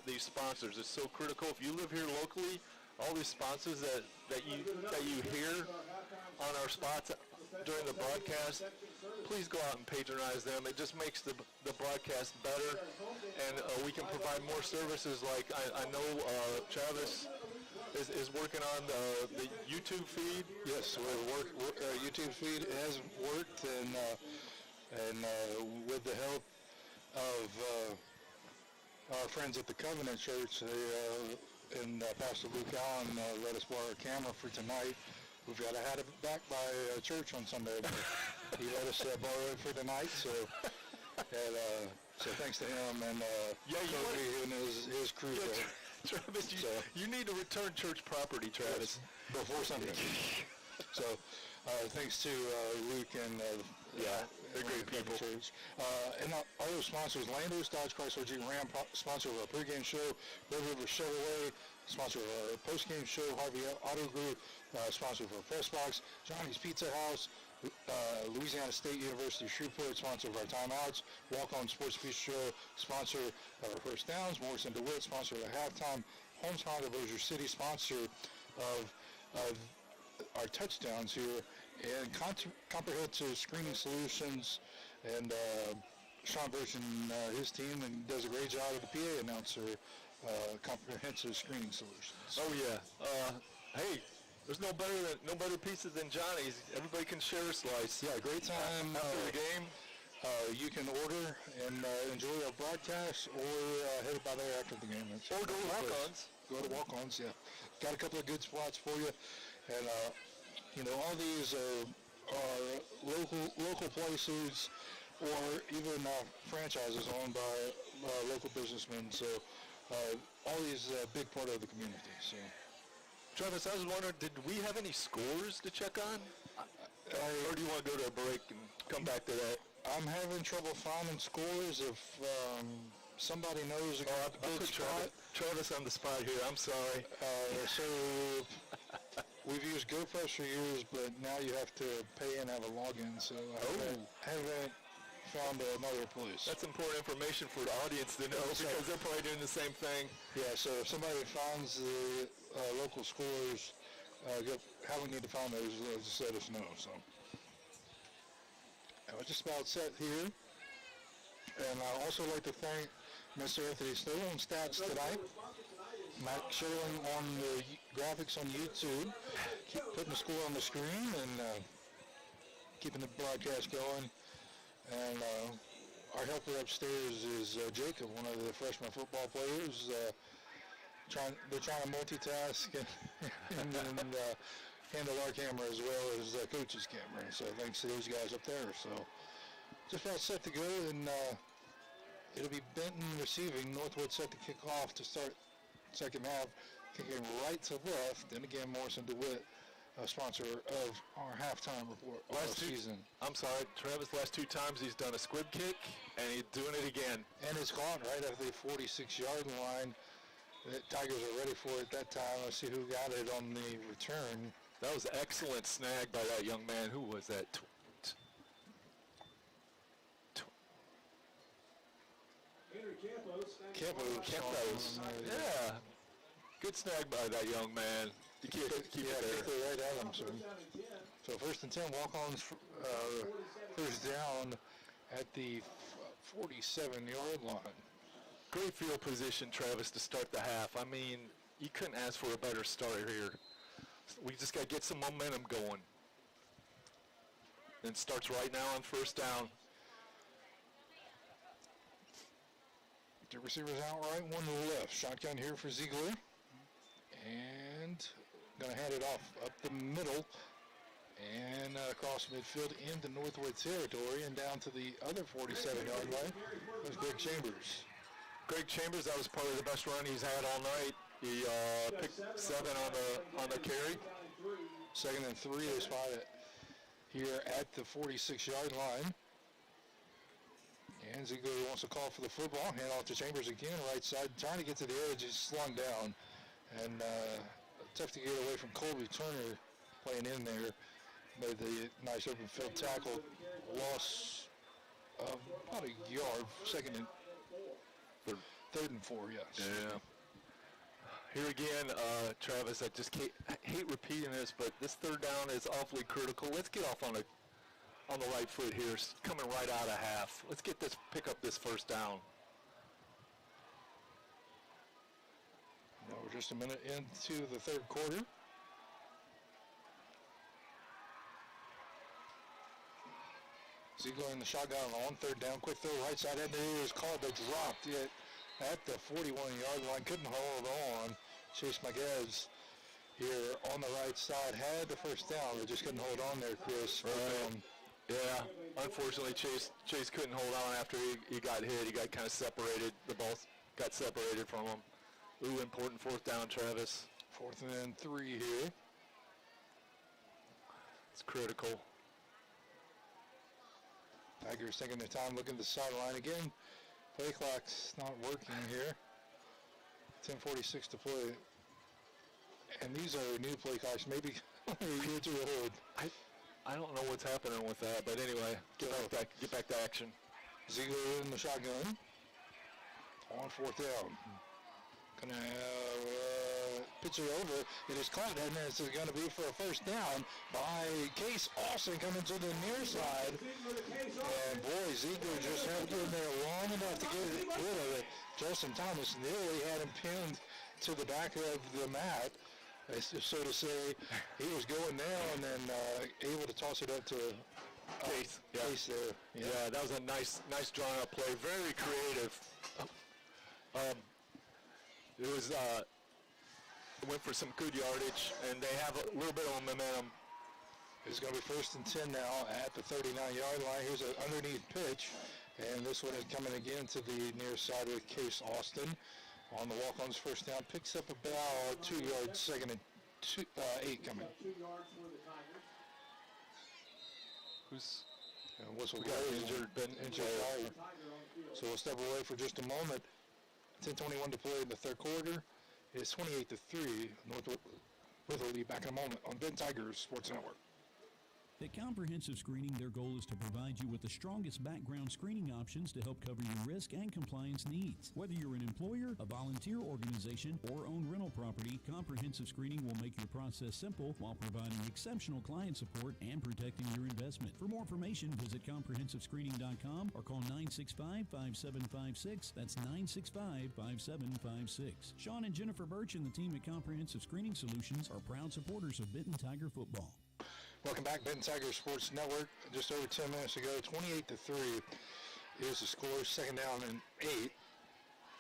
[SPEAKER 8] these sponsors. It's so critical. If you live here locally, all these sponsors that you hear on our spots during the broadcast, please go out and patronize them. It just makes the broadcast better, and we can provide more services. Like I know Travis is working on the YouTube feed.
[SPEAKER 7] Yes, our YouTube feed has worked, and with the help of our friends at the Covenant Church, and Pastor Luke Allen let us borrow a camera for tonight. We've got to have it back by church on Sunday, but he let us borrow it for tonight. So thanks to him and Kobe and his crew.
[SPEAKER 8] Yeah, Travis, you need to return church property, Travis,
[SPEAKER 7] before Sunday. So thanks to Luke and they're great people. And our other sponsors, Landers, Dodge, Chrysler, Jeep, Ram, sponsor of our pregame show, Red River Chevrolet, sponsor of our postgame show, Harvey Auto Group, sponsor of our Press Box, Johnny's Pizza House, Louisiana State University Shreveport, sponsor of our timeouts, Walk On Sports Bistro, sponsor of our first downs, Morrison DeWitt, sponsor of the halftime, Holmes Honda Bossier City, sponsor of our touchdowns here, and Comprehensive Screening Solutions, and Sean Birch and his team, and does a great job of the PA announcer, Comprehensive Screening Solutions.
[SPEAKER 8] Oh yeah, hey, there's no better pizza than Johnny's. Everybody can share a slice.
[SPEAKER 7] Yeah, great time
[SPEAKER 8] after the game.
[SPEAKER 7] You can order and enjoy our broadcast, or head by there after the game.
[SPEAKER 8] Or go to Walk-Ons.
[SPEAKER 7] Go to Walk-Ons, yeah. Got a couple of good spots for you. And, all these are local places or even franchises owned by local businessmen. So all these big part of the community. So,
[SPEAKER 8] Travis, I was wondering, did we have any scores to check on? Or do you want to go to a break and come back to that?
[SPEAKER 7] I'm having trouble finding scores. If somebody knows a good spot.
[SPEAKER 8] Travis on the spot here. I'm sorry.
[SPEAKER 7] So we've used GoPros for years, but now you have to pay and have a login. So I haven't found another place.
[SPEAKER 8] That's important information for the audience to know because they're probably doing the same thing.
[SPEAKER 7] Yeah. So if somebody finds the local scores, how we need to find those, just let us know. So. We're just about set here. And I'd also like to thank Mr. Anthony Stowe on stats tonight. Matt showing on the graphics on YouTube. Keep putting the score on the screen and keeping the broadcast going. And our helper upstairs is Jacob, one of the freshman football players. They're trying to multitask and handle our camera as well as the coach's camera. So thanks to those guys up there. So just about set to go, and it'll be Benton receiving. Northwood set to kick off to start second half, kicking right to left. Then again, Morrison DeWitt, sponsor of our halftime report last season.
[SPEAKER 8] I'm sorry, Travis, last 2 times he's done a squib kick, and he's doing it again.
[SPEAKER 7] And it's gone right at the 46-yard line. The Tigers are ready for it that time. Let's see who got it on the return.
[SPEAKER 8] That was an excellent snag by that young man. Who was that?
[SPEAKER 7] Campos.
[SPEAKER 8] Yeah. Good snag by that young man. To keep it there.
[SPEAKER 7] Kicked it right at him. So first and 10, walk-ons first down at the 47-yard line.
[SPEAKER 8] Great field position, Travis, to start the half. I mean, you couldn't ask for a better start here. We just got to get some momentum going. And starts right now on first down.
[SPEAKER 7] The receivers out right, one to the left. Shotgun here for Ziegler. And going to hand it off up the middle and across midfield into Northwood territory and down to the other 47-yard line. There's Greg Chambers.
[SPEAKER 8] Greg Chambers, that was probably the best run he's had all night. He picked 7 on the carry.
[SPEAKER 7] 2nd and 3, they spot it here at the 46-yard line. And Ziegler wants to call for the football. Hand off to Chambers again, right side. Trying to get to the edge, he's slung down. And tough to get away from Colby Turner playing in there. Made the nice open field tackle. Loss of about a yard. 3rd and 4, yes.
[SPEAKER 8] Yeah. Here again, Travis, I hate repeating this, but this 3rd down is awfully critical. Let's get off on the right foot here, coming right out of half. Let's pick up this first down.
[SPEAKER 7] Now we're just a minute into the 3rd quarter. Ziegler in the shotgun on 3rd down. Quick throw right side, and it is called the dropped it at the 41-yard line. Couldn't hold on. Chase Maguez here on the right side had the first down, but just couldn't hold on there, Chris.
[SPEAKER 8] Right. Yeah, unfortunately, Chase couldn't hold on after he got hit. He got kind of separated. The ball got separated from him. Ooh, important 4th down, Travis.
[SPEAKER 7] 4th and 3 here.
[SPEAKER 8] It's critical.
[SPEAKER 7] Tigers taking their time, looking at the sideline again. Play clock's not working here. 10:46 to play. And these are new play clocks, maybe a year or 2 old.
[SPEAKER 8] I don't know what's happening with that, but anyway, get back to action.
[SPEAKER 7] Ziegler in the shotgun on 4th down. Gonna pitch it over. It is caught, and it's going to be for a first down by Case Austin coming to the near side. And boy, Ziegler just held in there long enough to get rid of it. Justin Thomas nearly had him pinned to the back of the mat.
[SPEAKER 3] so to say. He was going now and then able to toss it up to
[SPEAKER 8] Case.
[SPEAKER 3] Case there.
[SPEAKER 8] Yeah, that was a nice drawn up play. Very creative. It was went for some good yardage, and they have a little bit of momentum.
[SPEAKER 3] It's going to be 1st and 10 now at the 39-yard line. Here's an underneath pitch, and this one is coming again to the near side with Case Austin. On the walk-ons, first down, picks up about 2 yards, 2nd and 8 coming.
[SPEAKER 6] 2 yards for the Tigers.
[SPEAKER 8] Who's
[SPEAKER 3] Whistle
[SPEAKER 8] we got injured?
[SPEAKER 3] Tiger. So we'll step away for just a moment. 10:21 to play in the third quarter. It's 28-3. Northwood with a lead. Back in a moment on Benton Tigers Sports Network.
[SPEAKER 4] At Comprehensive Screening, their goal is to provide you with the strongest background screening options to help cover your risk and compliance needs. Whether you're an employer, a volunteer organization, or own rental property, Comprehensive Screening will make your process simple while providing exceptional client support and protecting your investment. For more information, visit comprehensivescreening.com or call 965-5756. That's 965-5756. Sean and Jennifer Birch and the team at Comprehensive Screening Solutions are proud supporters of Benton Tiger football.
[SPEAKER 3] Welcome back, Benton Tigers Sports Network. Just over 10 minutes ago, 28-3 is the score. 2nd down and 8.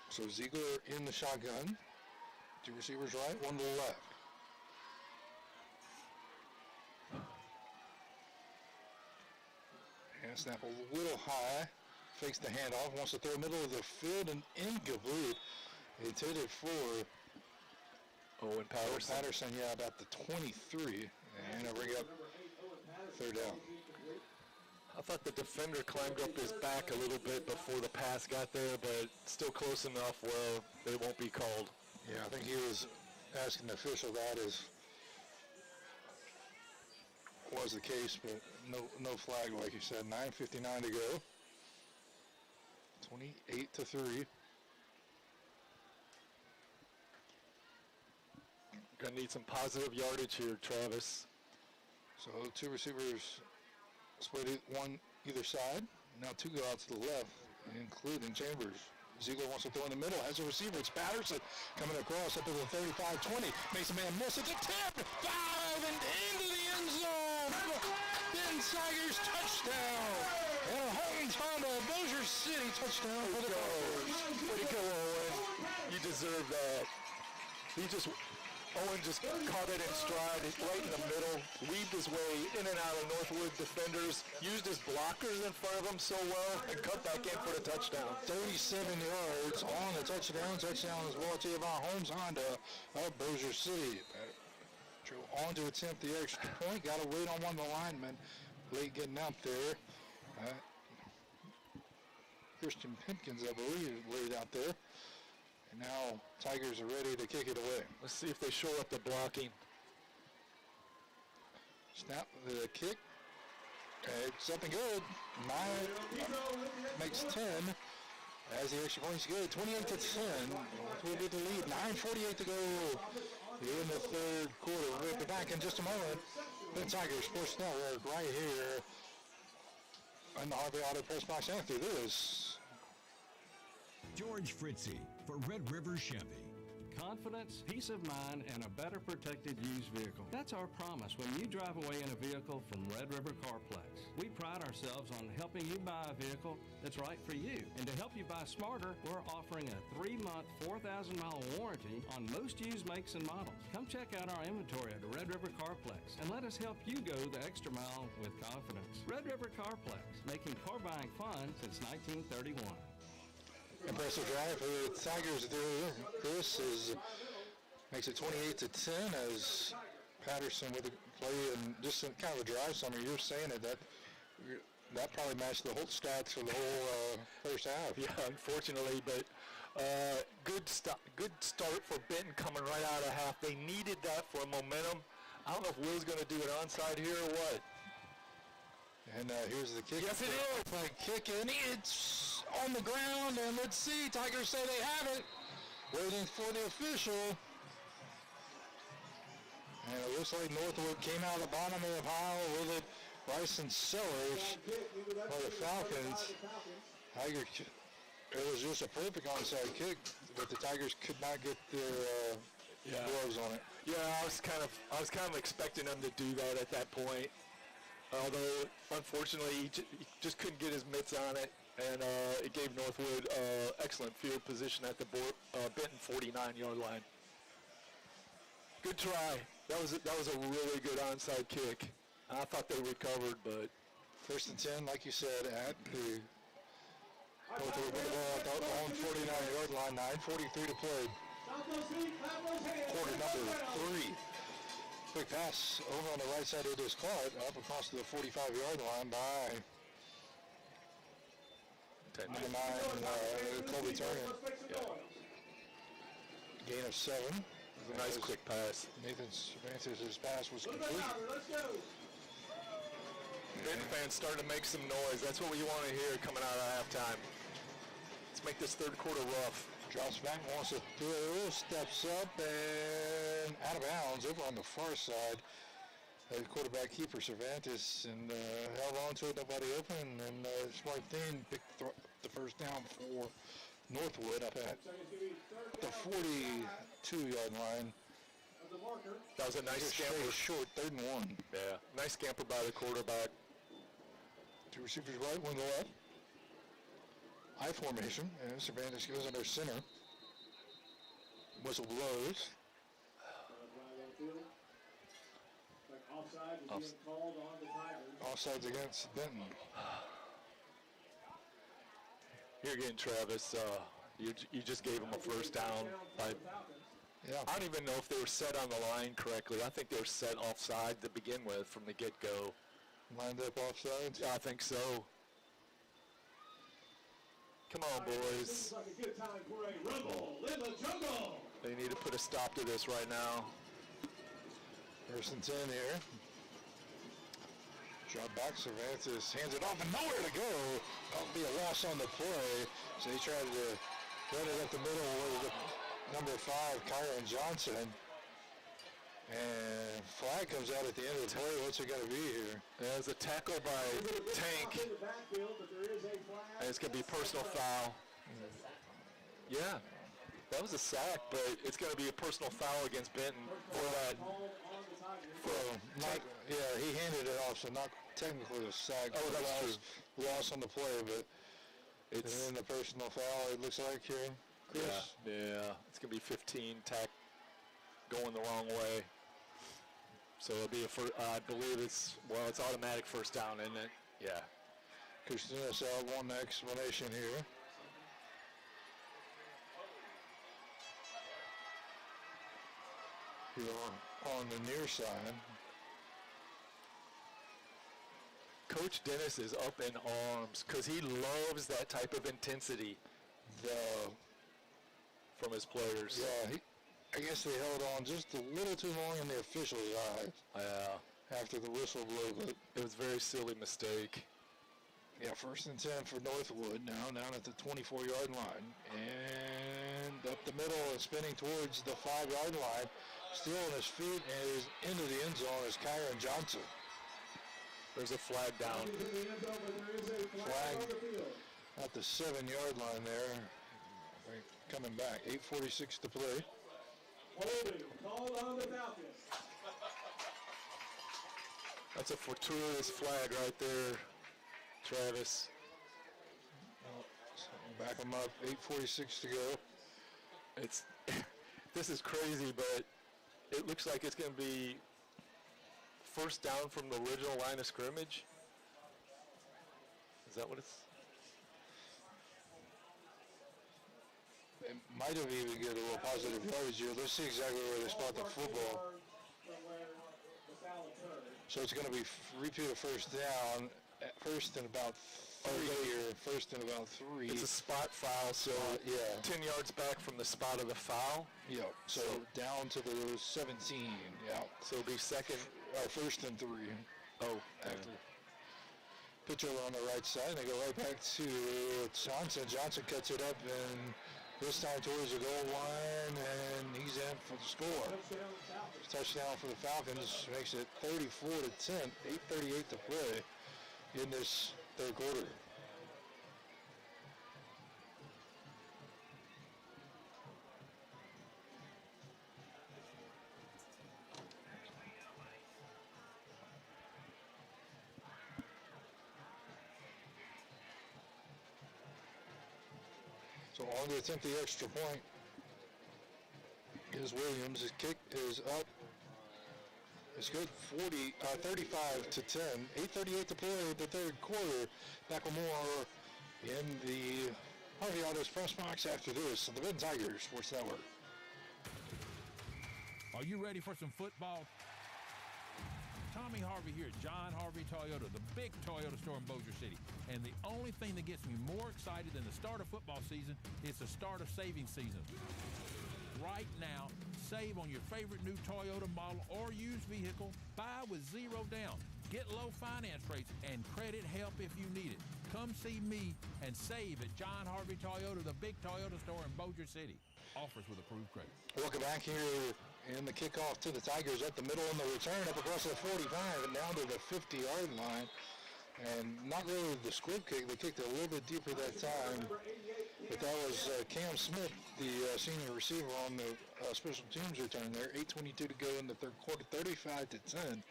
[SPEAKER 3] So Ziegler in the shotgun. 2 receivers right, 1 to the left. And snap a little high. Fakes the handoff. Wants to throw middle of the field and incomplete. Intended for
[SPEAKER 8] Owen Patterson.
[SPEAKER 3] Patterson, yeah, about the 23. And a ring up 3rd down.
[SPEAKER 8] I thought the defender climbed up his back a little bit before the pass got there, but still close enough where they won't be called.
[SPEAKER 3] Yeah, I think he was asking the official that was the case, but no flag like you said. 9:59 to go. 28-3.
[SPEAKER 8] Gonna need some positive yardage here, Travis.
[SPEAKER 3] So 2 receivers split it, 1 either side. Now 2 go out to the left, including Chambers. Ziegler wants to throw in the middle. Has a receiver. It's Patterson coming across up to the 35-20. Makes a man miss. It's a 10-5 and into the end zone. Ben Tigers touchdown. And a Holmes Honda Bossier City touchdown for the Tigers.
[SPEAKER 8] Way to go, Owen. You deserve that. Owen just caught it in stride, right in the middle, weaved his way in and out of Northwood defenders, used his blockers in front of him so well, and cut back in for the touchdown.
[SPEAKER 3] 37 yards on the touchdown. Touchdown is brought to you by Holmes Honda of Bossier City. Drew on to attempt the extra point. Got to wait on one of the linemen. Late getting out there. Christian Pimpkins, I believe, laid out there. And now Tigers are ready to kick it away.
[SPEAKER 8] Let's see if they show up the blocking.
[SPEAKER 3] Snap the kick. It's up and good. 9 makes 10. As the extra point's good. 28-10. Northwood with the lead. 9:48 to go in the third quarter. We'll be back in just a moment. The Tigers Sports Network right here in the Harvey Auto Press Box and through this.
[SPEAKER 17] George Fritzy for Red River Chevy.
[SPEAKER 18] Confidence, peace of mind, and a better protected used vehicle. That's our promise when you drive away in a vehicle from Red River Carplex. We pride ourselves on helping you buy a vehicle that's right for you. And to help you buy smarter, we're offering a 3-month, 4,000-mile warranty on most used makes and models. Come check out our inventory at Red River Carplex and let us help you go the extra mile with confidence. Red River Carplex, making car buying fun since 1931.
[SPEAKER 3] Impressive drive for the Tigers there. Chris makes it 28-10 as Patterson with the play and just kind of a drive summary. You're saying that probably matched the whole stats for the whole first half.
[SPEAKER 8] Yeah, unfortunately, but good start for Benton coming right out of half. They needed that for momentum. I don't know if Will's going to do an onside here or what.
[SPEAKER 3] And here's the kick.
[SPEAKER 8] Yes, it is.
[SPEAKER 3] Play kick, and it's on the ground. And let's see. Tigers say they have it. Waiting for the official. And it looks like Northwood came out of the bottom of the pile with it. Bryson Sellers for the Falcons. Tigers. It was just a perfect onside kick, but the Tigers could not get their gloves on it.
[SPEAKER 8] Yeah, I was kind of expecting him to do that at that point. Although, unfortunately, he just couldn't get his mitts on it, and it gave Northwood excellent field position at the Benton 49-yard line. Good try. That was a really good onside kick. I thought they recovered, but
[SPEAKER 3] 1st and 10, like you said, at the Northwood ball on 49-yard line. 9:43 to play. Quarter number 3. Quick pass over on the right side. It is caught up across to the 45-yard line by number 9, Colby Turner.
[SPEAKER 8] Yeah.
[SPEAKER 3] Gain of 7.
[SPEAKER 8] It was a nice quick pass.
[SPEAKER 3] Nathan Cervantes' pass was complete.
[SPEAKER 8] Benton fans starting to make some noise. That's what we want to hear coming out of halftime. Let's make this third quarter rough.
[SPEAKER 3] Drops back, wants to throw, steps up, and out of bounds over on the far side. The quarterback keeper Cervantes and held on to it, nobody open, and Smart Thing picked the first down for Northwood up at the 42-yard line.
[SPEAKER 8] That was a nice scamper.
[SPEAKER 3] Short, 3rd and 1.
[SPEAKER 8] Yeah, nice scamper by the quarterback.
[SPEAKER 3] 2 receivers right, 1 to the left. I formation, and Cervantes goes under center. Whistle blows. Offsides against Benton.
[SPEAKER 8] Here again, Travis, you just gave him a first down.
[SPEAKER 3] Yeah.
[SPEAKER 8] I don't even know if they were set on the line correctly. I think they were set offside to begin with from the get-go.
[SPEAKER 3] Lined up offsides?
[SPEAKER 8] Yeah, I think so. Come on, boys.
[SPEAKER 6] Like a good time for a rumble in the jungle.
[SPEAKER 8] They need to put a stop to this right now.
[SPEAKER 3] 1st and 10 here. Drop back, Cervantes hands it off and nowhere to go. That'll be a loss on the play. So he tried to run it up the middle with number 5, Kyron Johnson. And flag comes out at the end of the play. What's it going to be here?
[SPEAKER 8] There's a tackle by Tank. And it's going to be personal foul. Yeah, that was a sack, but it's going to be a personal foul against Benton for that.
[SPEAKER 3] Yeah, he handed it off, so not technically a sack.
[SPEAKER 8] Oh, that's
[SPEAKER 3] true. Loss on the play, but it's in the personal foul, it looks like here. Chris?
[SPEAKER 8] Yeah, it's going to be 15, tack going the wrong way. So it'll be I believe it's automatic first down, isn't it? Yeah.
[SPEAKER 3] Christina's out, one explanation here. Here on the near side.
[SPEAKER 8] Coach Dennis is up in arms because he loves that type of intensity from his players.
[SPEAKER 3] Yeah, I guess they held on just a little too long in the official's eyes.
[SPEAKER 8] Yeah.
[SPEAKER 3] After the whistle blew, but
[SPEAKER 8] it was a very silly mistake.
[SPEAKER 3] Yeah, 1st and 10 for Northwood now, down at the 24-yard line. And up the middle and spinning towards the 5-yard line. Still on his feet and is into the end zone is Kyron Johnson.
[SPEAKER 8] There's a flag down.
[SPEAKER 3] Flag at the 7-yard line there. Coming back, 8:46 to play.
[SPEAKER 6] Holding called on the Falcons.
[SPEAKER 8] That's a fortuitous flag right there, Travis.
[SPEAKER 3] Back them up, 8:46 to go.
[SPEAKER 8] This is crazy, but it looks like it's going to be first down from the original line of scrimmage. Is that what it's?
[SPEAKER 3] It might have even get a little positive yardage here. Let's see exactly where they spot the football. So it's going to be repeat of first down, first and about 3 here, first and about 3.
[SPEAKER 8] It's a spot foul, so
[SPEAKER 3] yeah,
[SPEAKER 8] 10 yards back from the spot of the foul.
[SPEAKER 3] Yeah, so down to the 17, yeah.
[SPEAKER 8] So it'll be
[SPEAKER 3] first and 3.
[SPEAKER 8] Oh,
[SPEAKER 3] after. Pitcher on the right side, they go right back to Johnson. Johnson cuts it up and this time towards the goal line, and he's in for the score. Touchdown for the Falcons makes it 34-10, 8:38 to play in this third quarter. So on to attempt the extra point is Williams. His kick is up. It's good. 35-10. 8:38 to play the third quarter. Back with more in the Harvey Autos press box after this on the Benton Tigers Sports Network.
[SPEAKER 14] Are you ready for some football? Tommy Harvey here at John Harvey Toyota, the big Toyota store in Bossier City. And the only thing that gets me more excited than the start of football season is the start of saving season. Right now, save on your favorite new Toyota model or used vehicle. Buy with zero down. Get low finance rates and credit help if you need it. Come see me and save at John Harvey Toyota, the big Toyota store in Bossier City. Offers with approved credit.
[SPEAKER 3] Welcome back here in the kickoff to the Tigers up the middle and the return up across the 45 and down to the 50-yard line. And not really the squib kick. They kicked it a little bit deeper that time. But that was Cam Smith, the senior receiver on the special teams return there. 8:22 to go in the third quarter, 35-10.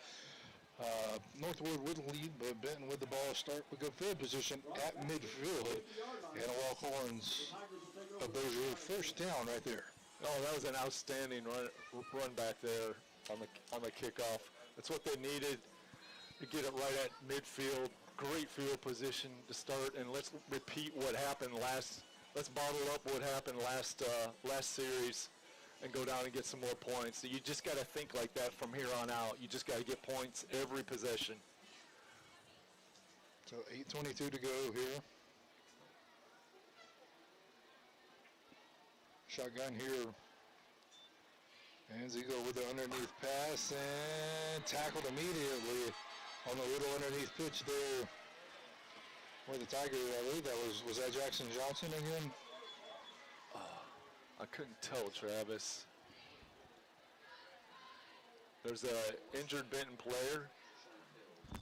[SPEAKER 3] Northwood with the lead, but Benton with the ball start with good field position at midfield. And a walk-ons of Bossier first down right there.
[SPEAKER 8] Oh, that was an outstanding run back there on the kickoff. That's what they needed to get it right at midfield. Great field position to start, and let's repeat what happened let's bottle up what happened last series and go down and get some more points. So you just got to think like that from here on out. You just got to get points every possession.
[SPEAKER 3] So 8:22 to go here. Shotgun here. And Ziegler with the underneath pass and tackled immediately on the little underneath pitch there. Where the Tigers, I believe that was that Jackson Johnson again?
[SPEAKER 8] I couldn't tell, Travis. There's a injured Benton player.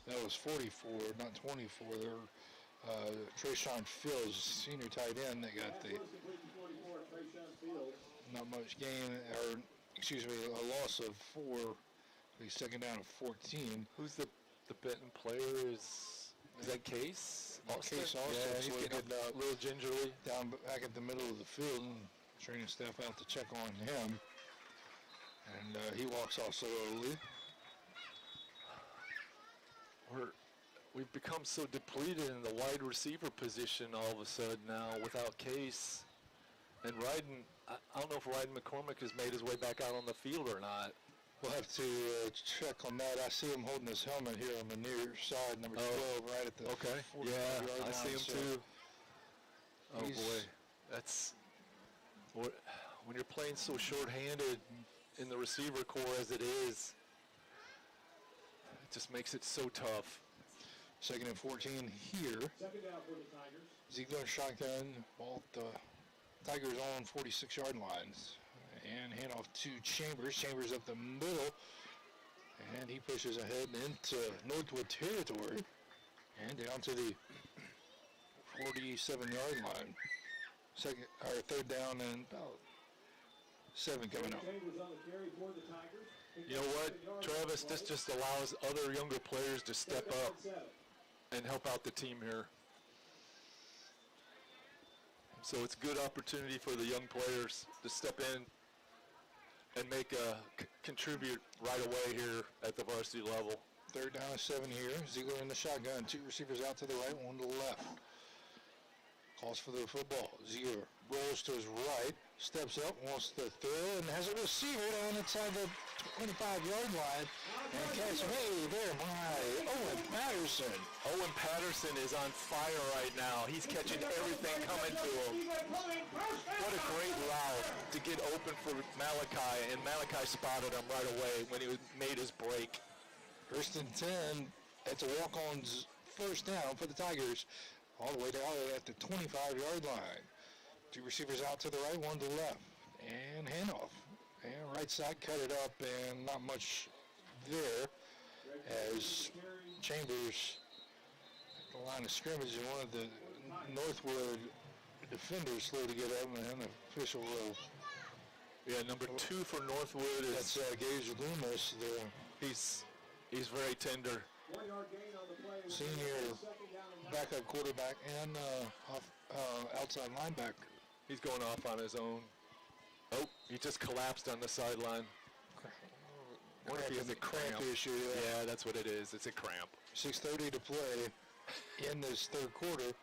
[SPEAKER 3] That was 44, not 24. There, Trayshawn Fields, senior tight end, that got the not much gain, or excuse me, a loss of 4. He's second down of 14.
[SPEAKER 8] Who's the Benton player? Is that Case?
[SPEAKER 3] Case Austin.
[SPEAKER 8] Yeah, he's getting a little gingerly.
[SPEAKER 3] Down back at the middle of the field, and training staff out to check on him. And he walks off slowly.
[SPEAKER 8] We've become so depleted in the wide receiver position all of a sudden now without Case. And Ryden, I don't know if Ryden McCormick has made his way back out on the field or not.
[SPEAKER 3] We'll have to check on that. I see him holding his helmet here on the near side, number 12, right at the 45 yard line.
[SPEAKER 8] I see him too. Oh boy, that's when you're playing so short-handed in the receiver core as it is. It just makes it so tough.
[SPEAKER 3] Second and 14 here.
[SPEAKER 6] Second down for the Tigers.
[SPEAKER 3] Ziegler shotgun, ball at the Tigers on 46-yard lines. And handoff to Chambers. Chambers up the middle. And he pushes ahead into Northwood territory. And down to the 47-yard line. Third down and about 7 coming up.
[SPEAKER 8] You know what, Travis? This just allows other younger players to step up and help out the team here. So it's a good opportunity for the young players to step in and contribute right away here at the varsity level.
[SPEAKER 3] Third down and 7 here. Ziegler in the shotgun. 2 receivers out to the right, 1 to the left. Calls for the football. Ziegler rolls to his right, steps up, wants to throw, and has a receiver down inside the 25-yard line. And catch made there by Owen Patterson.
[SPEAKER 8] Owen Patterson is on fire right now. He's catching everything coming to him. What a great route to get open for Malachi, and Malachi spotted him right away when he made his break.
[SPEAKER 3] First and 10. It's a walk-on's first down for the Tigers. All the way down at the 25-yard line. 2 receivers out to the right, 1 to the left. And handoff. And right side cut it up, and not much there as Chambers at the line of scrimmage, and one of the Northwood defenders slow to get up, and an official will.
[SPEAKER 8] Yeah, number 2 for Northwood is
[SPEAKER 3] Gage Loomis.
[SPEAKER 8] He's very tender.
[SPEAKER 6] 1 yard gain on the play.
[SPEAKER 3] Senior backup quarterback and outside linebacker.
[SPEAKER 8] He's going off on his own. Oh, he just collapsed on the sideline. Wonder if he has a cramp
[SPEAKER 3] issue.
[SPEAKER 8] Yeah, that's what it is. It's a cramp.
[SPEAKER 3] 6:30 to play in this third quarter.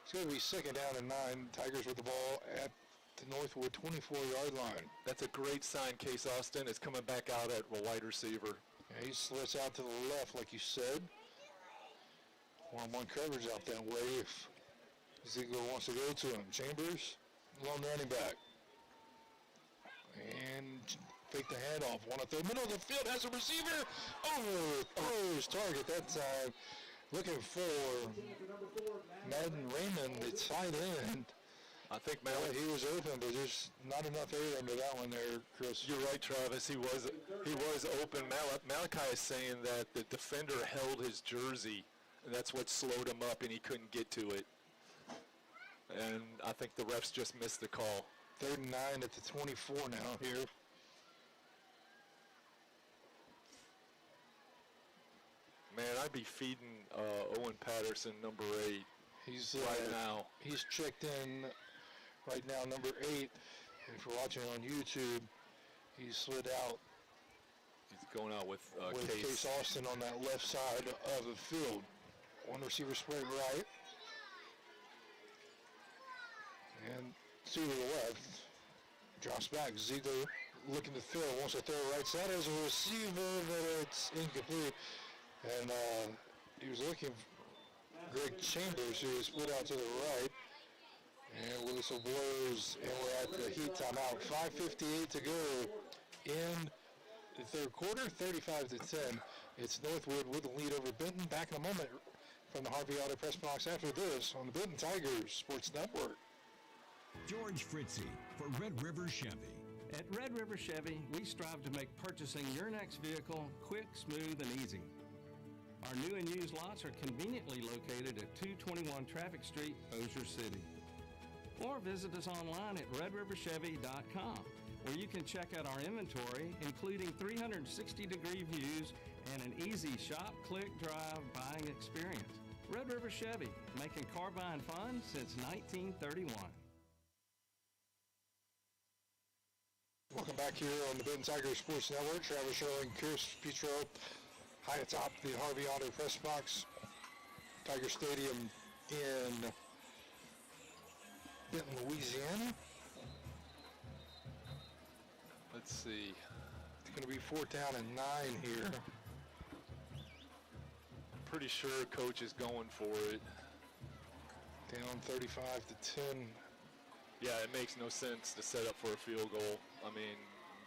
[SPEAKER 3] It's going to be 2nd down and 9. Tigers with the ball at the Northwood 24-yard line.
[SPEAKER 8] That's a great sign. Case Austin is coming back out at a wide receiver.
[SPEAKER 3] Yeah, he slits out to the left, like you said. One-on-one coverage out that way if Ziegler wants to go to him. Chambers, lone running back. And fake the handoff. One at the middle of the field, has a receiver. Throws target that time. Looking for Madden Raymond, the tight end.
[SPEAKER 8] I think
[SPEAKER 3] he was open, but there's not enough air under that one there, Chris.
[SPEAKER 8] You're right, Travis. He was open. Malachi is saying that the defender held his jersey, and that's what slowed him up, and he couldn't get to it. And I think the refs just missed the call.
[SPEAKER 3] 3rd and 9 at the 24 now here.
[SPEAKER 8] Man, I'd be feeding Owen Patterson, number 8,
[SPEAKER 3] He's
[SPEAKER 8] right now.
[SPEAKER 3] He's checked in right now, number 8. And if you're watching on YouTube, he slid out.
[SPEAKER 8] He's going out with
[SPEAKER 3] Case Austin on that left side of the field. One receiver split right. And two to the left. Drops back. Ziegler looking to throw. Wants to throw right side as a receiver, but it's incomplete. And he was looking for Greg Chambers, who was split out to the right. And whistle blows, and we're at the heat timeout. 5:58 to go in the third quarter, 35-10. It's Northwood with the lead over Benton. Back in a moment from the Harvey Auto Press Box after this on the Benton Tigers Sports Network.
[SPEAKER 17] George Fritzy for Red River Chevy.
[SPEAKER 18] At Red River Chevy, we strive to make purchasing your next vehicle quick, smooth, and easy. Our new and used lots are conveniently located at 221 Traffic Street, Bossier City. Or visit us online at redriverchevy.com, where you can check out our inventory, including 360-degree views and an easy shop, click, drive buying experience. Red River Chevy, making car buying fun since 1931.
[SPEAKER 3] Welcome back here on the Benton Tigers Sports Network. Travis Sherling, Chris Petro, high atop the Harvey Auto Press Box. Tiger Stadium in Benton, Louisiana.
[SPEAKER 8] Let's see.
[SPEAKER 3] It's going to be 4th down and 9 here.
[SPEAKER 8] Pretty sure coach is going for it.
[SPEAKER 3] Down 35-10.
[SPEAKER 8] Yeah, it makes no sense to set up for a field goal. I mean,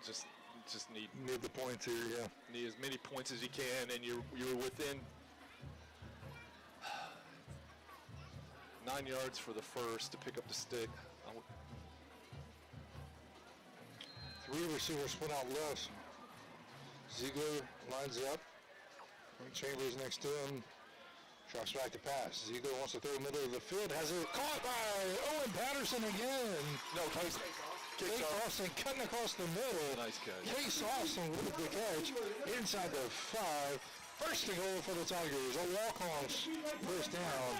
[SPEAKER 8] just need
[SPEAKER 3] the points here, yeah.
[SPEAKER 8] Need as many points as you can, and you're within 9 yards for the first to pick up the stick.
[SPEAKER 3] 3 receivers split out left. Ziegler lines up. Chambers next to him. Drops back to pass. Ziegler wants to throw middle of the field. Has it caught by Owen Patterson again.
[SPEAKER 8] No, Case
[SPEAKER 3] Austin cutting across the middle.
[SPEAKER 8] Nice catch.
[SPEAKER 3] Case Austin with the catch inside the 5. First and goal for the Tigers. A walk-on first down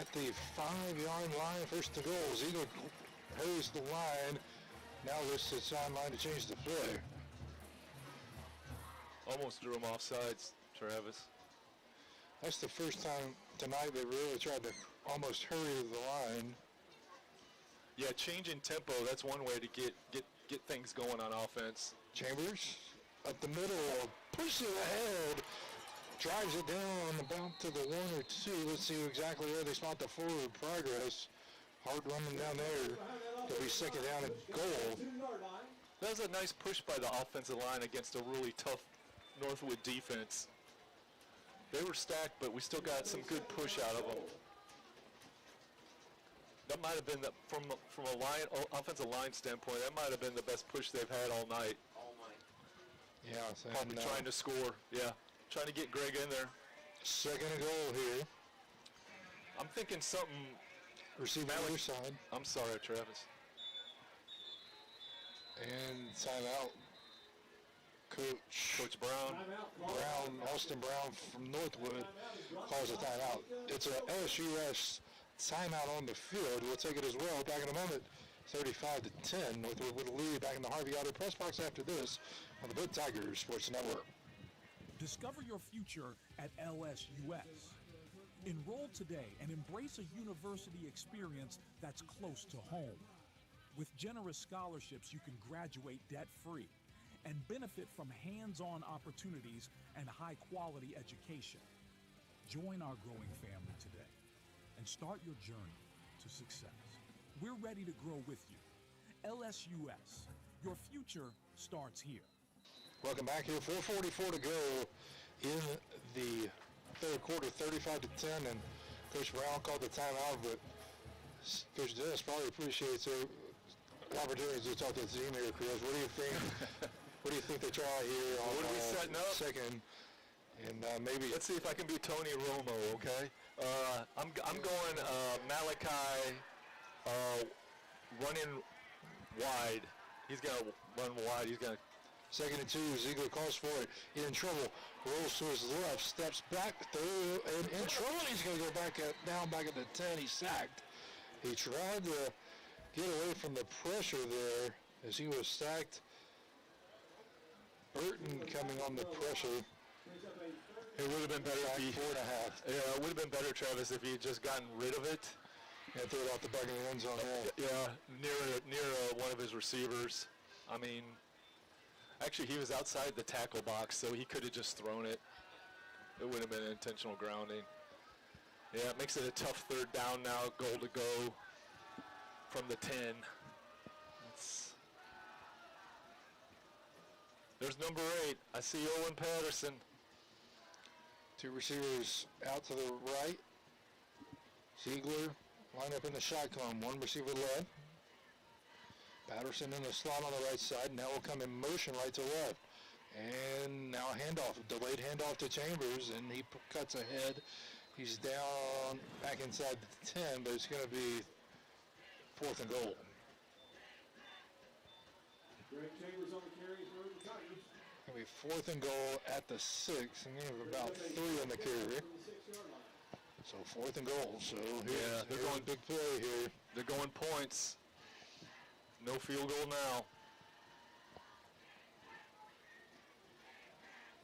[SPEAKER 3] at the 5-yard line. First and goal. Ziegler hosed the line. Now lifts the sideline to change the play.
[SPEAKER 8] Almost drew him offsides, Travis.
[SPEAKER 3] That's the first time tonight they really tried to almost hurry the line.
[SPEAKER 8] Yeah, changing tempo, that's one way to get things going on offense.
[SPEAKER 3] Chambers up the middle, pushes it ahead, drives it down about to the 1 or 2. Let's see exactly where they spot the forward progress. Hard running down there. It'll be 2nd down and goal.
[SPEAKER 8] That was a nice push by the offensive line against a really tough Northwood defense. They were stacked, but we still got some good push out of them. That might have been, from a offensive line standpoint, that might have been the best push they've had all night.
[SPEAKER 3] Yeah,
[SPEAKER 8] Probably trying to score. Yeah, trying to get Greg in there.
[SPEAKER 3] 2nd and goal here.
[SPEAKER 8] I'm thinking something.
[SPEAKER 3] Receive the other side.
[SPEAKER 8] I'm sorry, Travis.
[SPEAKER 3] And timeout. Coach Brown, Austin Brown from Northwood calls a timeout. It's a LSUS
[SPEAKER 7] timeout on the field. We'll take it as well. Back in a moment, 35-10. Northwood with a lead. Back in the Harvey Outer press box after this on the Benton Tigers Sports Network.
[SPEAKER 16] Discover your future at LSUS. Enroll today and embrace a university experience that's close to home. With generous scholarships, you can graduate debt-free and benefit from hands-on opportunities and high-quality education. Join our growing family today and start your journey to success. We're ready to grow with you. LSUS, your future starts here.
[SPEAKER 7] Welcome back here. 4:44 to go in the third quarter, 35-10, and Coach Brown called the timeout, but Coach Dennis probably appreciates the opportunity to talk to the team here, Chris. What do you think? What do you think they try here on
[SPEAKER 8] what are we setting up?
[SPEAKER 7] Second? And maybe
[SPEAKER 8] let's see if I can be Tony Romo. Okay, I'm going Malachi running wide. He's gonna run wide. He's gonna.
[SPEAKER 7] 2nd and 2, Ziegler calls for it. In trouble, rolls to his left, steps back through, and in trouble. He's going to go down back at the 10. He's sacked. He tried to get away from the pressure there as he was sacked. Burton coming on the pressure.
[SPEAKER 8] It would have been better if he
[SPEAKER 7] 4.5.
[SPEAKER 8] Yeah, it would have been better, Travis, if he had just gotten rid of it
[SPEAKER 7] and threw it out the back of the end zone.
[SPEAKER 8] Yeah, near one of his receivers. I mean. Actually, he was outside the tackle box, so he could have just thrown it. It would have been an intentional grounding. Yeah, it makes it a tough third down now, goal to go from the 10. There's number 8. I see Owen Patterson.
[SPEAKER 7] 2 receivers out to the right. Ziegler line up in the shotgun. 1 receiver left. Patterson in the slot on the right side. Now will come in motion right to left. And now a handoff, delayed handoff to Chambers, and he cuts ahead. He's down back inside the 10, but it's going to be 4th and goal.
[SPEAKER 6] Greg Chambers on the carry for the Tigers.
[SPEAKER 7] It's going to be 4th and goal at the 6, and we have about 3 on the carry. So 4th and goal. So
[SPEAKER 8] they're going
[SPEAKER 7] big play here.
[SPEAKER 8] They're going points. No field goal now.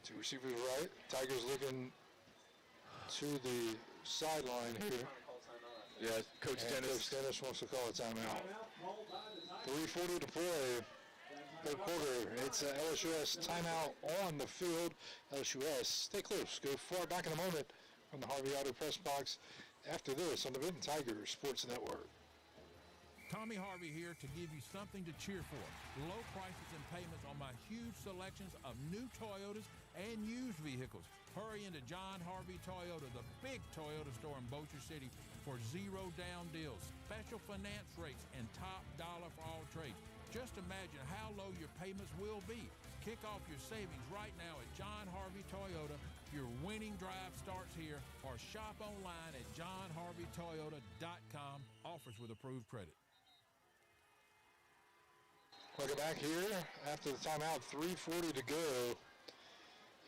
[SPEAKER 7] 2 receivers right. Tigers looking to the sideline here.
[SPEAKER 8] Yeah, Coach Dennis.
[SPEAKER 7] Coach Dennis wants to call a timeout. 3:40 to play. Third quarter. It's LSUS timeout on the field. LSUS, stay close. Go far back in a moment from the Harvey Outer press box after this on the Benton Tigers Sports Network.
[SPEAKER 14] Tommy Harvey here to give you something to cheer for. Low prices and payments on my huge selections of new Toyotas and used vehicles. Hurry into John Harvey Toyota, the big Toyota store in Bossier City, for 0 down deals, special finance rates, and top dollar for all trades. Just imagine how low your payments will be. Kick off your savings right now at John Harvey Toyota. Your winning drive starts here, or shop online at johnharveytoyota.com. Offers with approved credit.
[SPEAKER 7] Welcome back here after the timeout. 3:40 to go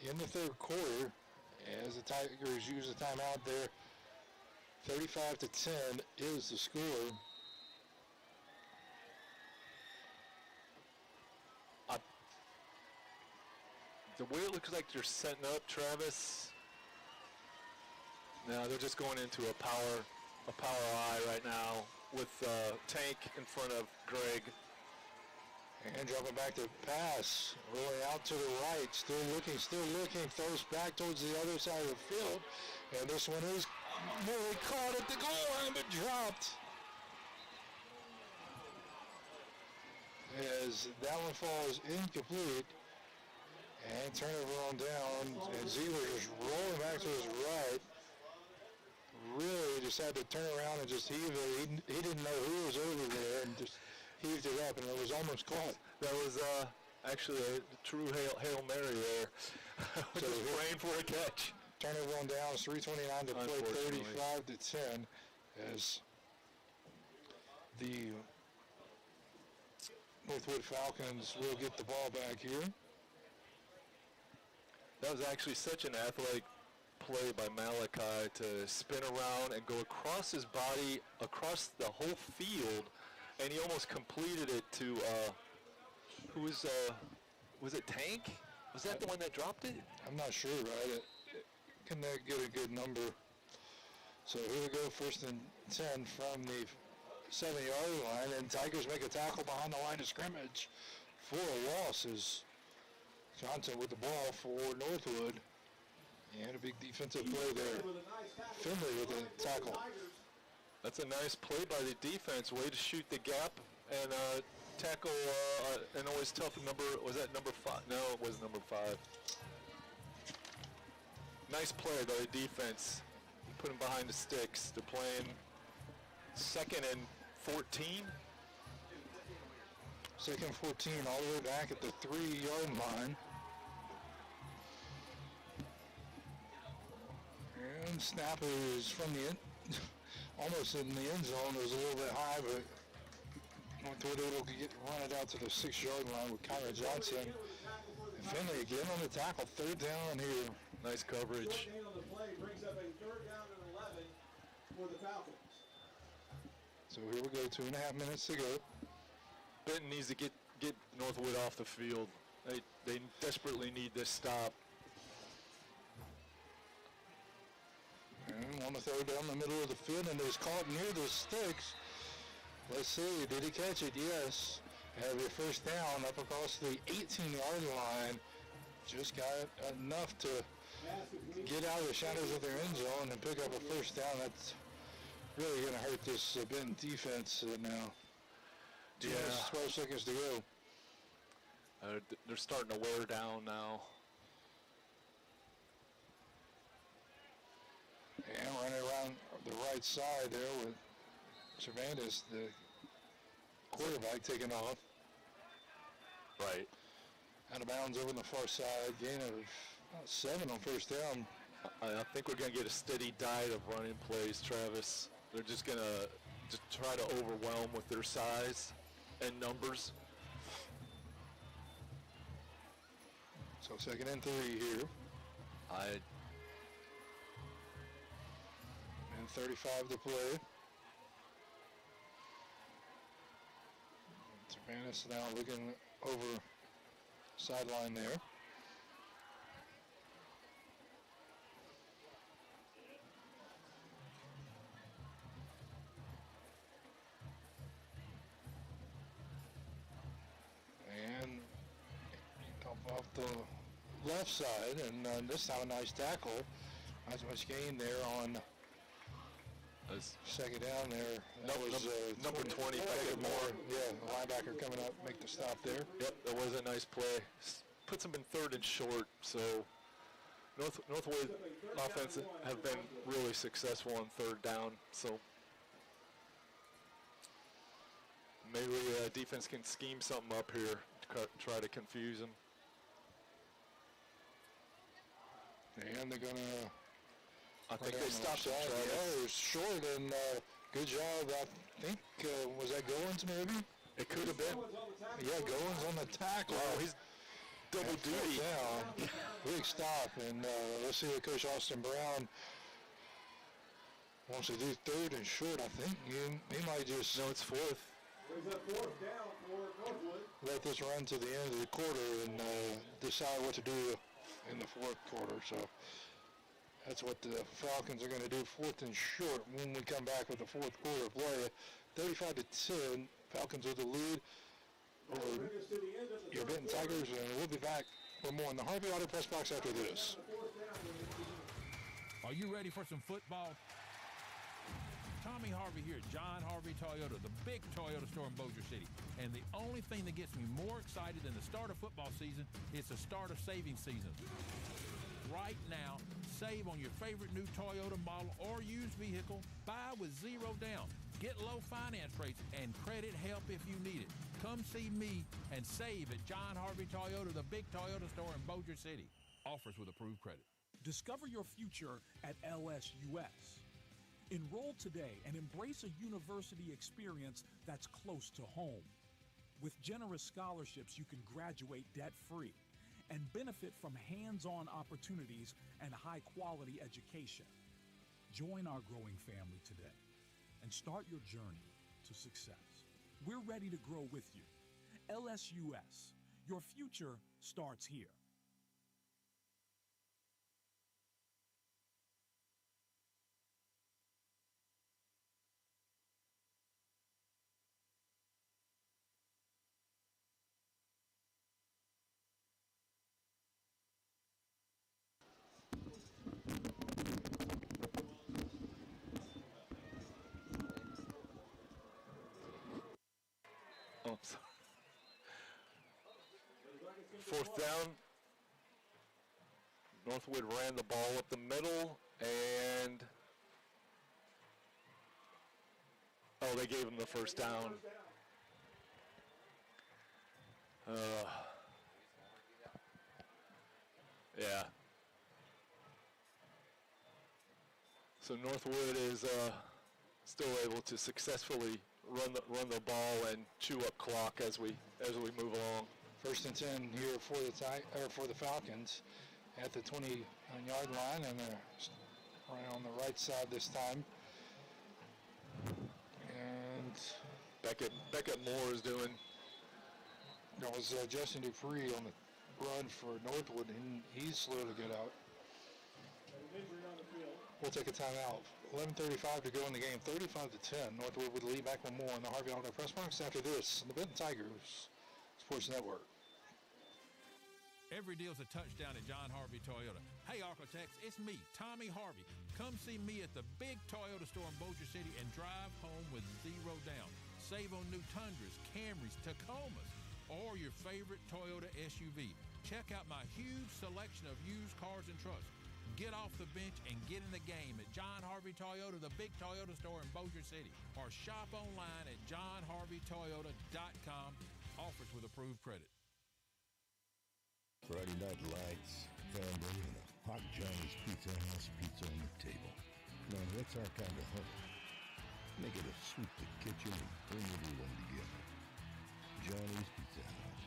[SPEAKER 7] in the third quarter as the Tigers use the timeout there. 35-10 is the score.
[SPEAKER 8] The way it looks like they're setting up, Travis. No, they're just going into a power I right now with Tank in front of Greg.
[SPEAKER 7] And dropping back to pass, rolling out to the right, still looking, throws back towards the other side of the field. And this one is nearly caught at the goal line, but dropped. As that one falls incomplete. And turnover on down, and Ziegler just rolling back to his right. Really just had to turn around and just heave it. He didn't know who was over there and just heaved it up, and it was almost caught.
[SPEAKER 8] That was actually a true Hail Mary there. Just praying for a catch.
[SPEAKER 7] Turnover on down, 3:29 to play, 35-10, as the Northwood Falcons will get the ball back here.
[SPEAKER 8] That was actually such an athletic play by Malachi to spin around and go across his body, across the whole field, and he almost completed it to, was it Tank? Was that the one that dropped it?
[SPEAKER 3] I'm not sure, right? Can they get a good number? So here we go, 1st and 10 from the 7-yard line, and Tigers make a tackle behind the line of scrimmage for a loss as Johnson with the ball for Northwood. And a big defensive play there. Finley with a tackle.
[SPEAKER 8] That's a nice play by the defense. Way to shoot the gap and tackle an always tough number. Was that number 5? No, it was number 5. Nice play by the defense. Put him behind the sticks. They're playing 2nd and 14.
[SPEAKER 3] 2nd and 14, all the way back at the 3-yard line. And snap is from the almost in the end zone. It was a little bit high, but Northwood able to run it out to the 6-yard line with Kyra Johnson. And Finley again on the tackle. 3rd down here.
[SPEAKER 8] Nice coverage.
[SPEAKER 6] 14 on the play brings up a 3rd down and 11 for the Falcons.
[SPEAKER 3] So here we go, 2.5 minutes to go.
[SPEAKER 8] Benton needs to get Northwood off the field. They desperately need this stop.
[SPEAKER 3] And on the 3rd down the middle of the field, and it was caught near the sticks. Let's see, did he catch it? Yes. Have your 1st down up across the 18-yard line. Just got enough to get out of the shadows of their end zone and pick up a 1st down. That's really going to hurt this Benton defense now. 12 seconds to go.
[SPEAKER 8] They're starting to wear down now.
[SPEAKER 3] And running around the right side there with Cervantes, the quarterback, taking off.
[SPEAKER 8] Right.
[SPEAKER 3] Out of bounds over on the far side. Gain of 7 on 1st down.
[SPEAKER 8] I think we're going to get a steady diet of running plays, Travis. They're just going to try to overwhelm with their size and numbers.
[SPEAKER 3] So 2nd and 3 here. And 35 to play. Cervantes now looking over sideline there. And come off the left side, and this time a nice tackle. Not so much gain there on 2nd down there. That was
[SPEAKER 8] number 20, Beckett Moore.
[SPEAKER 3] Yeah, the linebacker coming up, make the stop there.
[SPEAKER 8] Yep, that was a nice play. Puts them in 3rd and short, so Northwood offense have been really successful on 3rd down, so maybe defense can scheme something up here to try to confuse them.
[SPEAKER 3] And they're going to...
[SPEAKER 8] I think they stopped it.
[SPEAKER 3] Yeah, it was short, and good job. I think, was that Goins maybe?
[SPEAKER 8] It could have been.
[SPEAKER 3] Yeah, Goins on the tackle.
[SPEAKER 8] Wow, he's double duty.
[SPEAKER 3] Down. Big stop, and let's see what Coach Austin Brown wants to do. 3rd and short, I think. He might just...
[SPEAKER 8] No, it's 4th.
[SPEAKER 6] Brings up 4th down for Northwood.
[SPEAKER 3] Let this run to the end of the quarter and decide what to do in the 4th quarter. So that's what the Falcons are going to do. 4th and short when we come back with the 4th quarter play. 35-10. Falcons with the lead over your Benton Tigers, and we'll be back with more in the Harvey Auto Press Box after this.
[SPEAKER 14] Are you ready for some football? Tommy Harvey here at John Harvey Toyota, the big Toyota store in Bossier City. And the only thing that gets me more excited than the start of football season is the start of saving season. Right now, save on your favorite new Toyota model or used vehicle. Buy with 0 down. Get low finance rates and credit help if you need it. Come see me and save at John Harvey Toyota, the big Toyota store in Bossier City. Offers with approved credit.
[SPEAKER 16] Discover your future at LSUS. Enroll today and embrace a university experience that's close to home. With generous scholarships, you can graduate debt-free and benefit from hands-on opportunities and high-quality education. Join our growing family today and start your journey to success. We're ready to grow with you. LSUS, your future starts here.
[SPEAKER 8] Oh, sorry. Fourth down. Northwood ran the ball up the middle, and they gave him the first down. Yeah. So Northwood is still able to successfully run the ball and chew up clock as we move along.
[SPEAKER 7] First and 10 here for the Falcons at the 20-yard line, and they're right on the right side this time. And
[SPEAKER 8] Beckett Moore is doing.
[SPEAKER 7] There was Justin Dupree on the run for Northwood, and he's slow to get out. We'll take a timeout. 11:35 to go in the game. 35-10. Northwood would lead back one more in the Harvey Auto Press Box after this on the Benton Tigers Sports Network.
[SPEAKER 14] Every deal's a touchdown at John Harvey Toyota. Hey, architects, it's me, Tommy Harvey. Come see me at the big Toyota store in Bossier City and drive home with zero down. Save on new Tundras, Camrys, Tacomas, or your favorite Toyota SUV. Check out my huge selection of used cars and trucks. Get off the bench and get in the game at John Harvey Toyota, the big Toyota store in Bossier City, or shop online at johnharveytoyota.com. Offers with approved credit.
[SPEAKER 12] Friday night lights, family, and a hot Johnny's Pizza House pizza on the table. Now that's our kind of home. Make it a sweep the kitchen and bring everyone together. Johnny's Pizza House.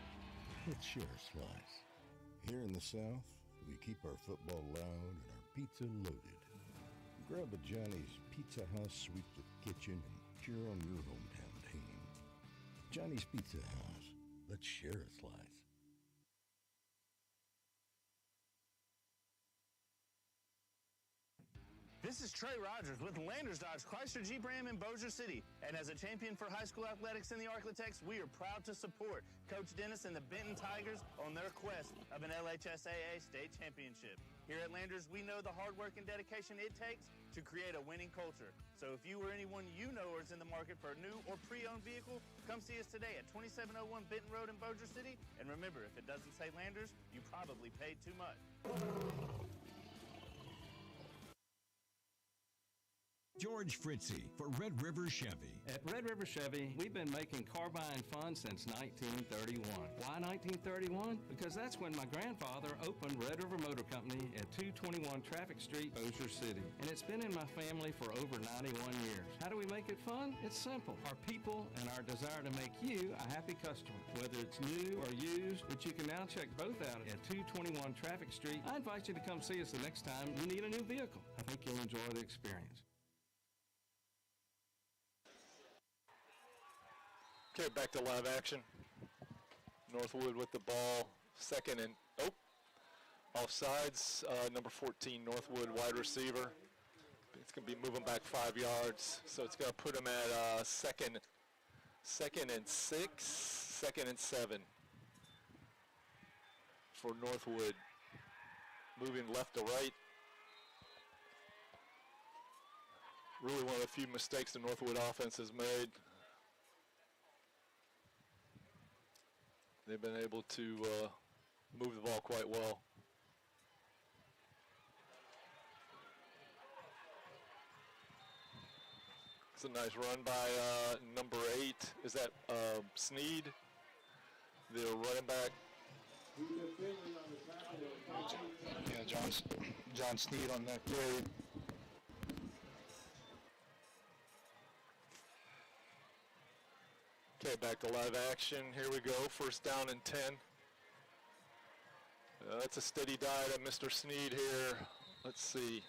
[SPEAKER 12] Let's share a slice. Here in the South, we keep our football loud and our pizza loaded. Grab a Johnny's Pizza House, sweep the kitchen, and cheer on your hometown team. Johnny's Pizza House. Let's share a slice.
[SPEAKER 9] This is Trey Rogers with Landers Dodge Chrysler Jeep Ram in Bossier City. And as a champion for high school athletics in the Arklatex, we are proud to support Coach Dennis and the Benton Tigers on their quest of an LHSAA state championship. Here at Landers, we know the hard work and dedication it takes to create a winning culture. So if you or anyone you know is in the market for a new or pre-owned vehicle, come see us today at 2701 Benton Road in Bossier City. And remember, if it doesn't say Landers, you probably paid too much.
[SPEAKER 17] George Fritzy for Red River Chevy.
[SPEAKER 18] At Red River Chevy, we've been making car buying fun since 1931. Why 1931? Because that's when my grandfather opened Red River Motor Company at 221 Traffic Street, Bossier City. And it's been in my family for over 91 years. How do we make it fun? It's simple. Our people and our desire to make you a happy customer. Whether it's new or used, which you can now check both out at 221 Traffic Street, I invite you to come see us the next time you need a new vehicle. I think you'll enjoy the experience.
[SPEAKER 8] Okay, back to live action. Northwood with the ball, second and, offsides, number 14, Northwood wide receiver. It's going to be moving back 5 yards, so it's going to put him at second and 6, second and 7 for Northwood. Moving left to right. Really one of the few mistakes the Northwood offense has made. They've been able to move the ball quite well. It's a nice run by number 8. Is that Sneed, the running back?
[SPEAKER 7] Yeah, John Sneed on that carry.
[SPEAKER 8] Okay, back to live action. Here we go. First down and 10. That's a steady diet of Mr. Sneed here. Let's see.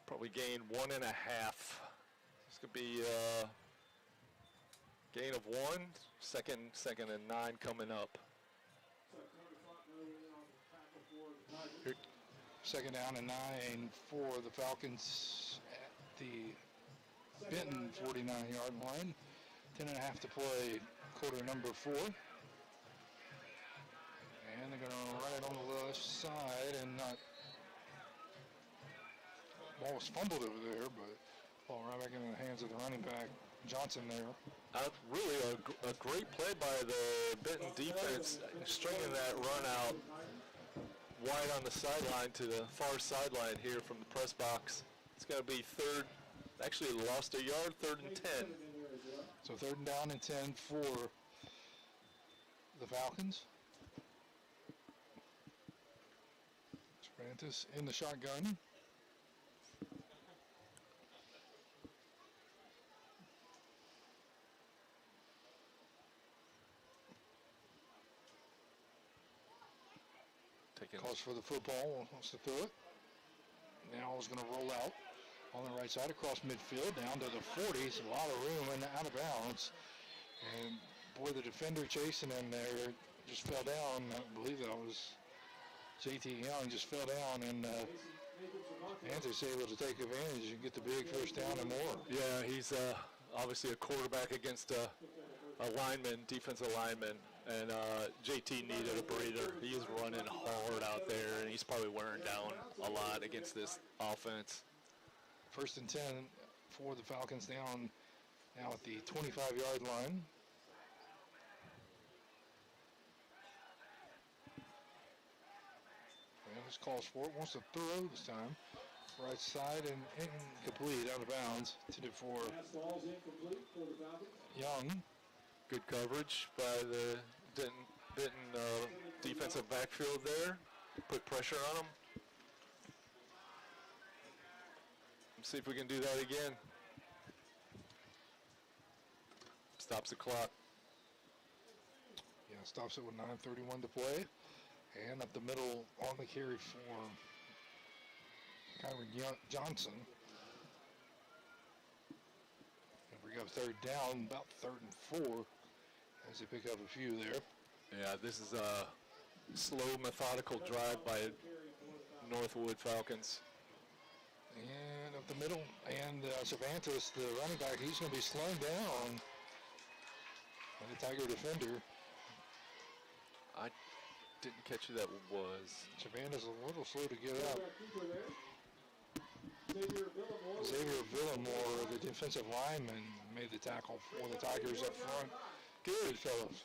[SPEAKER 8] Probably gain 1.5. This could be gain of 1. Second and 9 coming up.
[SPEAKER 3] Here, second down and 9 for the Falcons at the Benton 49-yard line. 10.5 to play, quarter number 4. And they're going to run it on the left side and not. Ball was fumbled over there, but ball right back into the hands of the running back, Johnson there.
[SPEAKER 8] Really a great play by the Benton defense, stringing that run out wide on the sideline to the far sideline here from the press box. It's going to be third, actually lost a yard, 3rd and 10.
[SPEAKER 3] So 3rd down and 10 for the Falcons. Cervantes in the shotgun. Calls for the football, wants to throw it. Now is going to roll out on the right side across midfield down to the 40s. A lot of room and out of bounds. And boy, the defender chasing him there just fell down. I believe that was JT Young, just fell down, and Panthers able to take advantage and get the big first down and more.
[SPEAKER 8] Yeah, he's obviously a quarterback against a lineman, defensive lineman, and JT needed a breather. He is running hard out there, and he's probably wearing down a lot against this offense.
[SPEAKER 3] 1st and 10 for the Falcons down now at the 25-yard line. And this calls for it, wants to throw this time. Right side and incomplete, out of bounds. Intended for Young.
[SPEAKER 8] Good coverage by the Benton defensive backfield there. Put pressure on them. Let's see if we can do that again. Stops the clock.
[SPEAKER 3] Yeah, stops it with 9:31 to play. And up the middle on the carry for Kyron Johnson. And we go 3rd down, about 3rd and 4, as they pick up a few there.
[SPEAKER 8] Yeah, this is a slow, methodical drive by Northwood Falcons.
[SPEAKER 3] And up the middle, and Cervantes, the running back, he's going to be slowed down by the Tiger defender.
[SPEAKER 8] I didn't catch who that was.
[SPEAKER 3] Cervantes a little slow to get up. Xavier Villamore, the defensive lineman, made the tackle for the Tigers up front. Good fellows.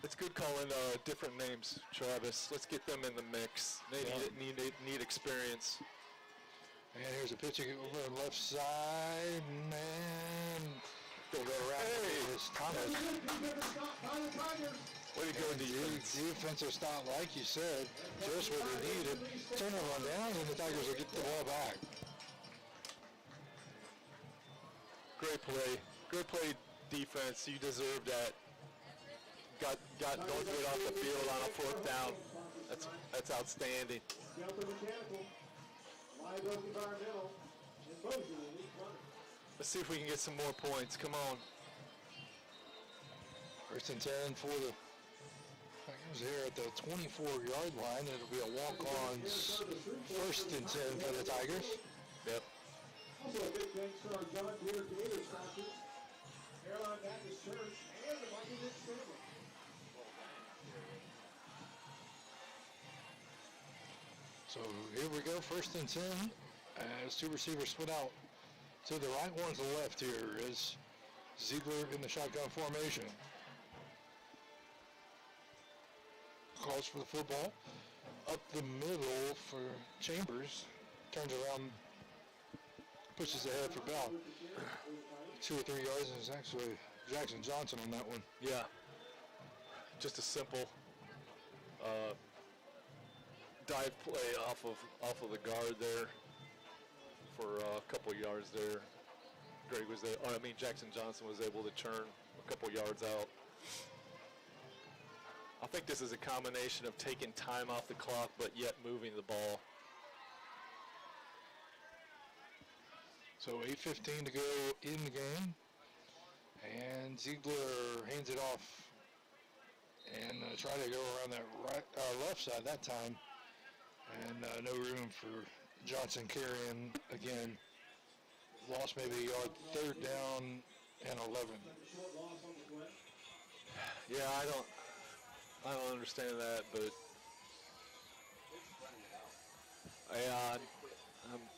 [SPEAKER 8] It's good calling different names, Travis. Let's get them in the mix. They need experience.
[SPEAKER 3] And here's a pitch over the left side, man. They'll go around this Thomas.
[SPEAKER 8] Way to go,
[SPEAKER 3] defensive stop, like you said, just what they needed. Turn it on down, and the Tigers will get the ball back.
[SPEAKER 8] Great play, defense. You deserve that. Got Northwood off the field on a 4th down. That's outstanding. Let's see if we can get some more points. Come on.
[SPEAKER 3] 1st and 10 for the Tigers here at the 24-yard line. It'll be a walk-on 1st and 10 for the Tigers.
[SPEAKER 8] Yep.
[SPEAKER 6] Also a big thanks to our John Deere Gator sponsors, Airline Baptist Church, and the Michael Vick family.
[SPEAKER 3] So here we go, 1st and 10. As 2 receivers split out to the right, 1 to the left here is Ziegler in the shotgun formation. Calls for the football. Up the middle for Chambers. Turns around, pushes ahead for about 2 or 3 yards, and it's actually Jackson Johnson on that one.
[SPEAKER 8] Yeah. Just a simple dive play off of the guard there for a couple yards there. Jackson Johnson was able to churn a couple yards out. I think this is a combination of taking time off the clock, but yet moving the ball.
[SPEAKER 3] So 8:15 to go in the game. And Ziegler hands it off and try to go around that left side that time. And no room for Johnson carrying again. Lost maybe a yard, 3rd down and 11.
[SPEAKER 8] Yeah, I don't understand that, but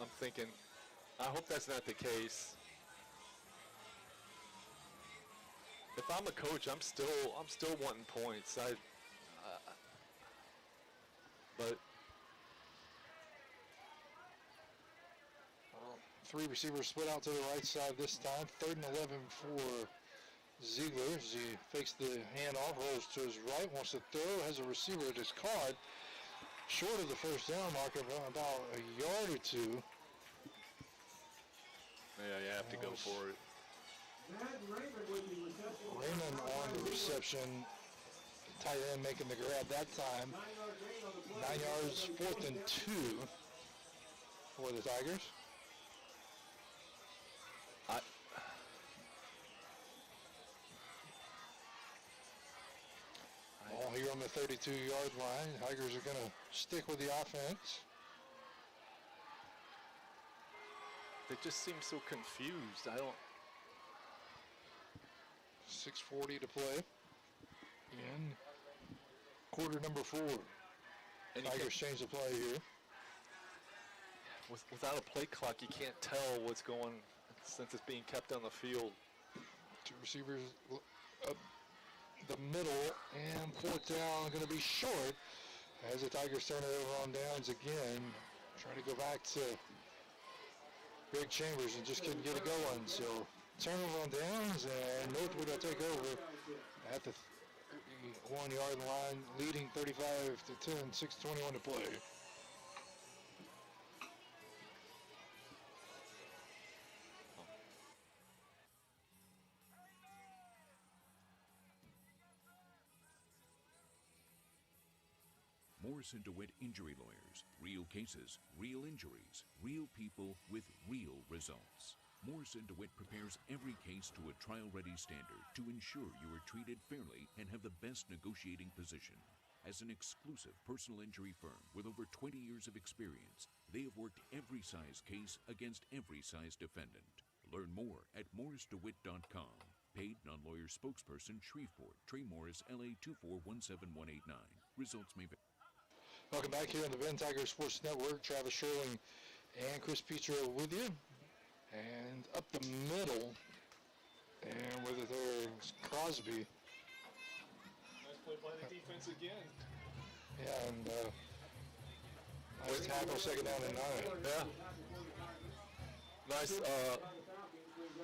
[SPEAKER 8] I'm thinking, I hope that's not the case. If I'm a coach, I'm still wanting points. But
[SPEAKER 3] 3 receivers split out to the right side this time. 3rd and 11 for Ziegler as he fakes the handoff, rolls to his right, wants to throw, has a receiver that is caught short of the first down marker by about a yard or 2.
[SPEAKER 8] Yeah, you have to go for it.
[SPEAKER 3] Raymond on the reception. Tight end making the grab that time. 9 yards, 4th and 2 for the Tigers. Ball here on the 32-yard line. Tigers are going to stick with the offense.
[SPEAKER 8] They just seem so confused.
[SPEAKER 3] 6:40 to play in quarter number 4.
[SPEAKER 8] And
[SPEAKER 3] Tigers change the play here.
[SPEAKER 8] Without a play clock, you can't tell what's going since it's being kept on the field.
[SPEAKER 3] 2 receivers up the middle, and 4th down going to be short as the Tigers turn it over on downs again. Trying to go back to Greg Chambers and just couldn't get it going. So turnover on downs, and Northwood will take over at the 31-yard line, leading 35-10, 6:21 to play.
[SPEAKER 11] Morrison DeWitt Injury Lawyers. Real cases, real injuries, real people with real results. Morrison DeWitt prepares every case to a trial-ready standard to ensure you are treated fairly and have the best negotiating position. As an exclusive personal injury firm with over 20 years of experience, they have worked every size case against every size defendant. Learn more at morrisdewitt.com. Paid non-lawyer spokesperson Shreveport, Trey Morris, LA 2417189. Results may vary.
[SPEAKER 3] Welcome back here on the Benton Tiger Sports Network. Travis Sherling and Chris Petro with you. And up the middle, and with it there is Crosby.
[SPEAKER 1] Nice play by the defense again.
[SPEAKER 3] Yeah, and nice tackle, 2nd down and 9.
[SPEAKER 8] Yeah.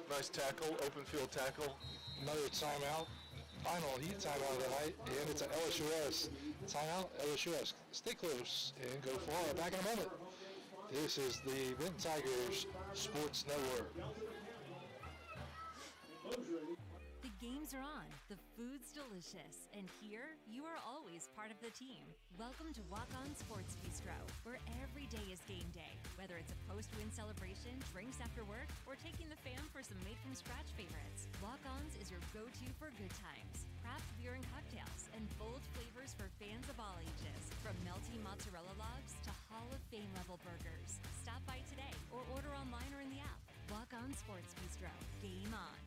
[SPEAKER 8] Nice tackle, open field tackle.
[SPEAKER 3] Another timeout. Final heat timeout of the night, and it's an LHS timeout. LHS, stay close and go far. Back in a moment. This is the Benton Tigers Sports Network.
[SPEAKER 10] The games are on, the food's delicious, and here you are always part of the team. Welcome to Walk On Sports Bistro, where every day is game day. Whether it's a post-win celebration, drinks after work, or taking the fam for some made-from-scratch favorites, Walk On's is your go-to for good times. Craft beer and cocktails, and bold flavors for fans of all ages. From melty mozzarella logs to Hall of Fame level burgers. Stop by today or order online or in the app. Walk On Sports Bistro. Game on.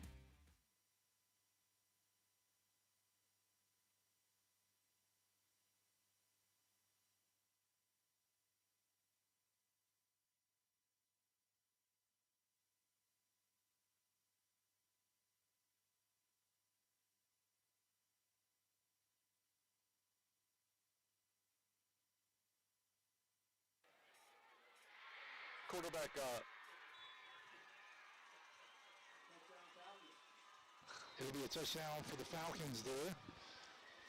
[SPEAKER 8] Quarterback,
[SPEAKER 3] It'll be a touchdown for the Falcons there.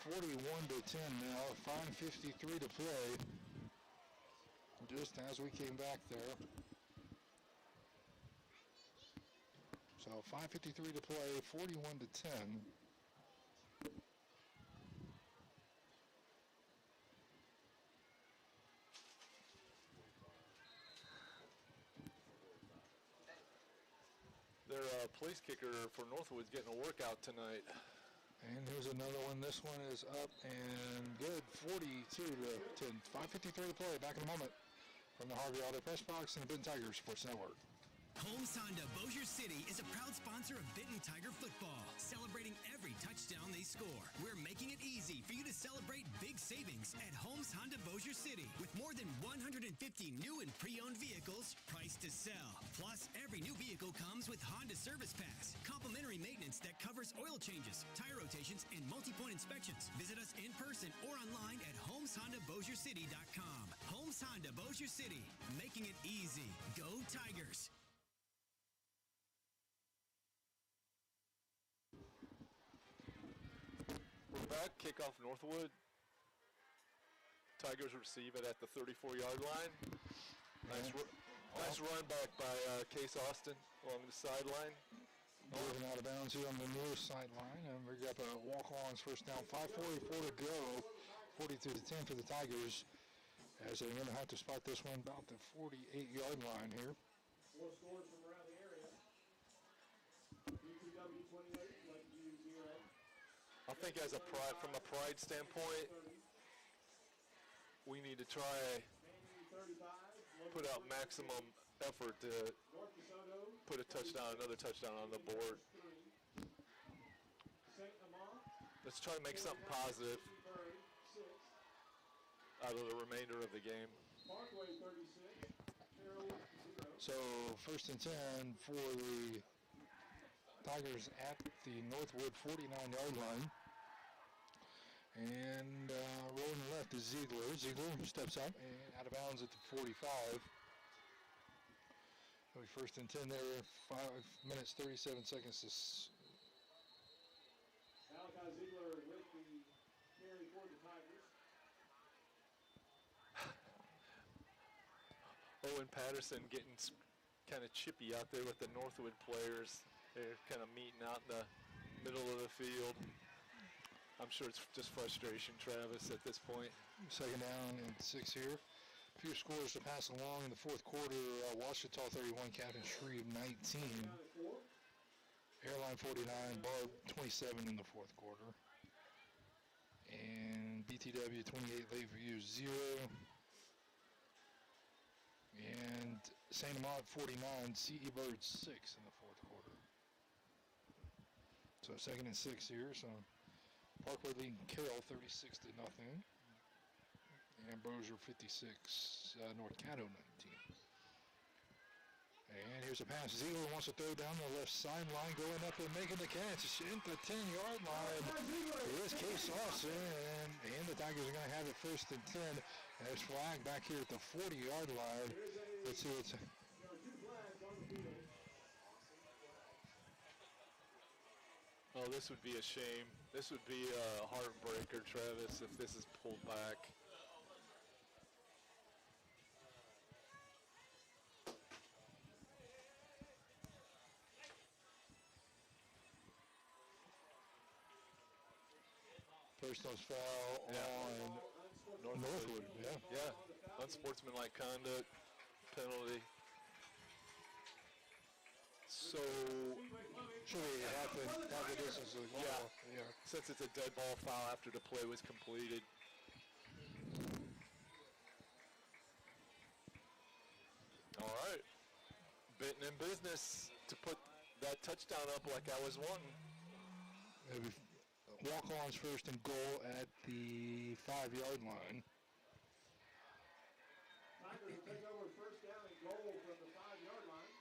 [SPEAKER 3] 41-10 now. 5:53 to play. Just as we came back there. So 5:53 to play. 41-10.
[SPEAKER 8] place kicker for Northwood's getting a workout tonight.
[SPEAKER 3] And here's another one. This one is up and good. 42 to 10. 5:53 to play. Back in a moment from the Harvey Auto Press Box and the Benton Tigers Sports Network.
[SPEAKER 13] Holmes Honda Bossier City is a proud sponsor of Benton Tiger football, celebrating every touchdown they score. We're making it easy for you to celebrate big savings at Holmes Honda Bossier City with more than 150 new and pre-owned vehicles priced to sell. Plus, every new vehicle comes with Honda Service Pass, complimentary maintenance that covers oil changes, tire rotations, and multi-point inspections. Visit us in person or online at HolmesHondaBossierCity.com. Holmes Honda Bossier City, making it easy. Go Tigers!
[SPEAKER 8] We're back. Kickoff Northwood. Tigers receive it at the 34-yard line. Nice run back by Case Austin along the sideline.
[SPEAKER 3] Moving out of bounds here on the near sideline. And we got a walk-ons first down. 5:44 to go. 42 to 10 for the Tigers. As they're going to have to spot this one about the 48-yard line here.
[SPEAKER 6] 4 scores from around the area. UTW 28, Lakeview 0.
[SPEAKER 8] I think from a pride standpoint, we need to try put out maximum effort to put another touchdown on the board. Let's try to make something positive out of the remainder of the game.
[SPEAKER 3] So 1st and 10 for the Tigers at the Northwood 49-yard line. And rolling left is Ziegler. Ziegler steps up and out of bounds at the 45. It'll be 1st and 10 there. 5 minutes, 37 seconds.
[SPEAKER 6] Malachi Ziegler with the carry for the Tigers.
[SPEAKER 8] Owen Patterson getting kind of chippy out there with the Northwood players. They're kind of meeting out in the middle of the field. I'm sure it's just frustration, Travis, at this point.
[SPEAKER 3] 2nd down and 6 here. A few scores to pass along in the 4th quarter. Washita 31, Captain Shreve 19. Airline 49, Barb 27 in the 4th quarter. And BTW 28, Lakeview 0. And St. Amant 49, CE Birds 6 in the 4th quarter. So 2nd and 6 here. So Parkway leading Carroll 36 to nothing. Ambrosia 56, North Caddo 19. And here's a pass. Ziegler wants to throw down the left sideline, going up and making the catch. It's in the 10-yard line. Here's Case Austin, and the Tigers are going to have it 1st and 10. And it's flagged back here at the 40-yard line. Let's see what's...
[SPEAKER 8] Oh, this would be a shame. This would be a heartbreaker, Travis, if this is pulled back.
[SPEAKER 3] Personal foul on Northwood.
[SPEAKER 8] Yeah, unsportsmanlike conduct, penalty. So,
[SPEAKER 3] surely it happened half the distance of the ball.
[SPEAKER 8] Yeah, since it's a dead ball foul after the play was completed. All right, Benton in business to put that touchdown up like I was wanting.
[SPEAKER 3] Walk-ons 1st and goal at the 5-yard line.
[SPEAKER 6] Tigers take over 1st down and goal from the 5-yard line.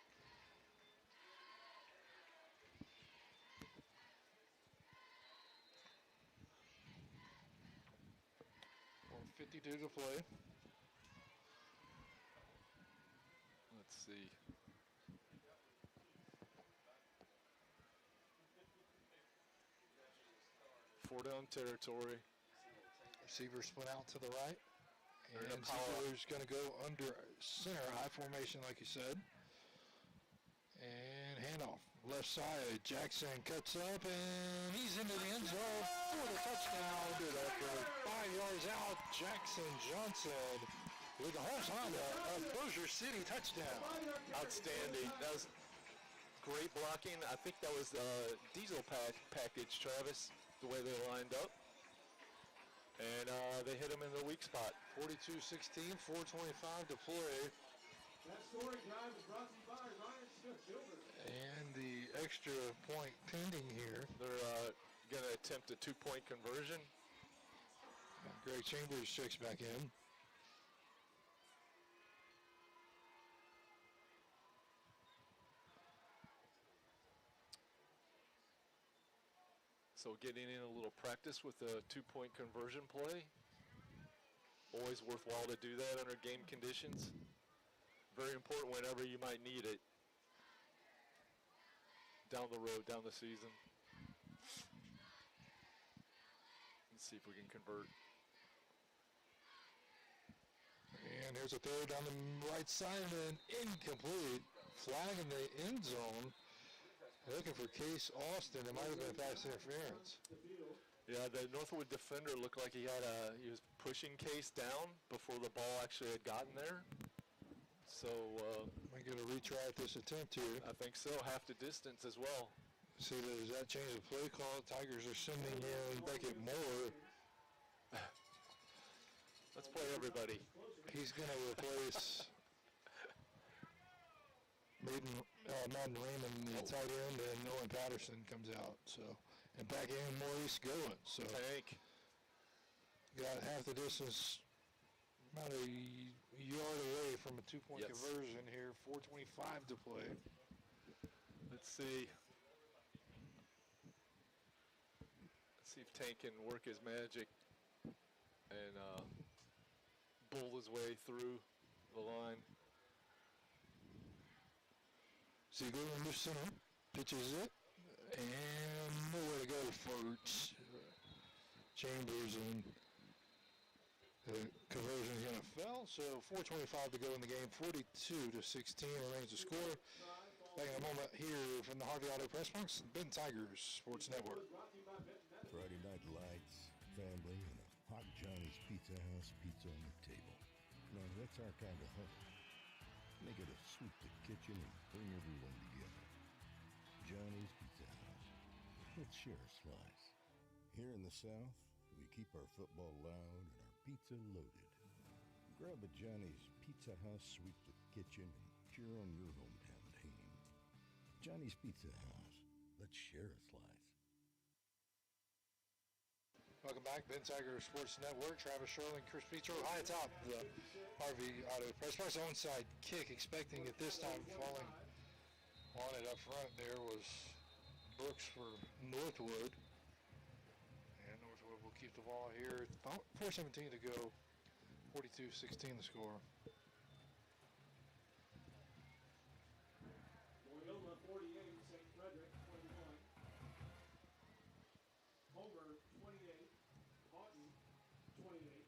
[SPEAKER 3] .52 to play.
[SPEAKER 8] Let's see. Four down territory.
[SPEAKER 3] Receiver split out to the right. And Ziegler's going to go under center, high formation like you said. And handoff. Left side, Jackson cuts up, and he's into the end zone for the touchdown. 5 yards out, Jackson Johnson with the Holmes Honda of Bossier City touchdown.
[SPEAKER 8] Outstanding. That was great blocking. I think that was diesel package, Travis, the way they lined up. And they hit him in the weak spot.
[SPEAKER 3] 42-16, 4:25 to play.
[SPEAKER 6] That scoring drive is brought to you by Ryan Smith-Gilbert.
[SPEAKER 3] And the extra point pending here.
[SPEAKER 8] They're going to attempt a 2-point conversion.
[SPEAKER 3] Greg Chambers checks back in.
[SPEAKER 8] So getting in a little practice with a 2-point conversion play. Always worthwhile to do that under game conditions. Very important whenever you might need it. Down the road, down the season. Let's see if we can convert.
[SPEAKER 3] And here's a throw down the right side and incomplete. Flag in the end zone. Looking for Case Austin. It might have been pass interference.
[SPEAKER 8] Yeah, the Northwood defender looked like he was pushing Case down before the ball actually had gotten there. So
[SPEAKER 3] might get a retry at this attempt here.
[SPEAKER 8] I think so. Half the distance as well.
[SPEAKER 3] See, does that change the play call? Tigers are sending in Beckett Moore.
[SPEAKER 8] Let's play everybody.
[SPEAKER 3] He's going to replace Madden Raymond, the tight end, and Owen Patterson comes out. So, and back in Maurice Goins. So,
[SPEAKER 8] Tank.
[SPEAKER 3] Got half the distance, about a yard away from a 2-point conversion here. 4:25 to play.
[SPEAKER 8] Let's see. Let's see if Tank can work his magic and bull his way through the line.
[SPEAKER 3] So you go to center, pitches it, and nowhere to go for Chambers, and the conversion is going to fail. So 4:25 to go in the game. 42-16 remains the score. Back in a moment here from the Harvey Auto Press Box, Benton Tigers Sports Network.
[SPEAKER 12] Friday night lights, family, and a hot Johnny's Pizza House pizza on the table. Now that's our kind of home. Make it a sweep the kitchen and bring everyone together. Johnny's Pizza House. Let's share a slice. Here in the South, we keep our football loud and our pizza loaded. Grab a Johnny's Pizza House, sweep the kitchen, and cheer on your hometown team. Johnny's Pizza House. Let's share a slice.
[SPEAKER 3] Welcome back, Ben Tiger Sports Network. Travis Sherlin, Chris Petro, high atop the Harvey Auto Press Box. Onside kick, expecting it this time, falling on it up front. There was Brooks for Northwood. And Northwood will keep the ball here. 4:17 to go. 42-16 the score.
[SPEAKER 6] Loyola 48, St. Frederick 21. Homer 28, Houghton 28.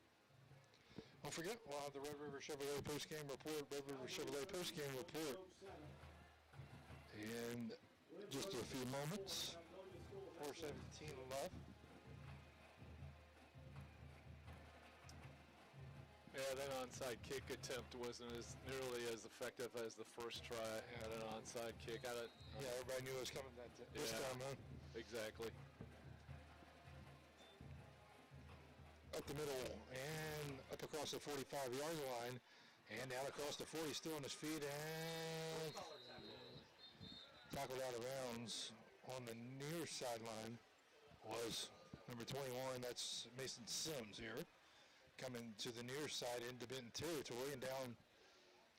[SPEAKER 3] Don't forget, we'll have the Red River Chevrolet postgame report. Red River Chevrolet postgame report in just a few moments. 4:17 left.
[SPEAKER 8] Yeah, that onside kick attempt wasn't nearly as effective as the first try at an onside kick.
[SPEAKER 3] Yeah, everybody knew it was coming this time, huh?
[SPEAKER 8] Exactly.
[SPEAKER 3] Up the middle and up across the 45-yard line and down across the 40, still on his feet, and tackled out of bounds on the near sideline was number 21. That's Mason Sims here, coming to the near side into Benton territory and down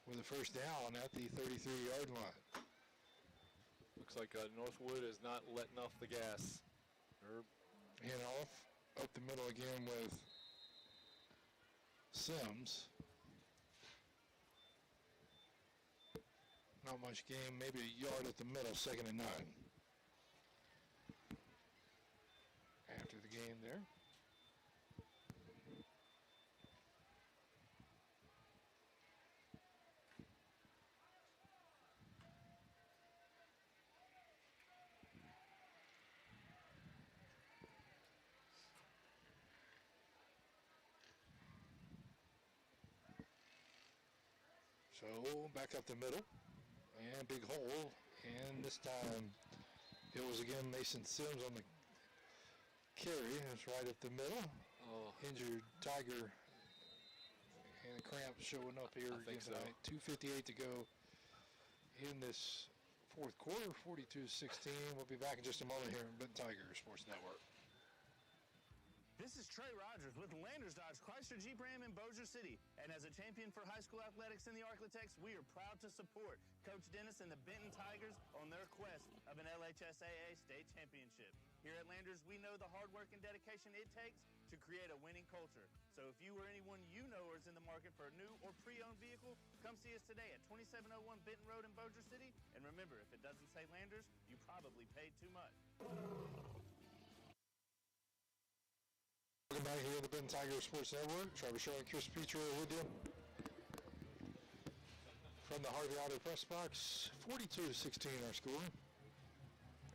[SPEAKER 3] with a first down at the 33-yard line.
[SPEAKER 8] Looks like Northwood is not letting off the gas.
[SPEAKER 3] And off up the middle again with Sims. Not much game, maybe a yard at the middle, 2nd and 9. After the game there. So back up the middle, and big hole And this time it was again Mason Sims on the carry. It's right up the middle.
[SPEAKER 1] Oh.
[SPEAKER 3] Injured Tiger and cramp showing up here.
[SPEAKER 1] I think so.
[SPEAKER 3] 2:58 to go in this fourth quarter, 42-16. We'll be back in just a moment here on Benton Tiger Sports Network.
[SPEAKER 9] This is Trey Rogers with Landers Dodge Chrysler Jeep Ram in Bossier City. And as a champion for high school athletics in the Arklatex, we are proud to support Coach Dennis and the Benton Tigers on their quest of an LHSAA state championship. Here at Landers, we know the hard work and dedication it takes to create a winning culture. So if you or anyone you know is in the market for a new or pre-owned vehicle, come see us today at 2701 Benton Road in Bossier City. And remember, if it doesn't say Landers, you probably paid too much.
[SPEAKER 3] Welcome back here to the Benton Tiger Sports Network. Trevor Shaw and Chris Petro with you. From the Harvey Auto Press Box, 42-16 our score.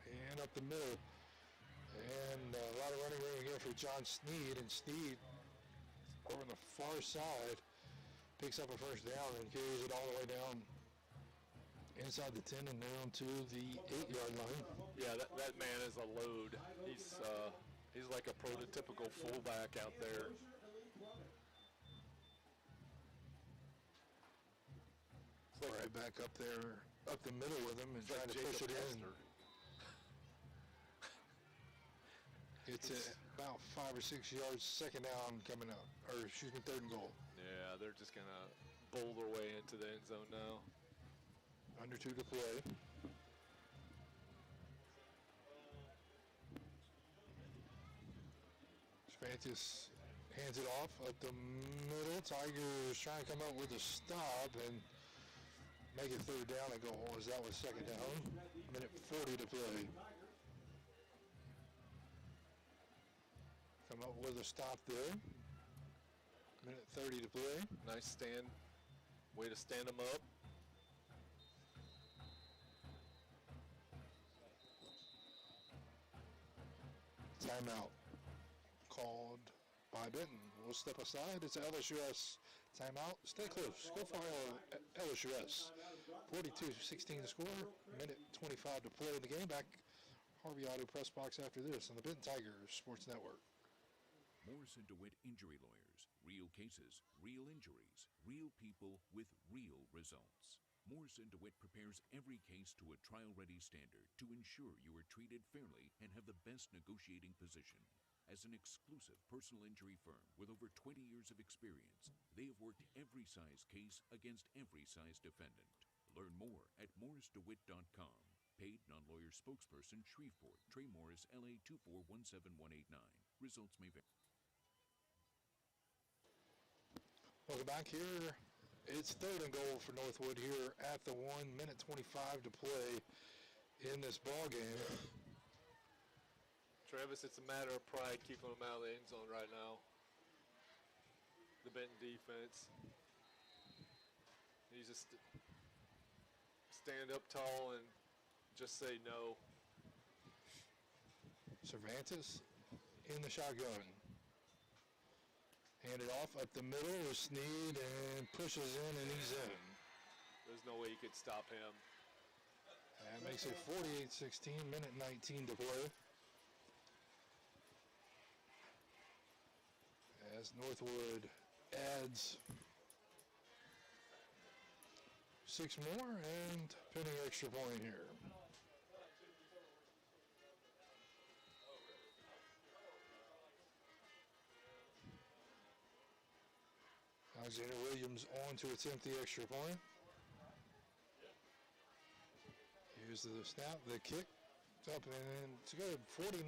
[SPEAKER 3] And up the middle. And a lot of running room here for John Sneed. And Sneed, over on the far side, picks up a first down and carries it all the way down inside the 10 and down to the 8-yard line.
[SPEAKER 8] Yeah, that man is a load. He's like a prototypical fullback out there.
[SPEAKER 3] Right back up there, up the middle with him and trying to push it in. It's about 5 or 6 yards, second down coming up, or excuse me, third and goal.
[SPEAKER 8] Yeah, they're just going to bowl their way into the end zone now.
[SPEAKER 3] Under 2 to play. Spantis hands it off up the middle. Tigers trying to come up with a stop and make it third down and goal as that was second down. Minute 40 to play. Come up with a stop there. Minute 30 to play.
[SPEAKER 8] Nice stand. Way to stand them up.
[SPEAKER 3] Timeout called by Benton. We'll step aside. It's LSUS timeout. Stay close. Go for LSUS. 42-16 the score. Minute 25 to play in the game. Back Harvey Auto Press Box after this on the Benton Tiger Sports Network.
[SPEAKER 11] Morrison DeWitt Injury Lawyers. Real cases, real injuries, real people with real results. Morrison DeWitt prepares every case to a trial-ready standard to ensure you are treated fairly and have the best negotiating position. As an exclusive personal injury firm with over 20 years of experience, they have worked every size case against every size defendant. Learn more at morrisdewitt.com. Paid non-lawyer spokesperson Shreveport, Trey Morris, LA 2417189. Results may vary.
[SPEAKER 3] Welcome back here. It's third and goal for Northwood here at the 1 minute 25 to play in this ball game.
[SPEAKER 8] Travis, it's a matter of pride keeping them out of the end zone right now. The Benton defense. You just stand up tall and just say no.
[SPEAKER 3] Cervantes in the shotgun. Handed off up the middle with Sneed and pushes in and he's in.
[SPEAKER 8] There's no way you could stop him.
[SPEAKER 3] That makes it 48-16, minute 19 to play. As Northwood adds 6 more and pending extra point here. Alexander Williams on to attempt the extra point. Here's the snap, the kick, up and it's good. 49-16,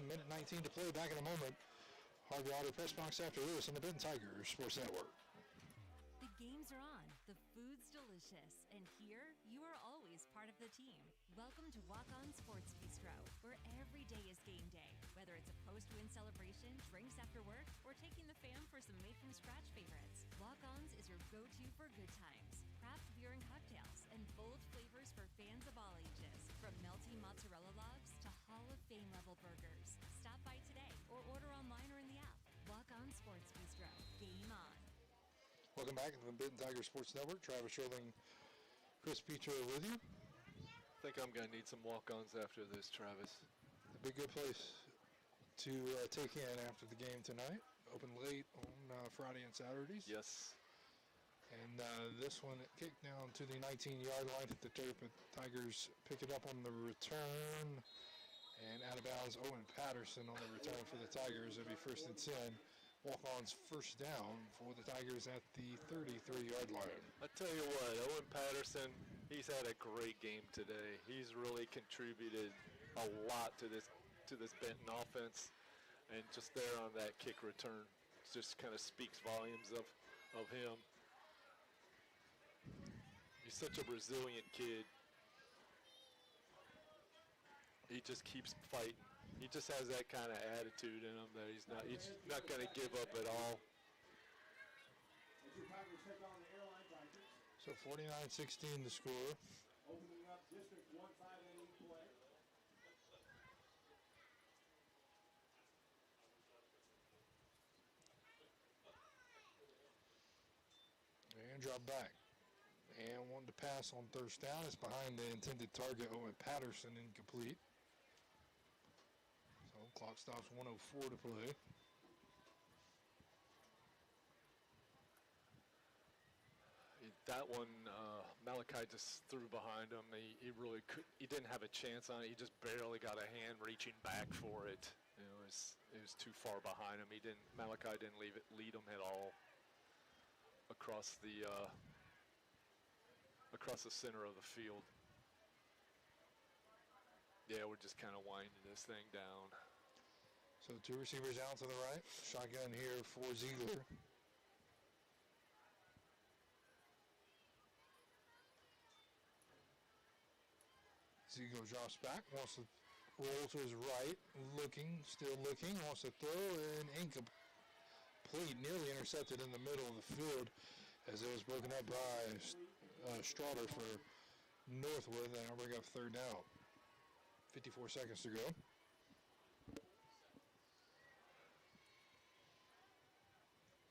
[SPEAKER 3] minute 19 to play. Back in a moment. Harvey Auto Press Box after this on the Benton Tiger Sports Network.
[SPEAKER 10] The games are on, the food's delicious, and here you are always part of the team. Welcome to Walk On Sports Bistro, where every day is game day. Whether it's a post-win celebration, drinks after work, or taking the fam for some made-from-scratch favorites, Walk On's is your go-to for good times. Craft beer and cocktails, and bold flavors for fans of all ages. From melty mozzarella logs to Hall of Fame level burgers. Stop by today or order online or in the app. Walk On Sports Bistro. Game on.
[SPEAKER 3] Welcome back to the Benton Tiger Sports Network. Travis Schilling, Chris Petro with you.
[SPEAKER 19] I think I'm going to need some walk-ons after this, Travis.
[SPEAKER 3] A big good place to take in after the game tonight. Open late on Friday and Saturdays.
[SPEAKER 19] Yes.
[SPEAKER 3] And this one kicked down to the 19-yard line at the turf, but Tigers pick it up on the return. And out of bounds, Owen Patterson on the return for the Tigers. It'll be 1st and 10. Walk-ons first down for the Tigers at the 33-yard line.
[SPEAKER 19] I tell you what, Owen Patterson, he's had a great game today. He's really contributed a lot to this Benton offense, and just there on that kick return just kind of speaks volumes of him. He's such a resilient kid. He just keeps fighting. He just has that kind of attitude in him that he's not going to give up at all.
[SPEAKER 3] So 49-16 the score.
[SPEAKER 6] Opening up District 1-5A play.
[SPEAKER 3] And drop back. And wanted to pass on first down. It's behind the intended target, Owen Patterson, incomplete. So clock stops, 1:04 to play.
[SPEAKER 19] That one, Malachi just threw behind him. He really he didn't have a chance on it. He just barely got a hand reaching back for it. You know, it was too far behind him. Malachi didn't lead him at all across the center of the field. Yeah, we're just kind of winding this thing down.
[SPEAKER 3] So 2 receivers out to the right. Shotgun here for Ziegler. Ziegler drops back, wants to roll to his right, still looking, wants to throw, and incomplete, nearly intercepted in the middle of the field as it was broken up by Straughter for Northwood. That'll bring up 3rd down. 54 seconds to go.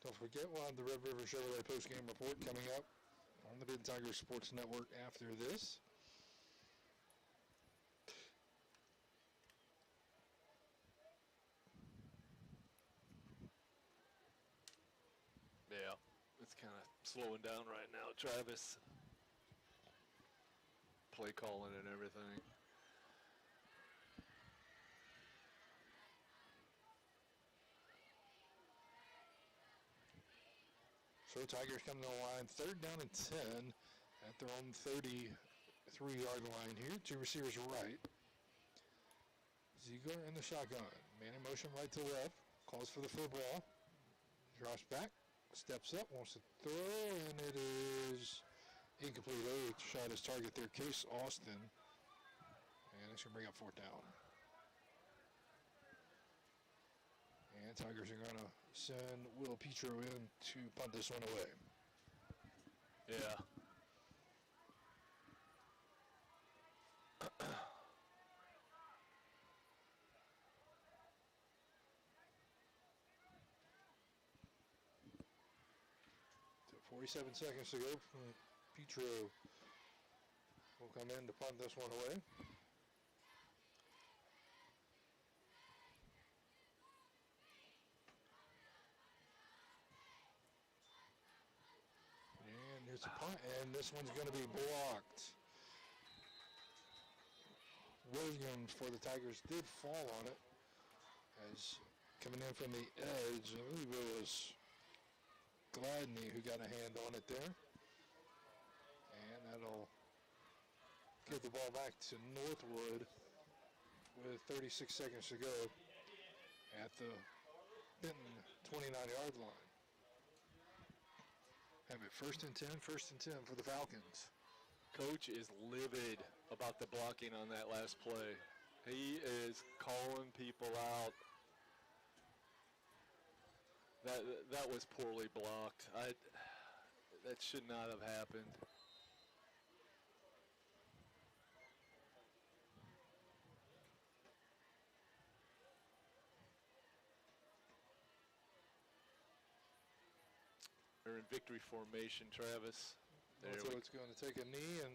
[SPEAKER 3] Don't forget, we'll have the Red River Chevrolet post-game report coming up on the Benton Tiger Sports Network after this.
[SPEAKER 19] Yeah, it's kind of slowing down right now, Travis. Play calling and everything.
[SPEAKER 3] So Tigers come to the line, 3rd down and 10 at their own 33-yard line here. 2 receivers right. Ziegler in the shotgun. Man in motion right to left. Calls for the football. Drops back. Steps up. Wants to throw. And it is incomplete. They shot his target there. Case Austin. And it's going to bring up 4th down. And Tigers are going to send Will Petro in to punt this one away.
[SPEAKER 19] Yeah.
[SPEAKER 3] So 47 seconds to go. Petro will come in to punt this one away. And there's a punt, and this one's going to be blocked. Williams for the Tigers did fall on it, as coming in from the edge, I believe it was Gladney who got a hand on it there. And that'll give the ball back to Northwood with 36 seconds to go at the Benton 29-yard line. Have it 1st and 10 for the Falcons.
[SPEAKER 19] Coach is livid about the blocking on that last play. He is calling people out. That was poorly blocked. That should not have happened. They're in victory formation, Travis.
[SPEAKER 3] So it's going to take a knee, and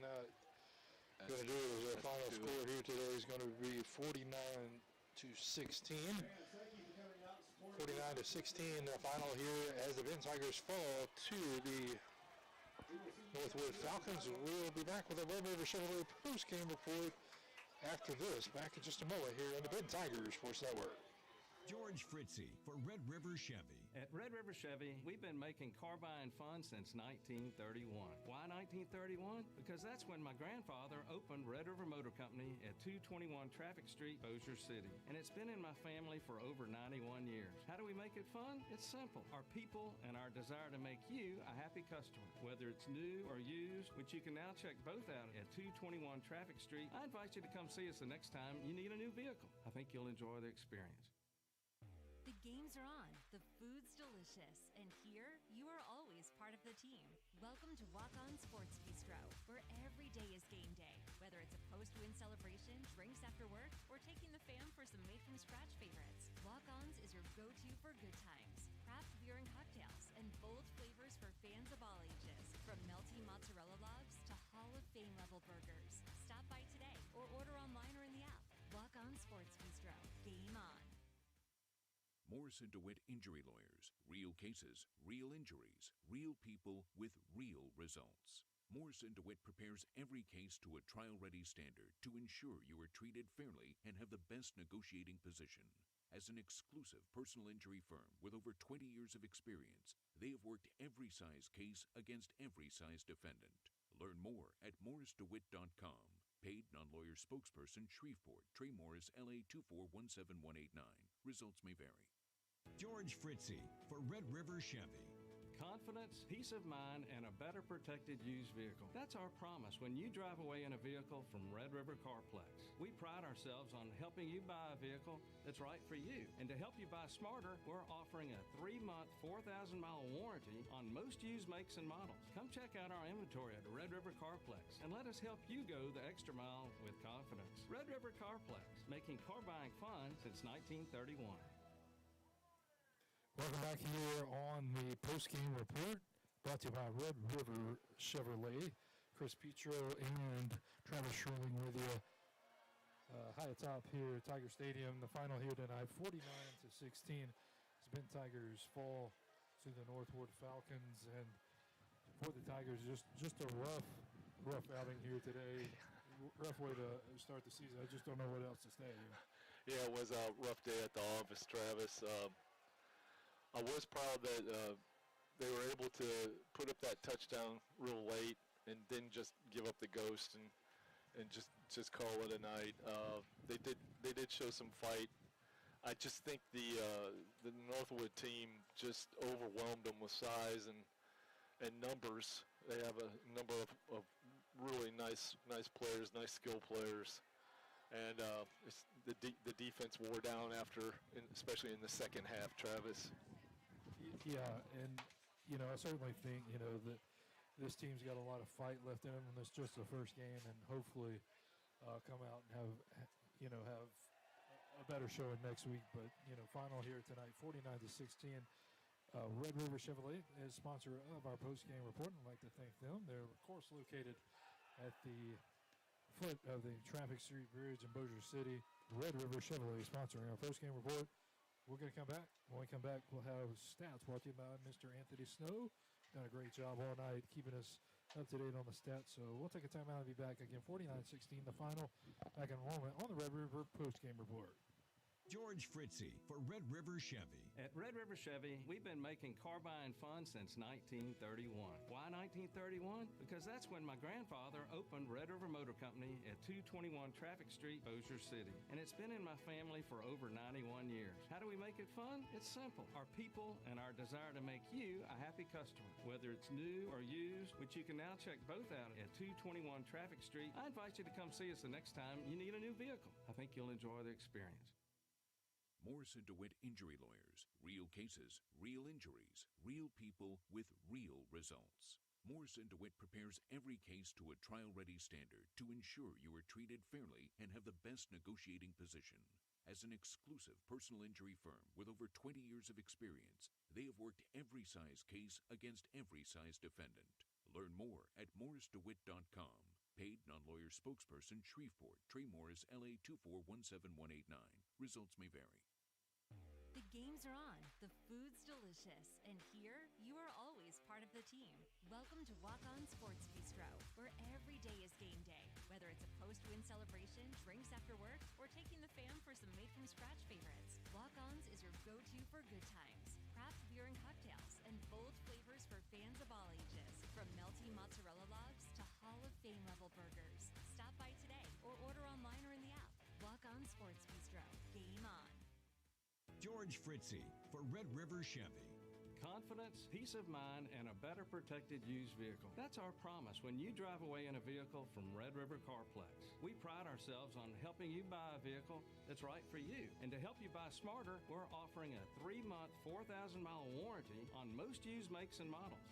[SPEAKER 3] going to do it. The final score here today is going to be 49-16. 49-16, the final here as the Benton Tigers fall to the Northwood Falcons. We'll be back with a Red River Chevrolet post-game report after this. Back in just a moment here on the Benton Tigers Sports Network.
[SPEAKER 17] George Fritzy for Red River Chevy.
[SPEAKER 18] At Red River Chevy, we've been making car buying fun since 1931. Why 1931? Because that's when my grandfather opened Red River Motor Company at 221 Traffic Street, Bossier City. And it's been in my family for over 91 years. How do we make it fun? It's simple. Our people and our desire to make you a happy customer. Whether it's new or used, which you can now check both out at 221 Traffic Street, I invite you to come see us the next time you need a new vehicle. I think you'll enjoy the experience.
[SPEAKER 10] The games are on, the food's delicious, and here you are always part of the team. Welcome to Walk On Sports Bistro, where every day is game day. Whether it's a post-win celebration, drinks after work, or taking the fam for some made-from-scratch favorites, Walk On's is your go-to for good times. Craft beer and cocktails, and bold flavors for fans of all ages, from melty mozzarella logs to Hall of Fame level burgers. Stop by today or order online or in the app. Walk On Sports Bistro. Game on.
[SPEAKER 11] Morrison DeWitt Injury Lawyers. Real cases, real injuries, real people with real results. Morrison DeWitt prepares every case to a trial-ready standard to ensure you are treated fairly and have the best negotiating position. As an exclusive personal injury firm with over 20 years of experience, they have worked every size case against every size defendant. Learn more at morrisdewitt.com. Paid non-lawyer spokesperson Shreveport, Trey Morris, LA 2417189. Results may vary.
[SPEAKER 17] George Fritzy for Red River Chevy.
[SPEAKER 18] Confidence, peace of mind, and a better protected used vehicle. That's our promise when you drive away in a vehicle from Red River Carplex. We pride ourselves on helping you buy a vehicle that's right for you. And to help you buy smarter, we're offering a 3-month, 4,000-mile warranty on most used makes and models. Come check out our inventory at Red River Carplex and let us help you go the extra mile with confidence. Red River Carplex, making car buying fun since 1931.
[SPEAKER 3] Welcome back here on the post-game report, brought to you by Red River Chevrolet. Chris Petro and Travis Sherling with you. High atop here at Tiger Stadium. The final here tonight, 49-16. It's been Tigers fall to the Northwood Falcons, and for the Tigers, just a rough outing here today. Rough way to start the season. I just don't know what else to say.
[SPEAKER 19] Yeah, it was a rough day at the office, Travis. I was proud that they were able to put up that touchdown real late and didn't just give up the ghost and just call it a night. They did show some fight. I just think the Northwood team just overwhelmed them with size and numbers. They have a number of really nice players, nice skill players. And the defense wore down after, especially in the second half, Travis.
[SPEAKER 3] Yeah, and, I certainly think, that this team's got a lot of fight left in them, and it's just the first game, and hopefully come out and have a better showing next week. But, final here tonight, 49-16. Red River Chevrolet is sponsor of our post-game report, and I'd like to thank them. They're, of course, located at the foot of the Traffic Street Bridge in Bossier City. Red River Chevrolet sponsoring our post-game report. We're going to come back. When we come back, we'll have stats brought to you by Mr. Anthony Snow. Done a great job all night keeping us up to date on the stats. So we'll take a time out and be back again. 49-16, the final. Back in a moment on the Red River post-game report.
[SPEAKER 17] George Fritzy for Red River Chevy.
[SPEAKER 18] At Red River Chevy, we've been making car buying fun since 1931. Why 1931? Because that's when my grandfather opened Red River Motor Company at 221 Traffic Street, Bossier City. And it's been in my family for over 91 years. How do we make it fun? It's simple. Our people and our desire to make you a happy customer. Whether it's new or used, which you can now check both out at 221 Traffic Street, I invite you to come see us the next time you need a new vehicle. I think you'll enjoy the experience.
[SPEAKER 11] Morrison DeWitt Injury Lawyers. Real cases, real injuries, real people with real results. Morrison DeWitt prepares every case to a trial-ready standard to ensure you are treated fairly and have the best negotiating position. As an exclusive personal injury firm with over 20 years of experience, They have worked every size case against every size defendant. Learn more at morrisdewitt.com. Paid non-lawyer spokesperson, Shreveport, Trey Morris, LA 2417189. Results may vary.
[SPEAKER 10] The games are on, the food's delicious, and here you are always part of the team. Welcome to Walk-On Sports Bistro, where every day is game day. Whether it's a post-win celebration, drinks after work, or taking the fam for some made-from-scratch favorites, Walk-Ons is your go-to for good times. Craft beer and cocktails, and bold flavors for fans of all ages. From melty mozzarella logs to Hall of Fame level burgers. Stop by today or order online or in the app. Walk-On Sports Bistro. Game on.
[SPEAKER 17] George Fritzy for Red River Chevy.
[SPEAKER 18] Confidence, peace of mind, and a better protected used vehicle. That's our promise when you drive away in a vehicle from Red River Carplex. We pride ourselves on helping you buy a vehicle that's right for you. And to help you buy smarter, we're offering a 3-month, 4,000-mile warranty on most used makes and models.